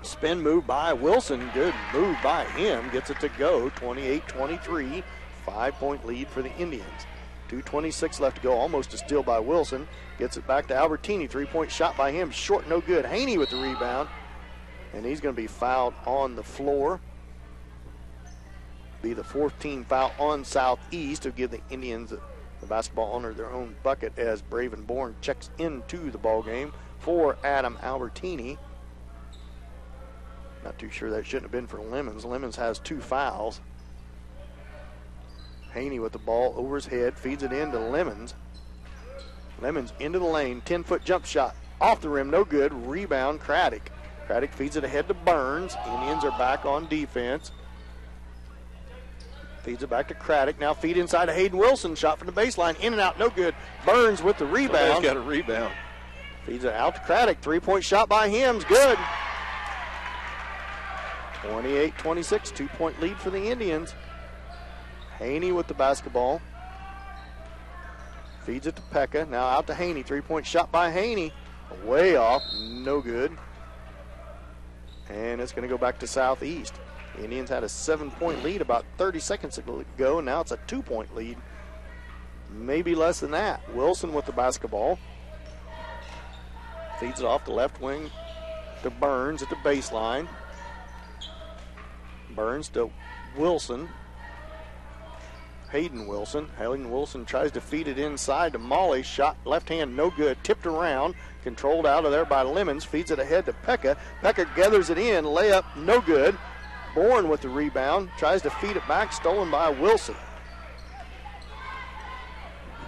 Spin move by Wilson. Good move by him. Gets it to go. 28-23. 5-point lead for the Indians. 2:26 left to go. Almost a steal by Wilson. Gets it back to Albertini. 3-point shot by him. Short, no good. Haney with the rebound. And he's going to be fouled on the floor. Be the 14th foul on Southeast to give the Indians the basketball under their own bucket as Braven Bourne checks into the ball game for Adam Albertini. Not too sure that shouldn't have been for Lemons. Lemons has 2 fouls. Haney with the ball over his head, feeds it in to Lemons. Lemons into the lane, 10-foot jump shot. Off the rim, no good. Rebound, Craddock. Craddock feeds it ahead to Burns. Indians are back on defense. Feeds it back to Craddock. Now feed inside to Hayden Wilson. Shot from the baseline, in and out, no good. Burns with the rebound. Somebody's got a rebound. Feeds it out to Craddock. 3-point shot by him's good. 28-26, 2-point lead for the Indians. Haney with the basketball. Feeds it to Pekka. Now out to Haney. 3-point shot by Haney. Way off. No good. And it's going to go back to Southeast. The Indians had a 7-point lead about 30 seconds ago. Now it's a 2-point lead. Maybe less than that. Wilson with the basketball. Feeds it off the left wing to Burns at the baseline. Burns to Wilson. Hayden Wilson. Hayden Wilson tries to feed it inside to Molly. Shot left hand, no good. Tipped around. Controlled out of there by Lemons. Feeds it ahead to Pekka. Pekka gathers it in. Layup, no good. Bourne with the rebound. Tries to feed it back. Stolen by Wilson.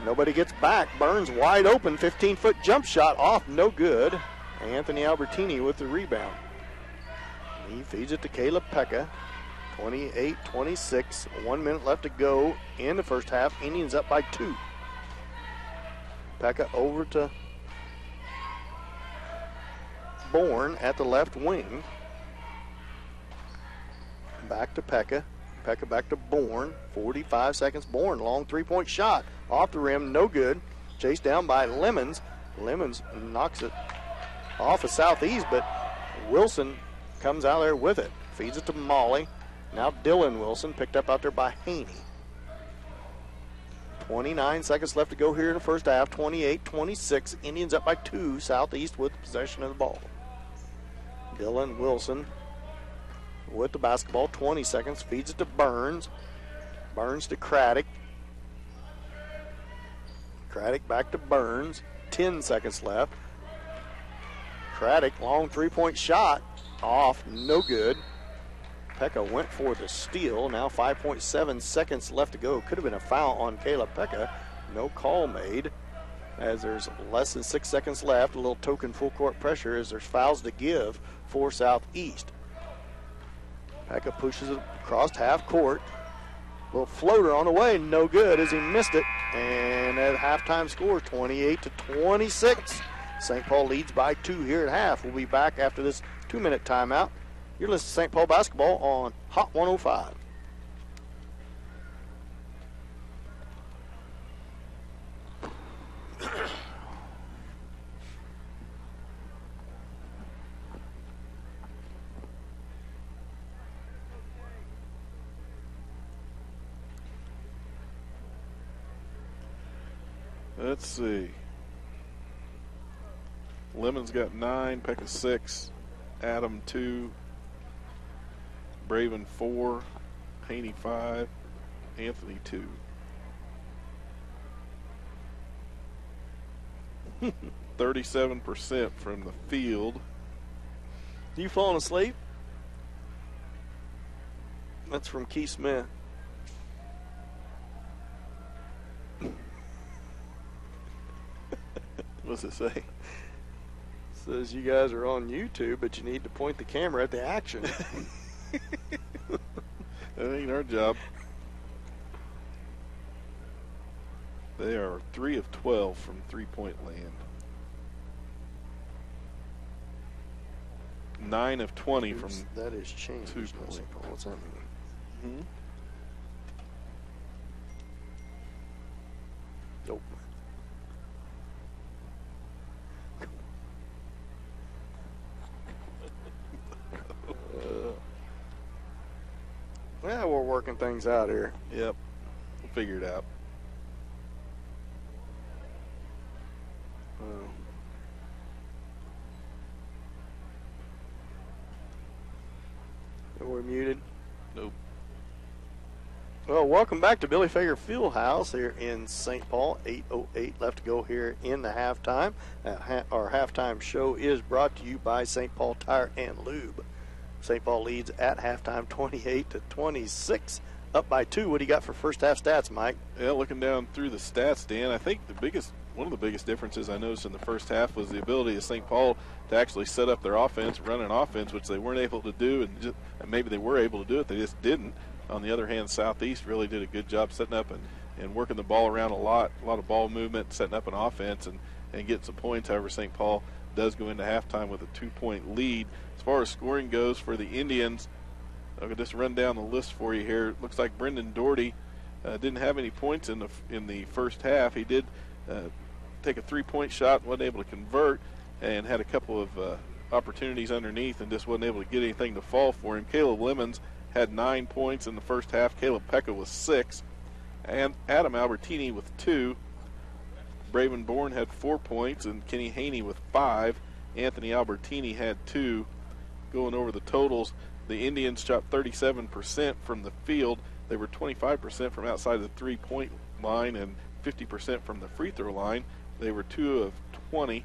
Nobody gets back. Burns wide open. 15-foot jump shot off, no good. Anthony Albertini with the rebound. He feeds it to Caleb Pekka. 28-26, 1 minute left to go in the first half. Indians up by 2. Pekka over to Bourne at the left wing. Back to Pekka. Pekka back to Bourne. 45 seconds. Bourne, long 3-point shot. Off the rim, no good. Chased down by Lemons. Lemons knocks it off of Southeast, but Wilson comes out there with it. Feeds it to Molly. Now Dylan Wilson, picked up out there by Haney. 29 seconds left to go here in the first half. 28-26. Indians up by 2. Southeast with possession of the ball. Dylan Wilson with the basketball. 20 seconds. Feeds it to Burns. Burns to Craddock. Craddock back to Burns. 10 seconds left. Craddock, long 3-point shot. Off, no good. Pekka went for the steal. Now 5.7 seconds left to go. Could have been a foul on Caleb Pekka. No call made as there's less than 6 seconds left. A little token full court pressure as there's fouls to give for Southeast. Pekka pushes it across half court. Little floater on the way, no good as he missed it. And at halftime score, 28-26. St. Paul leads by 2 here at half. We'll be back after this 2-minute timeout. You're listening to St. Paul basketball on Hot 105. Let's see. Lemons got 9, Pekka 6, Adam 2, Braven 4, Haney 5, Anthony 2. 37% from the field. You falling asleep? That's from Keith Smith. What's it say? Says you guys are on YouTube, but you need to point the camera at the action. That ain't our job. They are 3 of 12 from three-point land. 9 of 20 from that is changed. 2-point. What's that mean? Mm-hmm. Nope. Yeah, we're working things out here. Yep. We'll figure it out. We're muted. Nope. Well, welcome back to Billy Fager Fieldhouse here in St. Paul. 8:08 left to go here in the halftime. Our halftime show is brought to you by St. Paul Tire and Lube. St. Paul leads at halftime 28-26, up by 2. What do you got for first half stats, Mike? Yeah, looking down through the stats, Dan, I think one of the biggest differences I noticed in the first half was the ability of St. Paul to actually set up their offense, run an offense, which they weren't able to do, and maybe they were able to do it, they just didn't. On the other hand, Southeast really did a good job setting up and working the ball around a lot of ball movement, setting up an offense and getting some points. However, St. Paul does go into halftime with a 2-point lead. As far as scoring goes for the Indians, I'll just run down the list for you here. It looks like Brendan Doherty didn't have any points in the first half. He did take a 3-point shot, wasn't able to convert, and had a couple of opportunities underneath and just wasn't able to get anything to fall for him. Caleb Lemons had 9 points in the first half. Caleb Pekka with 6. And Adam Albertini with 2. Braven Bourne had 4 points, and Kenny Haney with 5. Anthony Albertini had 2. Going over the totals, the Indians shot 37% from the field. They were 25% from outside the 3-point line and 50% from the free throw line. They were 2 of 20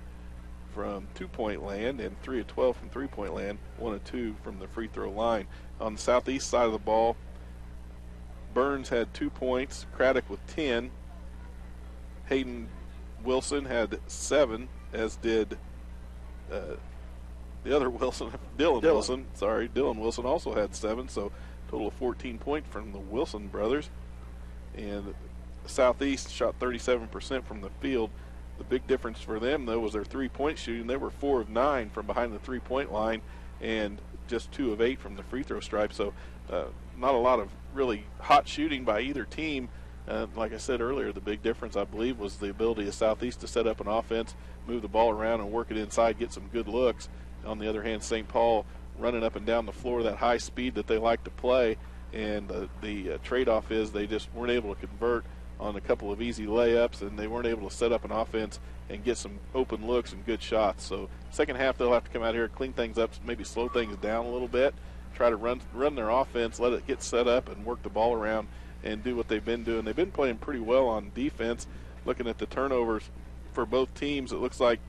from 2-point land and 3 of 12 from 3-point land, 1 of 2 from the free throw line. On the southeast side of the ball, Burns had 2 points, Craddock with 10. Hayden Wilson had 7, as did the other Wilson, Dylan Wilson. Sorry, Dylan Wilson also had 7, so total of 14 points from the Wilson brothers. And Southeast shot 37% from the field. The big difference for them, though, was their 3-point shooting. They were 4 of 9 from behind the 3-point line and just 2 of 8 from the free throw stripe. So not a lot of really hot shooting by either team. Like I said earlier, the big difference, I believe, was the ability of Southeast to set up an offense, move the ball around and work it inside, get some good looks. On the other hand, St. Paul running up and down the floor, that high speed that they like to play, and the trade-off is they just weren't able to convert on a couple of easy layups, and they weren't able to set up an offense and get some open looks and good shots. So second half, they'll have to come out here, clean things up, maybe slow things down a little bit, try to run their offense, let it get set up and work the ball around and do what they've been doing. They've been playing pretty well on defense. Looking at the turnovers for both teams, it looks like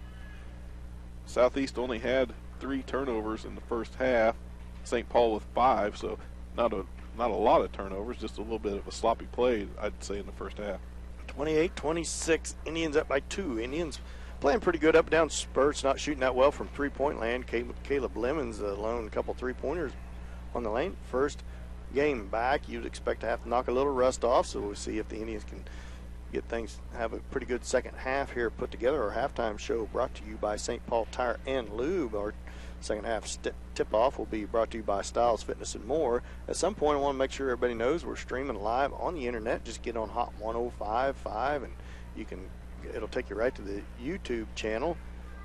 Southeast only had 3 turnovers in the first half, St. Paul with 5, so not a lot of turnovers, just a little bit of a sloppy play, I'd say, in the first half. 28-26, Indians up by 2. Indians playing pretty good up and down spurts, not shooting that well from 3-point land. Caleb Lemons alone, a couple 3-pointers on the lane. First game back, you'd expect to have to knock a little rust off, so we'll see if the Indians can get things, have a pretty good second half here put together. Our halftime show brought to you by St. Paul Tire and Lube. Our second half tip-off will be brought to you by Styles Fitness and More. At some point, I want to make sure everybody knows we're streaming live on the internet. Just get on Hot 105.5 and it'll take you right to the YouTube channel.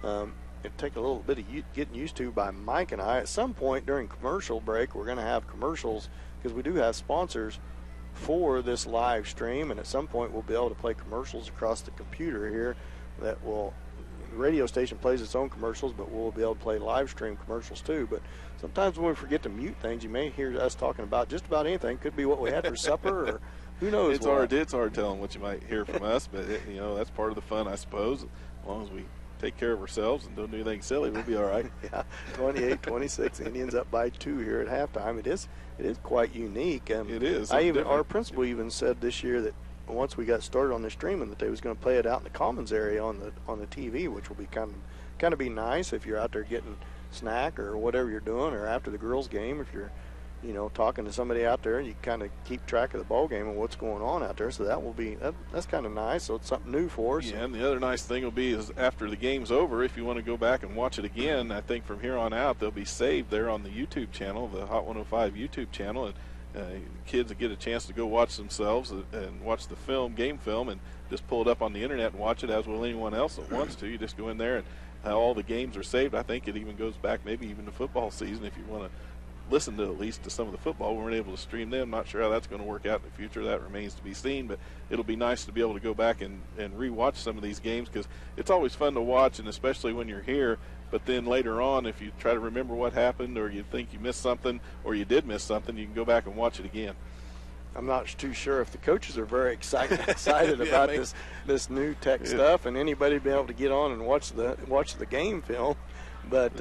It'll take a little bit of getting used to by Mike and I. At some point during commercial break, we're going to have commercials because we do have sponsors for this live stream, and at some point we'll be able to play commercials across the computer here that will, the radio station plays its own commercials, but we'll be able to play live stream commercials too. But sometimes when we forget to mute things, you may hear us talking about just about anything. Could be what we had for supper, or who knows. It's hard telling what you might hear from us, but that's part of the fun, I suppose. As long as we take care of ourselves and don't do anything silly, we'll be all right. Yeah, 28-26, Indians up by 2 here at halftime. It is quite unique. It is. Our principal even said this year that once we got started on the streaming, that they was going to play it out in the commons area on the TV, which will be kind of be nice if you're out there getting snack or whatever you're doing, or after the girls' game, if you're talking to somebody out there, and you kind of keep track of the ball game and what's going on out there. So that's kind of nice. So it's something new for us. Yeah, and the other nice thing will be is after the game's over, if you want to go back and watch it again, I think from here on out they'll be saved there on the YouTube channel, the Hot 105 YouTube channel, and kids will get a chance to go watch themselves and watch the game film, and just pull it up on the internet and watch it, as will anyone else that wants to. You just go in there, and all the games are saved. I think it even goes back maybe even to football season if you want to listen to at least to some of the football. We weren't able to stream them. Not sure how that's going to work out in the future. That remains to be seen, but it'll be nice to be able to go back and rewatch some of these games, because it's always fun to watch, and especially when you're here. But then later on, if you try to remember what happened, or you think you missed something, or you did miss something, you can go back and watch it again. I'm not too sure if the coaches are very excited about this new tech stuff, and anybody being able to get on and watch the game film. But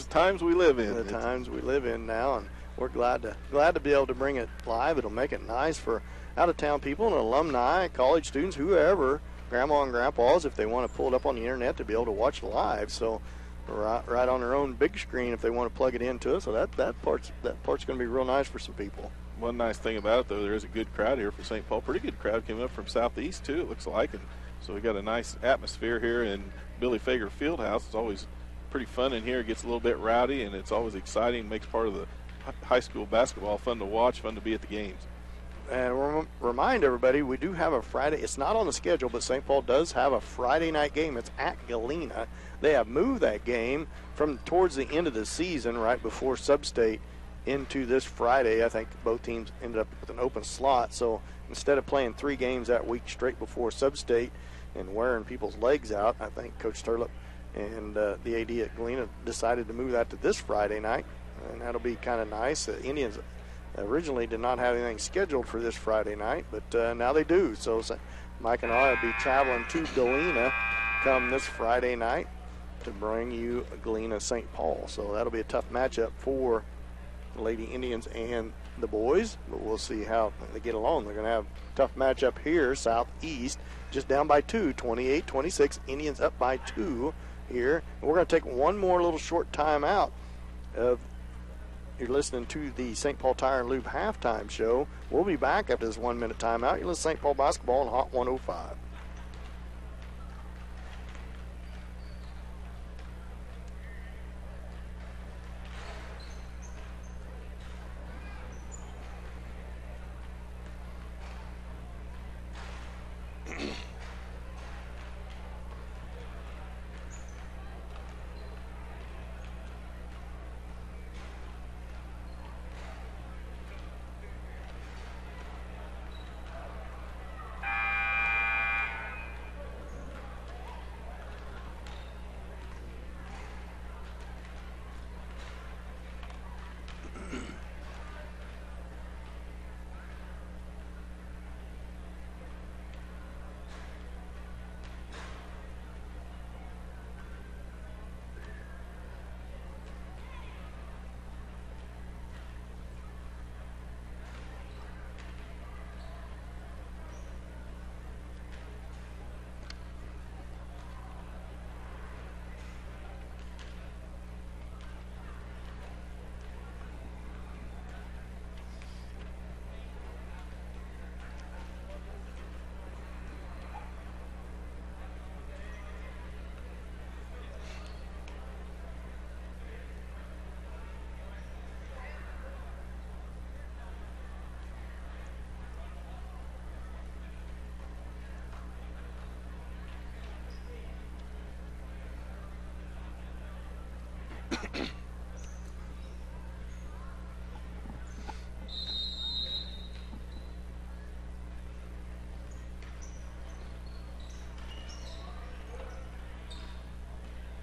times we live in. The times we live in now, and we're glad to be able to bring it live. It'll make it nice for out-of-town people and alumni, college students, whoever, grandma and grandpas, if they want to pull it up on the internet to be able to watch live. So right on their own big screen if they want to plug it into it. So that part's going to be real nice for some people. One nice thing about it, though, there is a good crowd here for St. Paul. Pretty good crowd came up from southeast too, it looks like, and so we got a nice atmosphere here in Billy Fager Fieldhouse. It's always pretty fun in here. It gets a little bit rowdy, and it's always exciting. Makes part of the high school basketball fun to watch, fun to be at the games. And remind everybody, we do have a Friday. It's not on the schedule, but St. Paul does have a Friday night game. It's at Galena. They have moved that game from towards the end of the season, right before Sub-State, into this Friday. I think both teams ended up with an open slot. So instead of playing 3 games that week straight before Sub-State and wearing people's legs out, I think Coach Turlip and the AD at Galena decided to move that to this Friday night, and that'll be kind of nice. The Indians originally did not have anything scheduled for this Friday night, but now they do. So Mike and I will be traveling to Galena come this Friday night to bring you Galena St. Paul. So that'll be a tough matchup for the Lady Indians and the boys, but we'll see how they get along. They're going to have a tough matchup here, southeast, just down by 2, 28-26. Indians up by 2 here. And we're going to take one more little short time out. You're listening to the St. Paul Tire and Lube halftime show. We'll be back after this 1 minute timeout. You're listening to St. Paul basketball on Hot 105.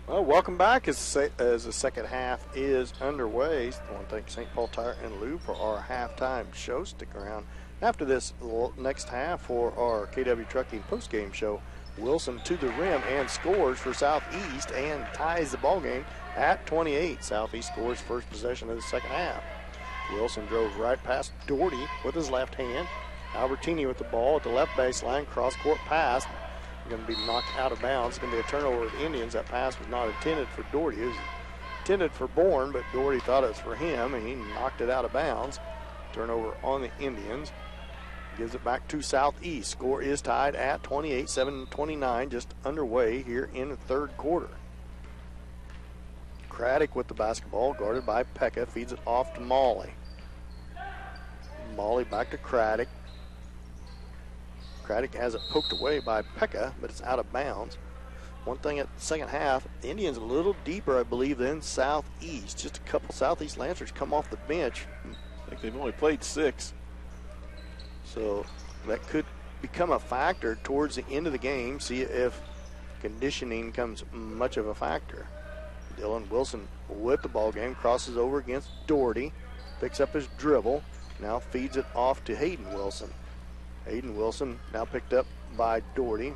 Well, welcome back as the second half is underway. I want to thank St. Paul Tire and Lube for our halftime show. Stick around after this next half for our KW Trucking postgame show. Wilson to the rim and scores for Southeast and ties the ball game at 28. Southeast scores first possession of the second half. Wilson drove right past Doherty with his left hand. Albertini with the ball at the left baseline, cross-court pass. Going to be knocked out of bounds. It's going to be a turnover of the Indians. That pass was not intended for Doherty. It was intended for Bourne, but Doherty thought it was for him, and he knocked it out of bounds. Turnover on the Indians. Gives it back to Southeast. Score is tied at 28, 7:29, just underway here in the third quarter. Craddock with the basketball, guarded by Pekka, feeds it off to Molly. Molly back to Craddock. Craddock has it poked away by Pekka, but it's out of bounds. One thing at the second half, the Indians a little deeper, I believe, than Southeast. Just a couple Southeast Lancers come off the bench. I think they've only played 6. So that could become a factor towards the end of the game. See if conditioning comes much of a factor. Dylan Wilson with the ball game, crosses over against Doherty, picks up his dribble, now feeds it off to Hayden Wilson. Hayden Wilson now picked up by Doherty.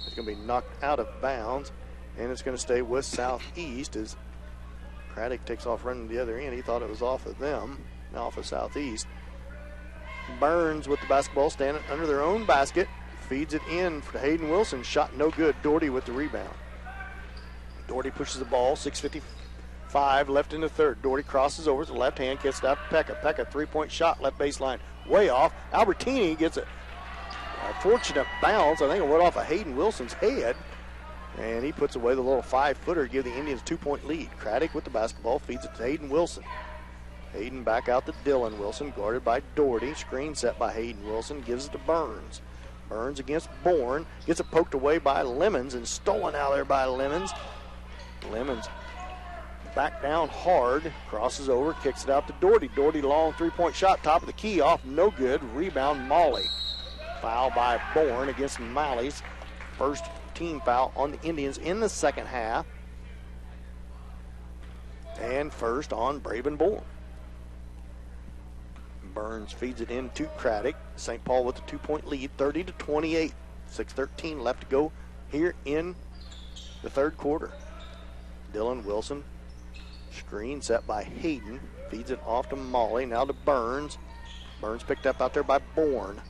It's going to be knocked out of bounds, and it's going to stay with Southeast as Craddock takes off running the other end. He thought it was off of them, now off of Southeast. Burns with the basketball, standing under their own basket, feeds it in for Hayden Wilson. Shot no good. Doherty with the rebound. Doherty pushes the ball, 6:55 left in the third. Doherty crosses over to the left hand, gets it out to Pekka. Pekka, three-point shot, left baseline, way off. Albertini gets a fortunate bounce. I think it went off of Hayden Wilson's head, and he puts away the little 5-footer to give the Indians a 2-point lead. Craddock with the basketball, feeds it to Hayden Wilson. Hayden back out to Dylan Wilson, guarded by Doherty. Screen set by Hayden Wilson, gives it to Burns. Burns against Bourne, gets it poked away by Lemons and stolen out there by Lemons. Lemons back down hard, crosses over, kicks it out to Doherty. Doherty long three-point shot, top of the key, off, no good. Rebound, Molly. Foul by Bourne against Malley's first team foul on the Indians in the second half. And first on Braven Bourne. Burns feeds it in to Craddock. St. Paul with a 2-point lead, 30-28. 6:13 left to go here in the third quarter. Dylan Wilson, screen set by Hayden, feeds it off to Molly, now to Burns. Burns picked up out there by Bourne.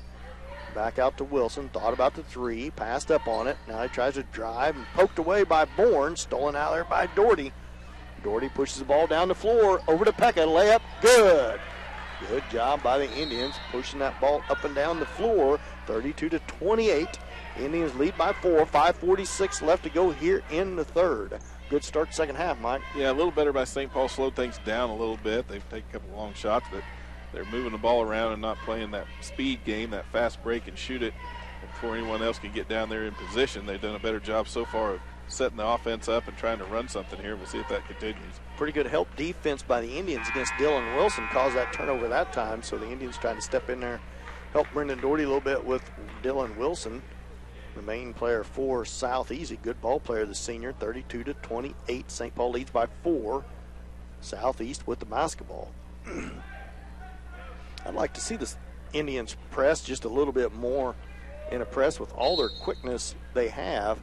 Back out to Wilson, thought about the three, passed up on it. Now he tries to drive and poked away by Bourne, stolen out there by Doherty. Doherty pushes the ball down the floor, over to Pekka, layup, good. Good job by the Indians, pushing that ball up and down the floor, 32-28. Indians lead by 4, 5:46 left to go here in the third. Good start second half, Mike. Yeah, a little better by St. Paul. Slowed things down a little bit. They've taken a couple long shots, but they're moving the ball around and not playing that speed game, that fast break and shoot it before anyone else can get down there in position. They've done a better job so far of setting the offense up and trying to run something here. We'll see if that continues. Pretty good help defense by the Indians against Dylan Wilson caused that turnover that time, so the Indians trying to step in there, help Brendan Doherty a little bit with Dylan Wilson, the main player for Southeast. A good ball player, the senior, 32-28. St. Paul leads by 4. Southeast with the basketball. I'd like to see the Indians press just a little bit more in a press with all their quickness they have,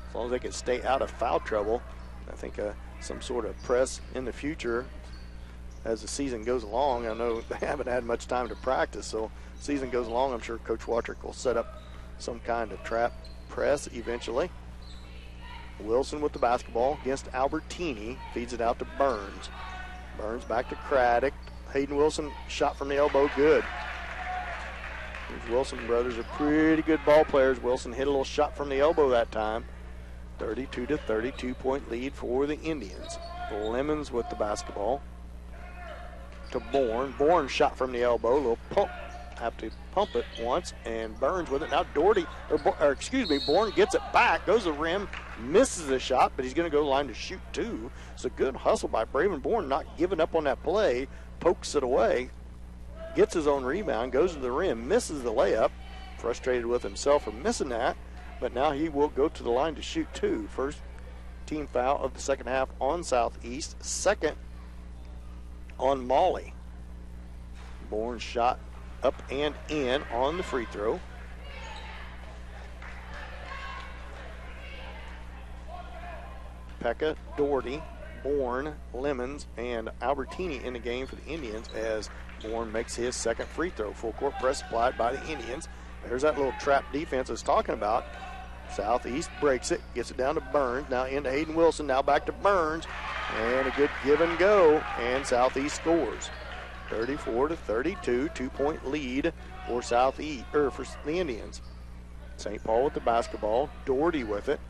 as long as they can stay out of foul trouble. I think some sort of press in the future as the season goes along. I know they haven't had much time to practice, so season goes along, I'm sure Coach Watrick will set up some kind of trap press eventually. Wilson with the basketball against Albertini, feeds it out to Burns. Burns back to Craddock. Hayden Wilson, shot from the elbow, good. These Wilson brothers are pretty good ball players. Wilson hit a little shot from the elbow that time. 32-32 point lead for the Indians. Lemons with the basketball to Bourne. Bourne shot from the elbow, a little pump. Have to pump it once, and Burns with it. Now Bourne gets it back, goes to the rim, misses the shot, but he's going to go to the line to shoot two. It's a good hustle by Braven Bourne, not giving up on that play, pokes it away, gets his own rebound, goes to the rim, misses the layup, frustrated with himself for missing that, but now he will go to the line to shoot two. First team foul of the second half on Southeast. Second on Molly. Bourne shot up and in on the free throw. Pekka, Doherty, Bourne, Lemons, and Albertini in the game for the Indians as Bourne makes his second free throw. Full court press applied by the Indians. There's that little trap defense I was talking about. Southeast breaks it, gets it down to Burns, now into Hayden Wilson, now back to Burns, and a good give and go, and Southeast scores. 34-32, 2-point lead for Southeast, for the Indians. St. Paul with the basketball, Doherty with it.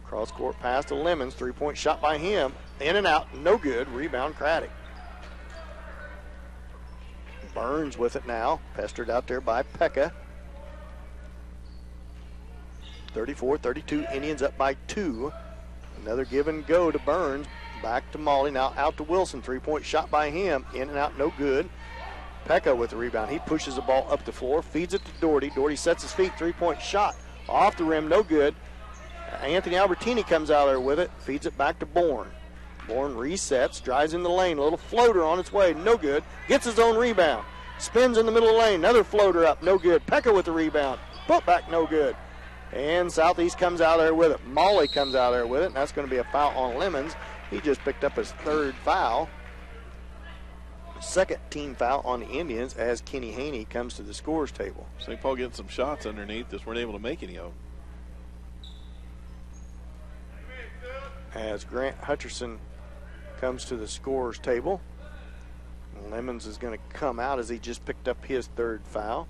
Cross court pass to Lemons, 3-point shot by him, in and out, no good, rebound Craddock. Burns with it now, pestered out there by Pekka. 34-32, Indians up by 2. Another give and go to Burns. Back to Molly, now out to Wilson. 3-point shot by him, in and out, no good. Pekka with the rebound. He pushes the ball up the floor, feeds it to Doherty. Doherty sets his feet, 3-point shot. Off the rim, no good. Anthony Albertini comes out there with it, feeds it back to Bourne. Bourne resets, drives in the lane, a little floater on its way, no good. Gets his own rebound. Spins in the middle of the lane, another floater up, no good. Pekka with the rebound. Put back, no good. And Southeast comes out there with it. Molly comes out there with it, and that's going to be a foul on Lemons. He just picked up his third foul. Second team foul on the Indians as Kenny Haney comes to the scores table. St. Paul getting some shots underneath, just weren't able to make any of them. As Grant Hutcherson comes to the scorers table. Lemons is going to come out as he just picked up his third foul.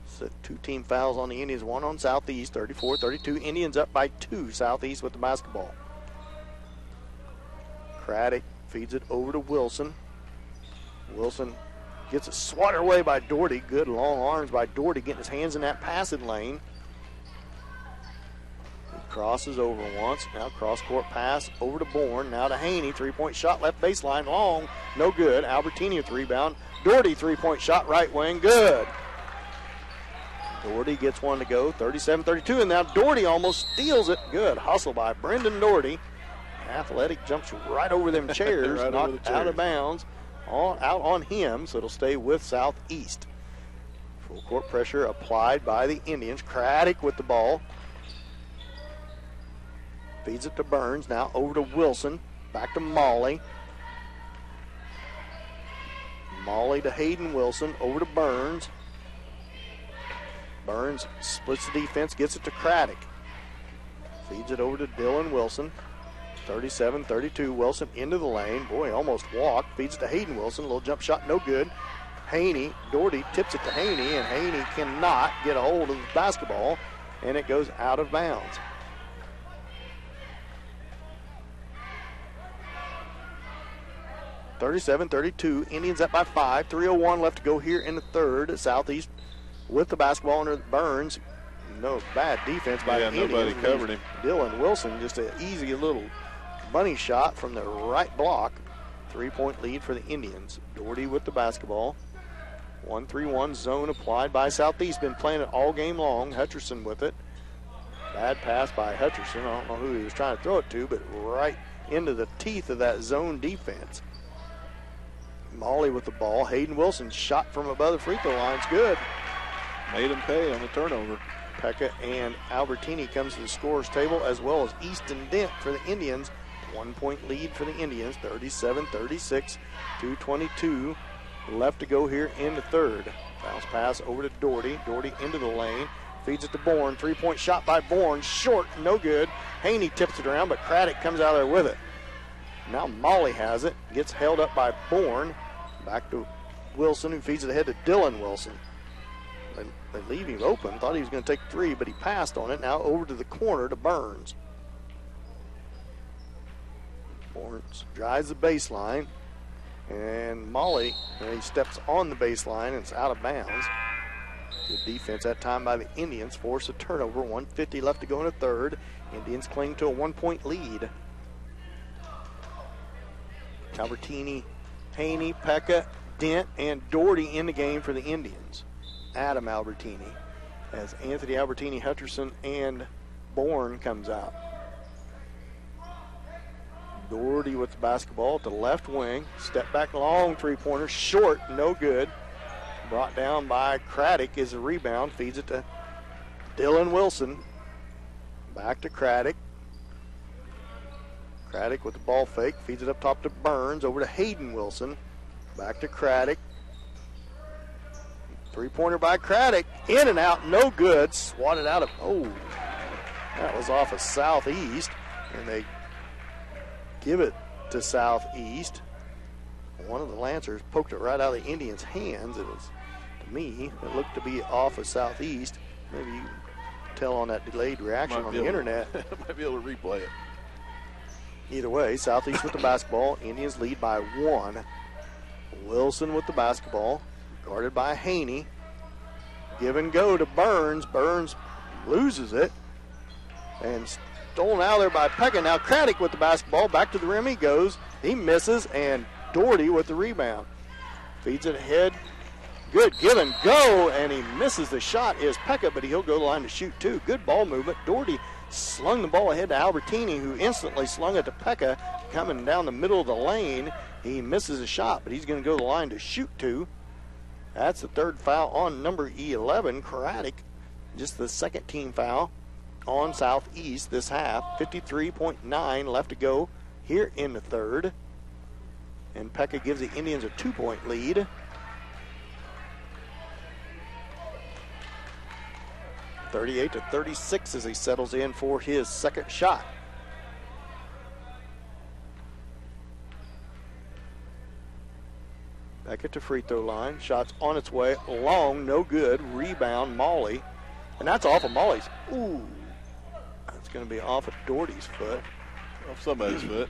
So 2 team fouls on the Indians, 1 on Southeast, 34-32. Indians up by 2, Southeast with the basketball. Craddock feeds it over to Wilson. Wilson gets it swatted away by Doherty. Good long arms by Doherty, getting his hands in that passing lane. He crosses over once. Now cross-court pass over to Bourne. Now to Haney. 3-point shot left baseline. Long. No good. Albertini with the rebound. Doherty 3-point shot right wing. Good. Doherty gets one to go. 37-32. And now Doherty almost steals it. Good. Hustle by Brendan Doherty. Athletic jumps right over them chairs. Right knocked over the chairs. out of bounds. Out on him. So it'll stay with Southeast. Full court pressure applied by the Indians. Craddock with the ball. Feeds it to Burns. Now over to Wilson. Back to Molly. Molly to Hayden Wilson. Over to Burns. Burns splits the defense. Gets it to Craddock. Feeds it over to Dylan Wilson. 37-32. Wilson into the lane. Boy, almost walked. Feeds it to Hayden Wilson. A little jump shot. No good. Haney. Doherty tips it to Haney. And Haney cannot get a hold of the basketball. And it goes out of bounds. (37-32). Indians up by 5. 3:01 left to go here in the third. Southeast with the basketball under Burns. No bad defense by the Indians. Nobody covered him. Dylan Wilson, just an easy little bunny shot from the right block. 3-point lead for the Indians. Doherty with the basketball. 1-3-1 zone applied by Southeast. Been playing it all game long. Hutcherson with it. Bad pass by Hutcherson. I don't know who he was trying to throw it to, but right into the teeth of that zone defense. Molly with the ball. Hayden Wilson shot from above the free throw line's good. Made him pay on the turnover. Pekka and Albertini comes to the scorers table, as well as Easton Dent for the Indians. 1-point lead for the Indians, 37-36, 2:22 left to go here in the third. Bounce pass over to Doherty. Doherty into the lane, feeds it to Bourne. 3-point shot by Bourne, short, no good. Haney tips it around, but Craddock comes out there with it. Now Molly has it, gets held up by Bourne. Back to Wilson, who feeds it ahead to Dylan Wilson. They leave him open. Thought he was going to take 3, but he passed on it. Now over to the corner to Burns. Burns drives the baseline. And Molly, he steps on the baseline and it's out of bounds. Good defense that time by the Indians. Force a turnover. 1:50 left to go in the third. Indians cling to a 1-point lead. Albertini, Haney, Pekka, Dent, and Doherty in the game for the Indians. Adam Albertini, as Anthony Albertini, Hutcherson, and Bourne comes out. Doherty with the basketball at the left wing. Step back long three-pointer. Short, no good. Brought down by Craddock is a rebound. Feeds it to Dylan Wilson. Back to Craddock. Craddock with the ball fake. Feeds it up top to Burns. Over to Hayden Wilson. Back to Craddock. Three-pointer by Craddock. In and out, no good. Swatted out of, that was off of Southeast. And they give it to Southeast. One of the Lancers poked it right out of the Indians' hands. It was, to me, it looked to be off of Southeast. Maybe you can tell on that delayed reaction on the internet. Might be able to replay it. Either way, Southeast with the basketball. Indians lead by 1. Wilson with the basketball, guarded by Haney. Give and go to Burns. Burns loses it. And stolen out there by Pekka. Now Craddock with the basketball. Back to the rim he goes. He misses, and Doherty with the rebound. Feeds it ahead. Good give and go, and he misses the shot is Pekka, but he'll go to the line to shoot too. Good ball movement. Doherty slung the ball ahead to Albertini, who instantly slung it to Pekka. Coming down the middle of the lane. He misses a shot, but he's going to go to the line to shoot too. That's the third foul on number 11, Craddock. Just the second team foul on Southeast this half. 53.9 left to go here in the third. And Pekka gives the Indians a 2-point lead. (38-36) as he settles in for his second shot. Back at the free throw line. Shot's on its way. Long, no good. Rebound, Molly. And that's off of Molly's. Ooh. That's going to be off of Doherty's foot. Off somebody's foot.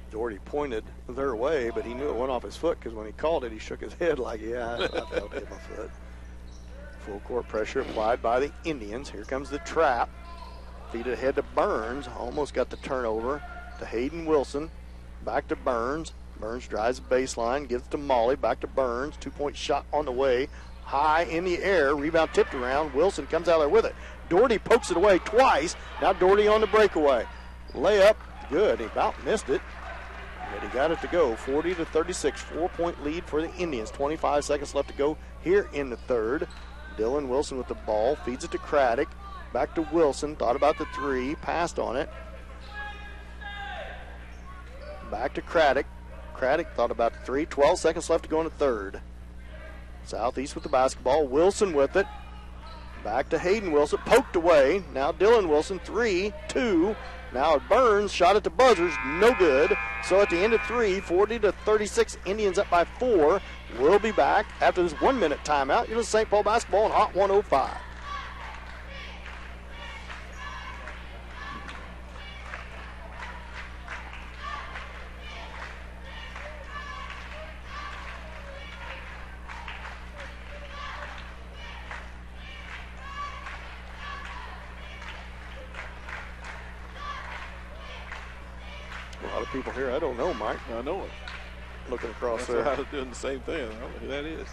Doherty pointed their way, but he knew it went off his foot because when he called it, he shook his head like, yeah, I felt it hit my foot. Full court pressure applied by the Indians. Here comes the trap. Feed it ahead to Burns. Almost got the turnover to Hayden Wilson. Back to Burns. Burns drives the baseline, gives it to Molly. Back to Burns. 2-point shot on the way. High in the air. Rebound tipped around. Wilson comes out there with it. Doherty pokes it away twice. Now Doherty on the breakaway. Layup. Good. He about missed it. But he got it to go. 40-36. 4-point lead for the Indians. 25 seconds left to go here in the third. Dylan Wilson with the ball. Feeds it to Craddock. Back to Wilson. Thought about the three. Passed on it. Back to Craddock. Craddock thought about the three. 12 seconds left to go in the third. Southeast with the basketball. Wilson with it. Back to Hayden Wilson. Poked away. Now Dylan Wilson. 3-2. Now Burns shot at the buzzers. No good. So at the end of 40-36. Indians up by 4. We'll be back after this 1-minute timeout. You're to St. Paul basketball on Hot 105. A lot of people here, I don't know, Mike. I know it. Looking across there. there. I was doing the same thing. I don't know who that is.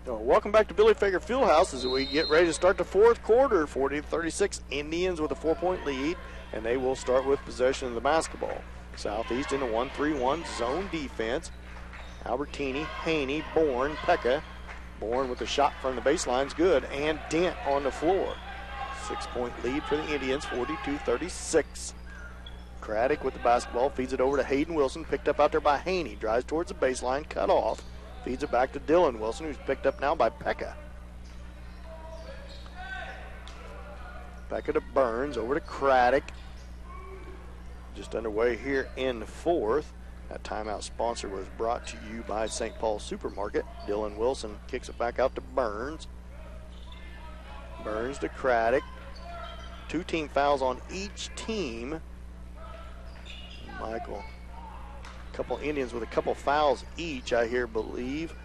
Welcome back to Billy Fager Fieldhouse as we get ready to start the fourth quarter. 40-36, Indians with a 4-point lead, and they will start with possession of the basketball. Southeast in a 1-3-1 zone defense. Albertini, Haney, Bourne, Pekka. Bourne with a shot from the baseline's good, and Dent on the floor. 6-point lead for the Indians, 42-36. Craddock with the basketball, feeds it over to Hayden Wilson, picked up out there by Haney. Drives towards the baseline, cut off. Feeds it back to Dylan Wilson, who's picked up now by Pekka. Pekka to Burns, over to Craddock. Just underway here in the fourth. That timeout sponsor was brought to you by St. Paul Supermarket. Dylan Wilson kicks it back out to Burns. Burns to Craddock. 2 team fouls on each team. Michael, a couple Indians with a couple fouls each, I believe.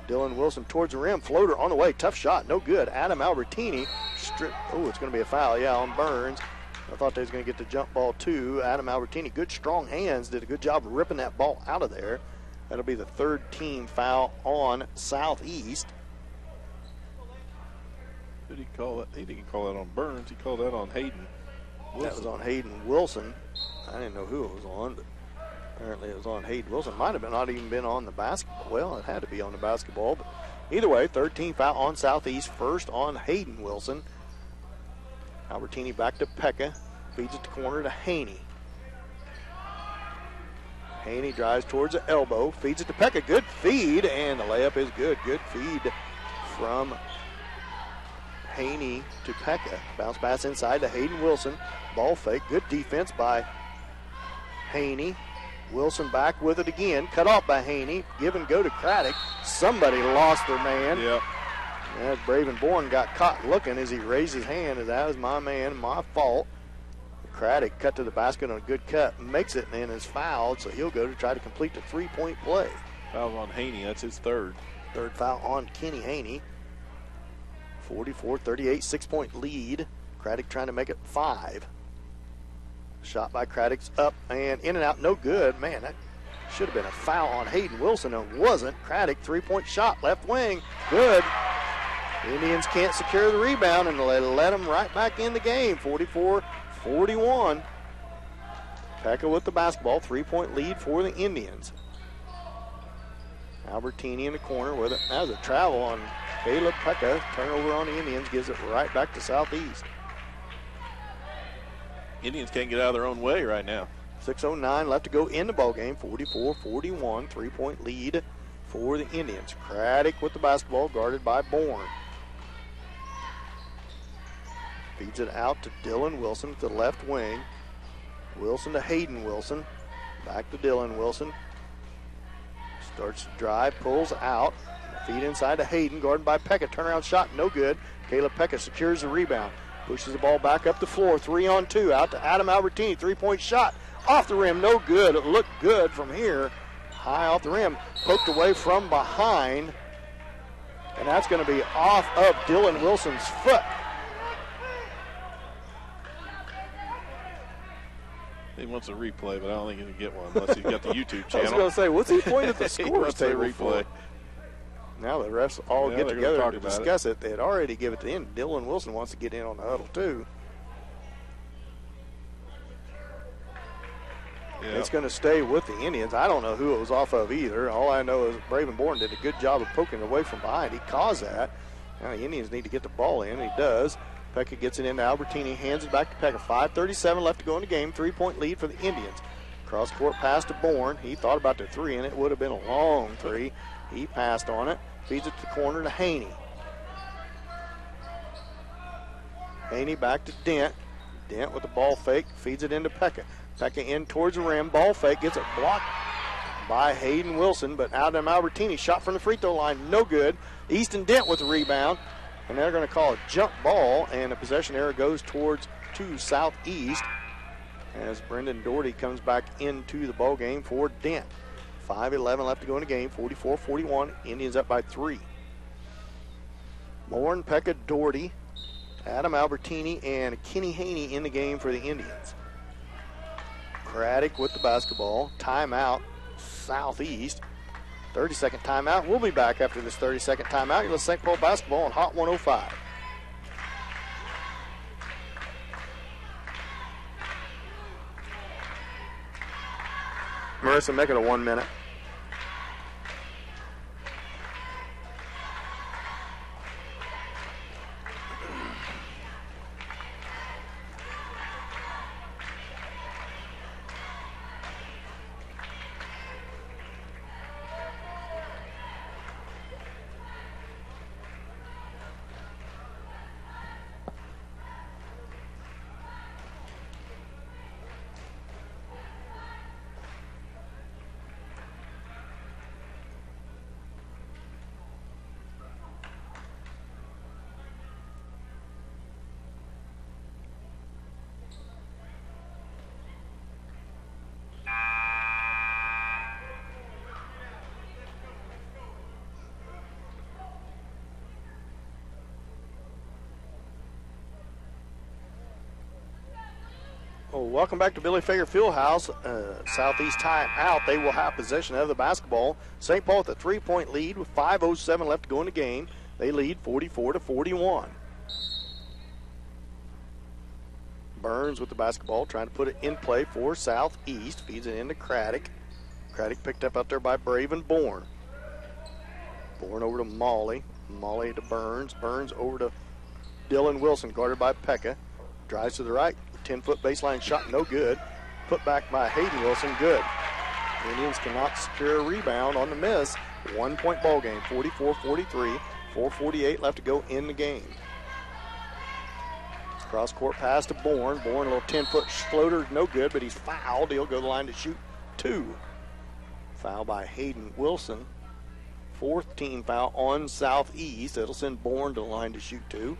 Dylan Wilson towards the rim. Floater on the way. Tough shot. No good. Adam Albertini. Oh, it's going to be a foul, yeah, on Burns. I thought they was going to get the jump ball too. Adam Albertini, good strong hands, did a good job of ripping that ball out of there. That'll be the 3rd team foul on Southeast. Did he call that? He didn't call that on Burns. He called that on Hayden Wilson. That was on Hayden Wilson. I didn't know who it was on, but apparently it was on Hayden Wilson. Might have not even been on the basketball. Well, it had to be on the basketball, but either way, 3rd team foul on Southeast. First on Hayden Wilson. Albertini back to Pekka. Feeds it to corner to Haney. Haney drives towards the elbow. Feeds it to Pekka. Good feed, and the layup is good. Good feed from Haney to Pekka. Bounce pass inside to Hayden Wilson. Ball fake. Good defense by Haney. Wilson back with it again. Cut off by Haney. Give and go to Craddock. Somebody lost their man. Yep. As Bravenborn got caught looking as he raised his hand as that was my man, my fault. Craddock cut to the basket on a good cut, makes it, and is fouled, so he'll go to try to complete the 3-point play. Foul on Haney, that's his 3rd. 3rd foul on Kenny Haney. 44-38, 6-point lead. Craddock trying to make it 5. Shot by Craddock's up and in and out, no good. Man, that should have been a foul on Hayden Wilson, and it wasn't. Craddock, 3-point shot, left wing, good. The Indians can't secure the rebound, and they let them right back in the game, 44-41. Pekka with the basketball, 3-point lead for the Indians. Albertini in the corner with it. That was a travel on Caleb Pekka. Turnover on the Indians, gives it right back to Southeast. Indians can't get out of their own way right now. 6:09 left to go in the ball game. 44-41, 3-point lead for the Indians. Craddock with the basketball, guarded by Bourne. Feeds it out to Dylan Wilson to the left wing. Wilson to Hayden Wilson. Back to Dylan Wilson. Starts to drive, pulls out. Feed inside to Hayden, guarded by Pekka. Turnaround shot, no good. Caleb Pekka secures the rebound. Pushes the ball back up the floor. 3-on-2 out to Adam Albertini. 3-point shot. Off the rim, no good. It looked good from here. High off the rim. Poked away from behind. And that's going to be off of Dylan Wilson's foot. He wants a replay, but I don't think he can get one unless he's got the YouTube channel. I was going to say, what's he pointing at the He scores wants a table replay. for? Now the refs all Yeah, get they're together gonna to talk about discuss it. They had already given it to him. Dylan Wilson wants to get in on the huddle too. Yeah. It's going to stay with the Indians. I don't know who it was off of either. All I know is Bravenborn did a good job of poking away from behind. He caused that. Now the Indians need to get the ball in. He does. Pekka gets it into Albertini, hands it back to Pekka. 5:37 left to go in the game. 3-point lead for the Indians. Cross court pass to Bourne. He thought about the 3, and it would have been a long 3. He passed on it. Feeds it to the corner to Haney. Haney back to Dent. Dent with the ball fake. Feeds it into Pekka. Pekka in towards the rim. Ball fake. Gets it blocked by Hayden Wilson, but Adam Albertini shot from the free throw line. No good. Easton Dent with the rebound. And they're going to call a jump ball, and the possession error goes towards to Southeast as Brendan Doherty comes back into the ball game for Dent. 5:11 left to go in the game. 44-41. Indians up by 3. Bourne, Pekka, Doherty, Adam Albertini, and Kenny Haney in the game for the Indians. Craddock with the basketball. Timeout, Southeast. 30-second timeout. We'll be back after this 30-second timeout. You're listening to St. Paul basketball on Hot 105. Marissa, make it a 1 minute. Well, welcome back to Billy Fager Fieldhouse. Southeast timeout. They will have possession of the basketball. St. Paul with a 3-point lead with 5:07 left to go in the game. They lead 44-41. Burns with the basketball, trying to put it in play for Southeast. Feeds it into Craddock. Craddock picked up out there by Braven Bourne. Bourne over to Molly. Molly to Burns. Burns over to Dylan Wilson, guarded by Pekka. Drives to the right. 10-foot baseline shot, no good. Put back by Hayden Wilson, good. The Indians cannot secure a rebound on the miss. 1-point ball game, 44-43. 4:48 left to go in the game. Cross-court pass to Bourne. Bourne, a little 10-foot floater, no good, but he's fouled. He'll go to the line to shoot 2. Foul by Hayden Wilson. 4th team foul on Southeast. That'll send Bourne to the line to shoot 2.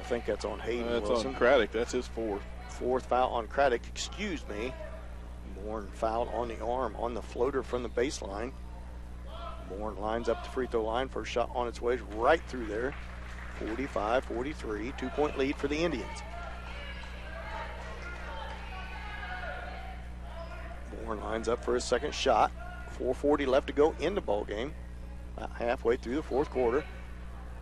I think that's on Hayden Wilson. That's on Craddock. That's his 4th. 4th foul on Craddock, excuse me. Bourne fouled on the arm on the floater from the baseline. Bourne lines up the free throw line. First shot on its way right through there. 45-43, 2-point lead for the Indians. Bourne lines up for his second shot. 4:40 left to go in the ball game. About halfway through the 4th quarter.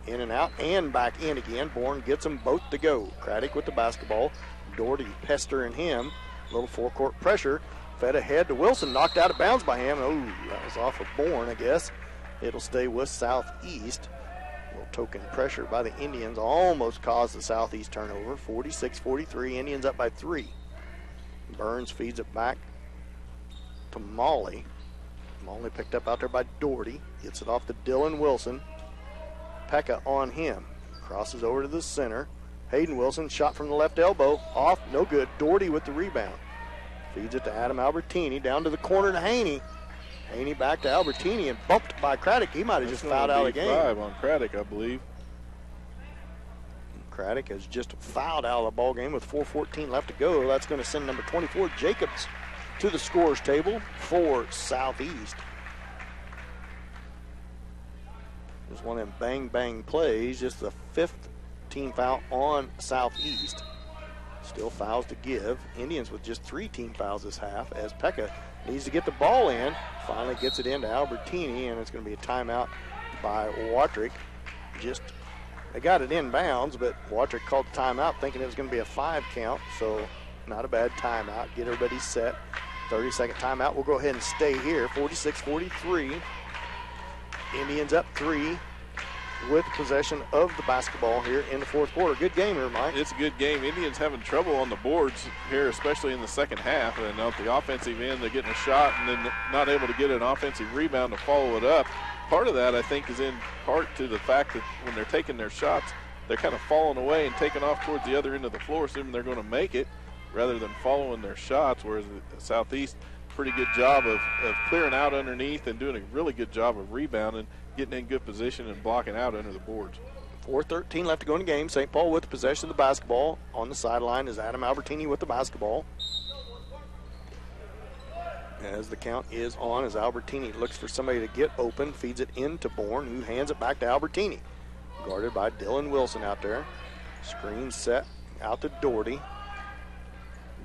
In and out and back in again. Bourne gets them both to go. Craddock with the basketball. Doherty pestering him. A little forecourt pressure. Fed ahead to Wilson. Knocked out of bounds by him. Oh, that was off of Bourne, I guess. It'll stay with Southeast. A little token pressure by the Indians almost caused the Southeast turnover. 46-43. Indians up by 3. Burns feeds it back to Molly. Molly picked up out there by Doherty. Gets it off to Dylan Wilson. Pekka on him. Crosses over to the center. Hayden Wilson, shot from the left elbow. Off, no good. Doherty with the rebound. Feeds it to Adam Albertini. Down to the corner to Haney. Haney back to Albertini and bumped by Craddock. He might have just fouled out of the game. 5 on Craddock, I believe. Craddock has just fouled out of the ball game with 4:14 left to go. That's going to send number 24, Jacobs, to the scorer's table for Southeast. It was one of them bang-bang plays, just the 5th team foul on Southeast. Still fouls to give. Indians with just 3 team fouls this half as Pekka needs to get the ball in. Finally gets it into Albertini, and it's going to be a timeout by Watrick. They got it in bounds, but Watrick called the timeout thinking it was going to be a 5 count, so not a bad timeout. Get everybody set. 30-second timeout. We'll go ahead and stay here. 46-43. Indians up 3 with possession of the basketball here in the 4th quarter. Good game here, Mike. It's a good game. Indians having trouble on the boards here, especially in the second half. And at the offensive end, they're getting a shot and then not able to get an offensive rebound to follow it up. Part of that, I think, is in part to the fact that when they're taking their shots, they're kind of falling away and taking off towards the other end of the floor, assuming they're going to make it, rather than following their shots, whereas the Southeast, pretty good job of clearing out underneath and doing a really good job of rebounding, getting in good position and blocking out under the boards. 4:13 left to go in the game. St. Paul with possession of the basketball. On the sideline is Adam Albertini with the basketball. As the count is on, as Albertini looks for somebody to get open, feeds it into Bourne, who hands it back to Albertini. Guarded by Dylan Wilson out there. Screen set out to Doherty.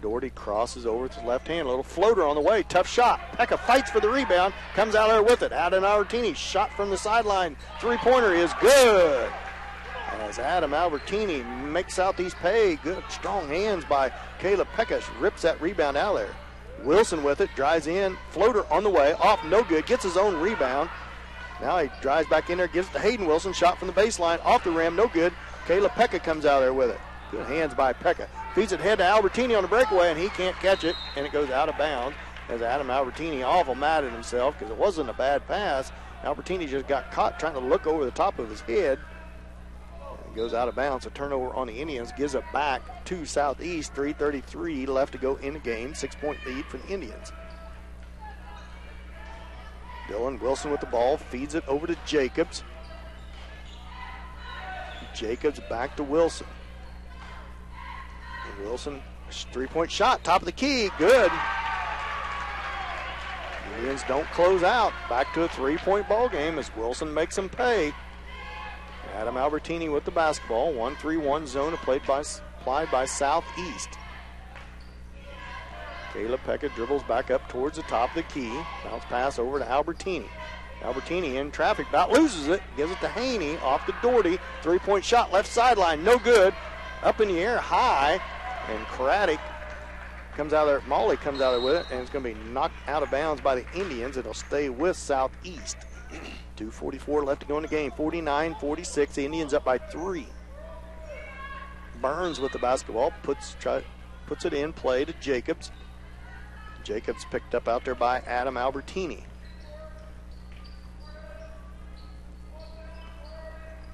Doherty crosses over to the left hand. A little floater on the way. Tough shot. Pekka fights for the rebound. Comes out there with it. Adam Albertini shot from the sideline. 3-pointer is good. As Adam Albertini makes Southeast pay. Good, strong hands by Caleb Pekka. Rips that rebound out there. Wilson with it. Drives in. Floater on the way. Off, no good. Gets his own rebound. Now he drives back in there. Gives it to Hayden Wilson. Shot from the baseline. Off the rim. No good. Caleb Pekka comes out there with it. Good hands by Pekka. Feeds it ahead to Albertini on the breakaway, and he can't catch it, and it goes out of bounds as Adam Albertini awful mad at himself because it wasn't a bad pass. Albertini just got caught trying to look over the top of his head. And it goes out of bounds. A turnover on the Indians gives it back to Southeast. 3:33 left to go in the game. 6-point lead for the Indians. Dylan Wilson with the ball. Feeds it over to Jacobs. Jacobs back to Wilson. Wilson, 3-point shot, top of the key, good. Indians don't close out. Back to a 3-point ball game as Wilson makes them pay. Adam Albertini with the basketball. 1-3-1 zone applied by Southeast. Caleb Pekka dribbles back up towards the top of the key. Bounce pass over to Albertini. Albertini in traffic, about loses it, gives it to Haney, off to Doherty. 3-point shot, left sideline, no good. Up in the air, high, and Craddock comes out there, Molly comes out there with it, and it's going to be knocked out of bounds by the Indians. It'll stay with Southeast. 2:44 left to go in the game, 49-46, the Indians up by 3. Burns with the basketball, puts it in play to Jacobs. Jacobs picked up out there by Adam Albertini.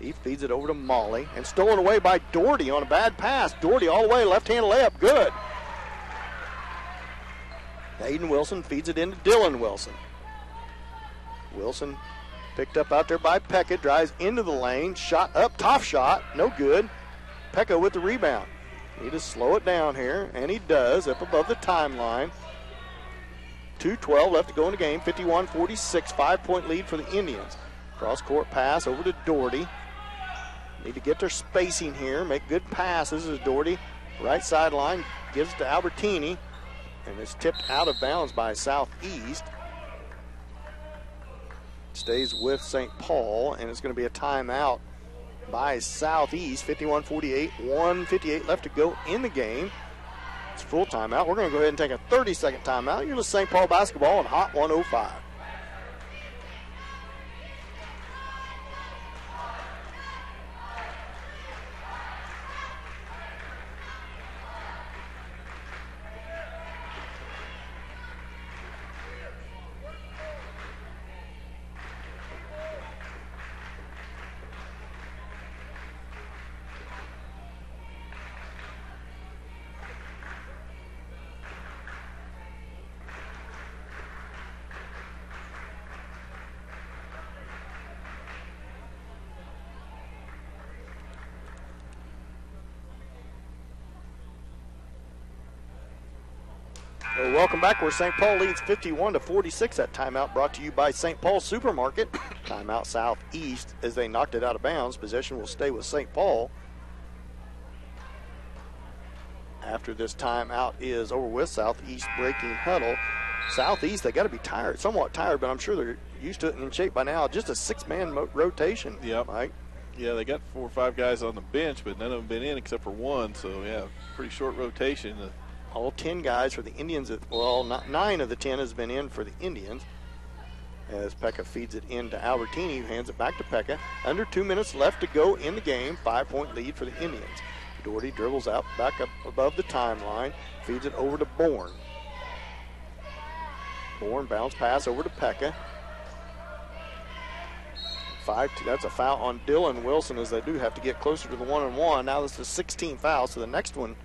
He feeds it over to Molly and stolen away by Doherty on a bad pass. Doherty all the way, left-hand layup, good. Hayden Wilson feeds it into Dylan Wilson. Wilson picked up out there by Pekka, drives into the lane, shot up, top shot, no good. Pekka with the rebound. Need to slow it down here, and he does, up above the timeline. 2:12 left to go in the game, 51-46, 5-point lead for the Indians. Cross-court pass over to Doherty. Need to get their spacing here, make good passes as Doherty, right sideline, gives it to Albertini, and it's tipped out of bounds by Southeast. Stays with St. Paul, and it's going to be a timeout by Southeast. 51-48, 1:58 left to go in the game. It's full timeout. We're going to go ahead and take a 30-second timeout. You're listening to St. Paul basketball on Hot 105. Welcome back, where St. Paul leads 51-46. That timeout brought to you by St. Paul Supermarket. Timeout Southeast as they knocked it out of bounds. Possession will stay with St. Paul. After this timeout is over with, Southeast breaking huddle. Southeast, they got to be tired, somewhat tired, but I'm sure they're used to it and in shape by now. Just a 6-man rotation, Mike. Yeah, they got 4 or 5 guys on the bench, but none of them been in except for one. So, yeah, pretty short rotation. All 10 guys for the Indians. Well, 9 of the 10 has been in for the Indians. As Pekka feeds it into Albertini, who hands it back to Pekka. Under 2 minutes left to go in the game. 5-point lead for the Indians. Doherty dribbles out back up above the timeline. Feeds it over to Bourne. Bourne bounce pass over to Pekka. 5-2. That's a foul on Dylan Wilson, as they do have to get closer to the 1-and-1. Now this is the 16th foul, so the next one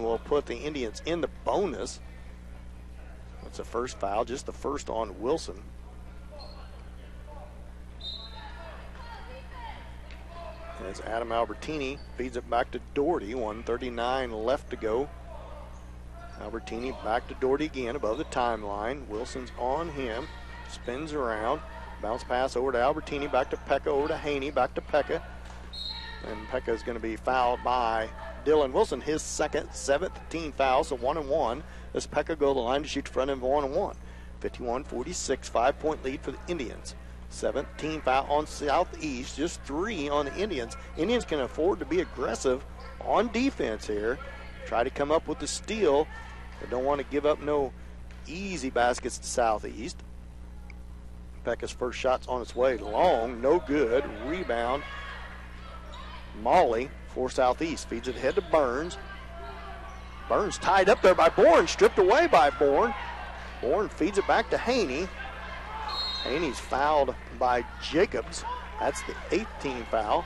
will put the Indians in the bonus. That's the first foul, just the first on Wilson. As Adam Albertini feeds it back to Doherty, 1:39 left to go. Albertini back to Doherty again above the timeline. Wilson's on him, spins around, bounce pass over to Albertini, back to Pekka, over to Haney, back to Pekka. And Pekka is going to be fouled by Dylan Wilson, his second, 7th team foul, so 1-and-1. As Pekka go to the line to shoot the front end 1-and-1. 51-46, 5-point lead for the Indians. 7th team foul on Southeast, just 3 on the Indians. Indians can afford to be aggressive on defense here. Try to come up with the steal, but don't want to give up no easy baskets to Southeast. Pekka's first shot's on its way, long, no good. Rebound, Molly for Southeast. Feeds it ahead to Burns. Burns tied up there by Bourne, stripped away by Bourne. Bourne feeds it back to Haney. Haney's fouled by Jacobs. That's the 8th team foul.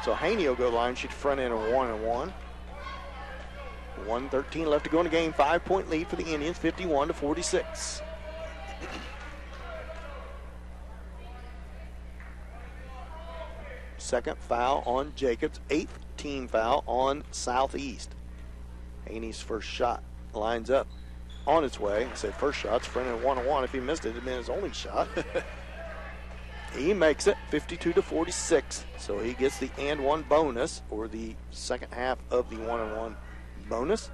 So Haney will go to the line, shoot the front end of 1-and-1. 1:13 left to go in the game. 5-point lead for the Indians, 51-46. Second foul on Jacobs, 8th team foul on Southeast. Haney's first shot lines up on its way. I said first shot's front end 1-and-1. If he missed it, it'd been his only shot. He makes it 52-46. So he gets the and one bonus, or the second half of the 1-and-1 bonus.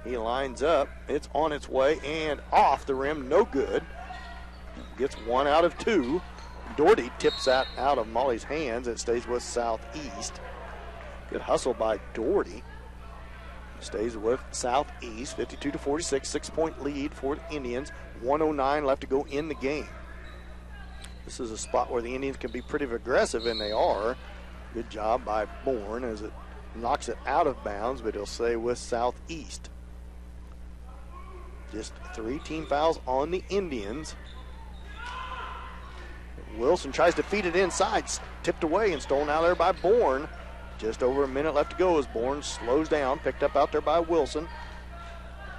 He lines up. It's on its way and off the rim. No good. Gets 1 out of 2. Doherty tips that out of Molly's hands. It stays with Southeast. Good hustle by Doherty. Stays with Southeast. 52-46. 6-point lead for the Indians. 1:09 left to go in the game. This is a spot where the Indians can be pretty aggressive, and they are. Good job by Bourne as it knocks it out of bounds, but he'll stay with Southeast. Just 3 team fouls on the Indians. Wilson tries to feed it inside, tipped away and stolen out there by Bourne. Just over a minute left to go as Bourne slows down, picked up out there by Wilson.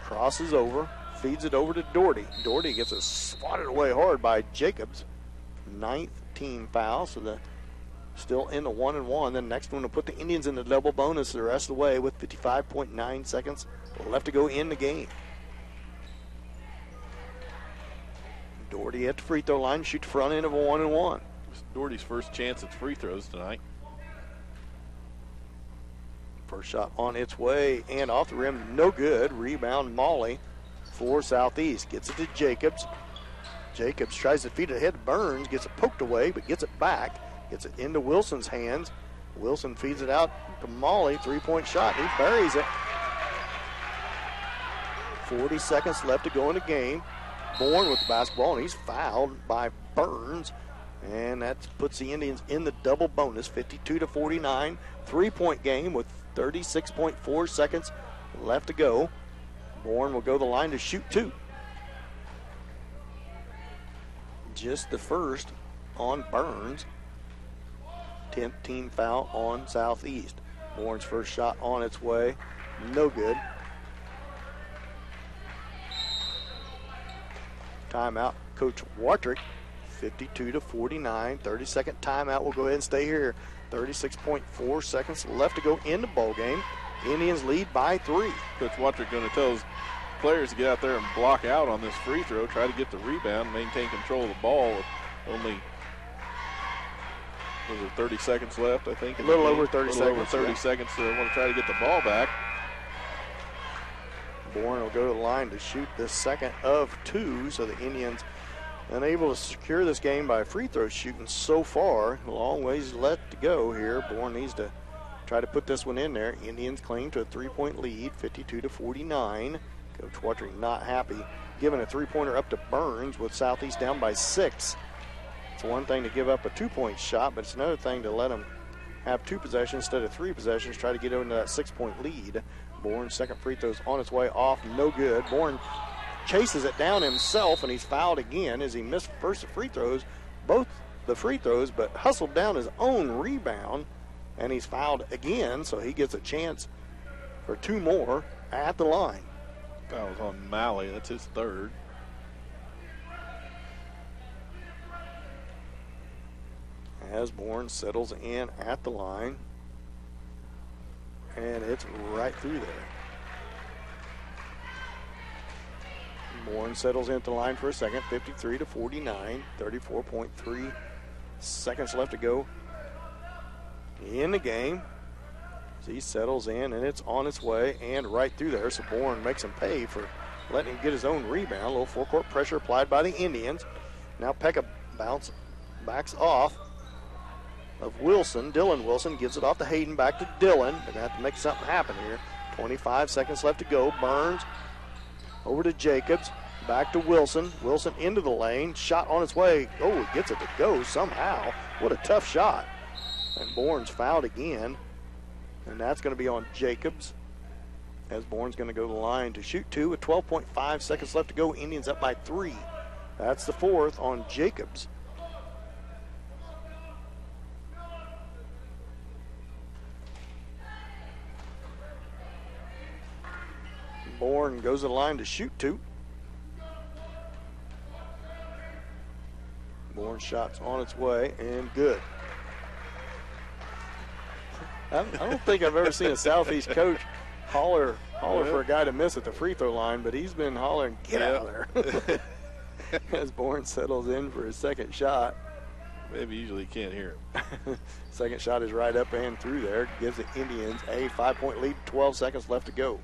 Crosses over, feeds it over to Doherty. Doherty gets it swatted away hard by Jacobs. 9th team foul, so the still in the 1-1. Then next one will put the Indians in the double bonus the rest of the way with 55.9 seconds left to go in the game. Doherty at the free throw line, shoot the front end of a 1-1. It's Doherty's first chance at free throws tonight. First shot on its way and off the rim, no good. Rebound Molly for Southeast. Gets it to Jacobs. Jacobs tries to feed it ahead to Burns, gets it poked away, but gets it back. Gets it into Wilson's hands. Wilson feeds it out to Molly. 3-point shot. He buries it. 40 seconds left to go in the game. Bourne with the basketball, and he's fouled by Burns. And that puts the Indians in the double bonus, 52-49. 3-point game with 36.4 seconds left to go. Bourne will go the line to shoot 2. Just the first on Burns. 10th team foul on Southeast. Bourne's first shot on its way. No good. Timeout, Coach Wartrick. 52-49. 30-second timeout. We'll go ahead and stay here. 36.4 seconds left to go in the ball game. Indians lead by 3. Coach Wartrick going to tell his players to get out there and block out on this free throw, try to get the rebound, maintain control of the ball with only 30 seconds left, I think. A little over 30 seconds. Over 30 seconds, so they want to try to get the ball back. Bourne will go to the line to shoot the second of 2, so the Indians unable to secure this game by free throw shooting so far. A long ways left to go here. Bourne needs to try to put this one in there. Indians cling to a 3-point lead, 52-49. Coach Wartrick not happy, giving a 3-pointer up to Burns with Southeast down by 6. It's one thing to give up a 2-point shot, but it's another thing to let them have 2 possessions instead of 3 possessions, try to get into that 6-point lead. Bourne's second free throw's on its way off, no good. Bourne chases it down himself, and he's fouled again as he missed first free throws, both the free throws, but hustled down his own rebound, and he's fouled again, so he gets a chance for 2 more at the line. Foul was on Malley. That's his 3rd. As Bourne settles in at the line, and it's right through there. Bourne settles into the line for a second, 53-49, 34.3 seconds left to go in the game. So he settles in, and it's on its way and right through there. So Bourne makes him pay for letting him get his own rebound. A little four-court pressure applied by the Indians. Now Pekka backs off of Wilson. Dylan Wilson gives it off to Hayden, back to Dylan. They're going to have to make something happen here. 25 seconds left to go. Burns over to Jacobs, back to Wilson. Wilson into the lane, shot on its way. Oh, he gets it to go somehow. What a tough shot. And Bourne's fouled again, and that's going to be on Jacobs, as Bourne's going to go to the line to shoot 2 with 12.5 seconds left to go. Indians up by 3. That's the 4th on Jacobs. Bourne goes to the line to shoot 2. Bourne shot's on its way and good. I don't think I've ever seen a Southeast coach holler for a guy to miss at the free throw line, but he's been hollering, get out of there. As Bourne settles in for his second shot. Maybe usually you can't hear him. Second shot is right up and through there. Gives the Indians a 5-point lead, 12 seconds left to go.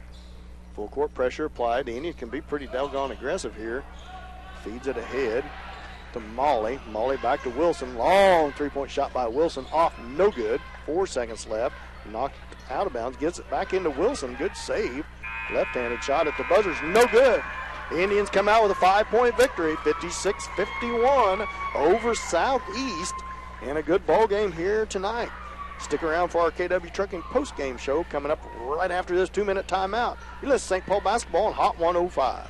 Full court pressure applied. The Indians can be pretty doggone aggressive here. Feeds it ahead to Molly. Molly back to Wilson. Long three-point shot by Wilson. Off, no good. 4 seconds left. Knocked out of bounds. Gets it back into Wilson. Good save. Left-handed shot at the buzzer's no good. The Indians come out with a 5-point victory, 56-51 over Southeast, and a good ball game here tonight. Stick around for our KW Trucking post-game show coming up right after this 2-minute timeout. You listen to St. Paul basketball on Hot 105.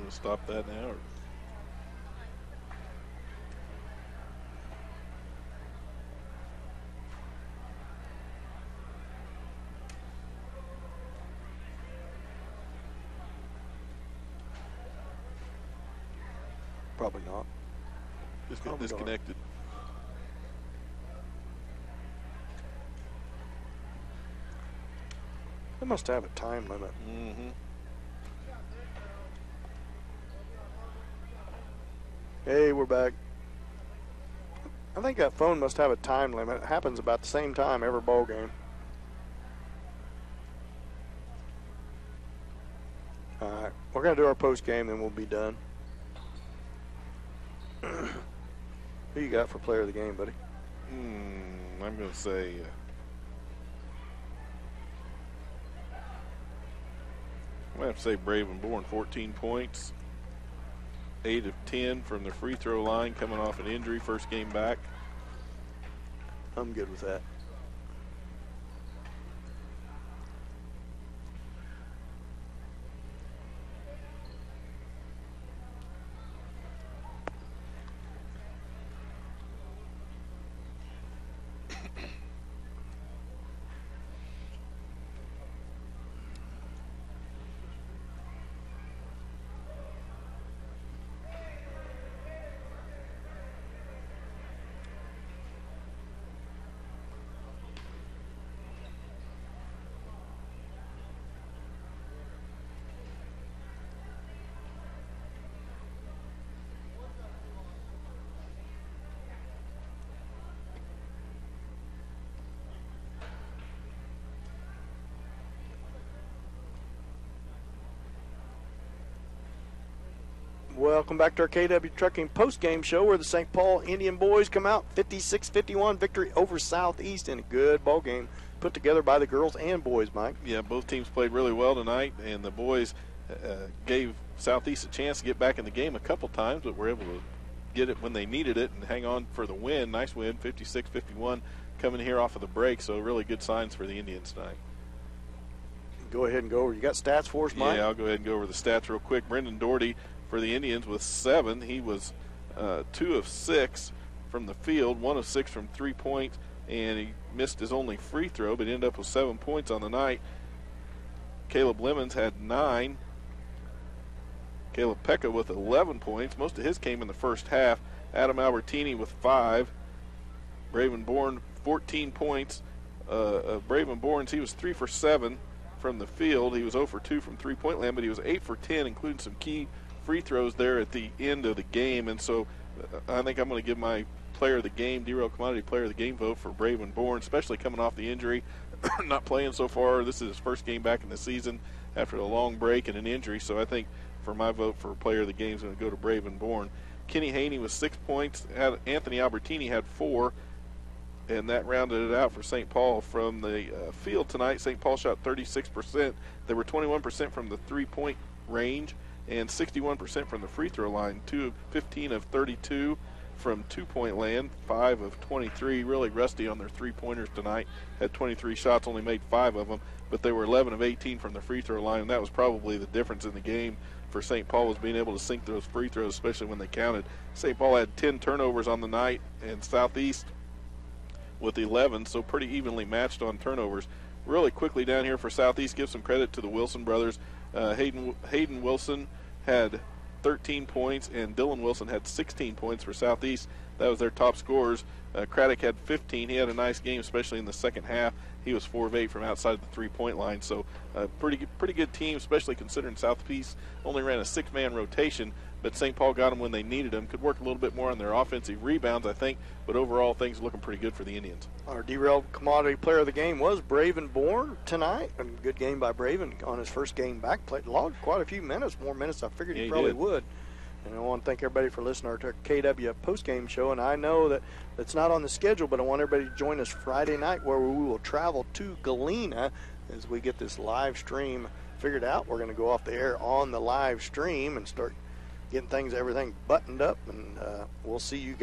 Stop that now? Or? Probably not. Just got disconnected. They must have a time limit. Mm-hmm. Hey, we're back. I think that phone must have a time limit. It happens about the same time every ball game. All right, we're going to do our post game, then we'll be done. Who you got for player of the game, buddy? I'm going to say I'm going to have to say Bravenborn, 14 points. 8 of 10 from the free throw line, coming off an injury, first game back. I'm good with that. Welcome back to our KW Trucking post-game show where the St. Paul Indian boys come out 56-51 victory over Southeast in a good ball game put together by the girls and boys, Mike. Yeah, both teams played really well tonight, and the boys gave Southeast a chance to get back in the game a couple times, but were able to get it when they needed it and hang on for the win. Nice win, 56-51, coming here off of the break, so really good signs for the Indians tonight. Go ahead and go over. You got stats for us, Mike? Yeah, I'll go ahead and go over the stats real quick. Brendan Doherty for the Indians with 7. He was 2 of 6 from the field, 1 of 6 from 3-point, and he missed his only free throw, but ended up with 7 points on the night. Caleb Lemons had 9. Caleb Pekka with 11 points. Most of his came in the first half. Adam Albertini with 5. Bravenborn, 14 points. Bravenborn's, he was 3 for 7 from the field. He was 0 for 2 from three-point land, but he was 8 for 10, including some key free throws there at the end of the game. And so I think I'm going to give my player of the game, D-Rail Commodity player of the game vote for Bravenborn, especially coming off the injury, not playing so far. This is his first game back in the season after a long break and an injury. So I think for my vote for player of the game is going to go to Bravenborn. Kenny Haney with 6 points. Anthony Albertini had 4. And that rounded it out for St. Paul. From the field tonight, St. Paul shot 36%. They were 21% from the three-point range and 61% from the free throw line. 15 of 32 from two-point land, 5 of 23. Really rusty on their three-pointers tonight. Had 23 shots, only made 5 of them. But they were 11 of 18 from the free throw line, and that was probably the difference in the game for St. Paul, was being able to sink those free throws, especially when they counted. St. Paul had 10 turnovers on the night, and Southeast with 11, so pretty evenly matched on turnovers. Really quickly down here for Southeast, give some credit to the Wilson brothers. Hayden Wilson had 13 points, and Dylan Wilson had 16 points for Southeast. That was their top scorers. Craddock had 15. He had a nice game, especially in the second half. He was 4 of 8 from outside the three-point line. So pretty good team, especially considering Southeast only ran a 6-man rotation. But St. Paul got them when they needed them. Could work a little bit more on their offensive rebounds, I think. But overall, things are looking pretty good for the Indians. Our derailed commodity player of the game was Braven Bourne tonight. A good game by Braven on his first game back. Played logged quite a few minutes, more minutes than I figured he probably would. And I want to thank everybody for listening to our KW postgame show. And I know that it's not on the schedule, but I want everybody to join us Friday night where we will travel to Galena as we get this live stream figured out. We're going to go off the air on the live stream and start getting everything buttoned up. And we'll see you guys.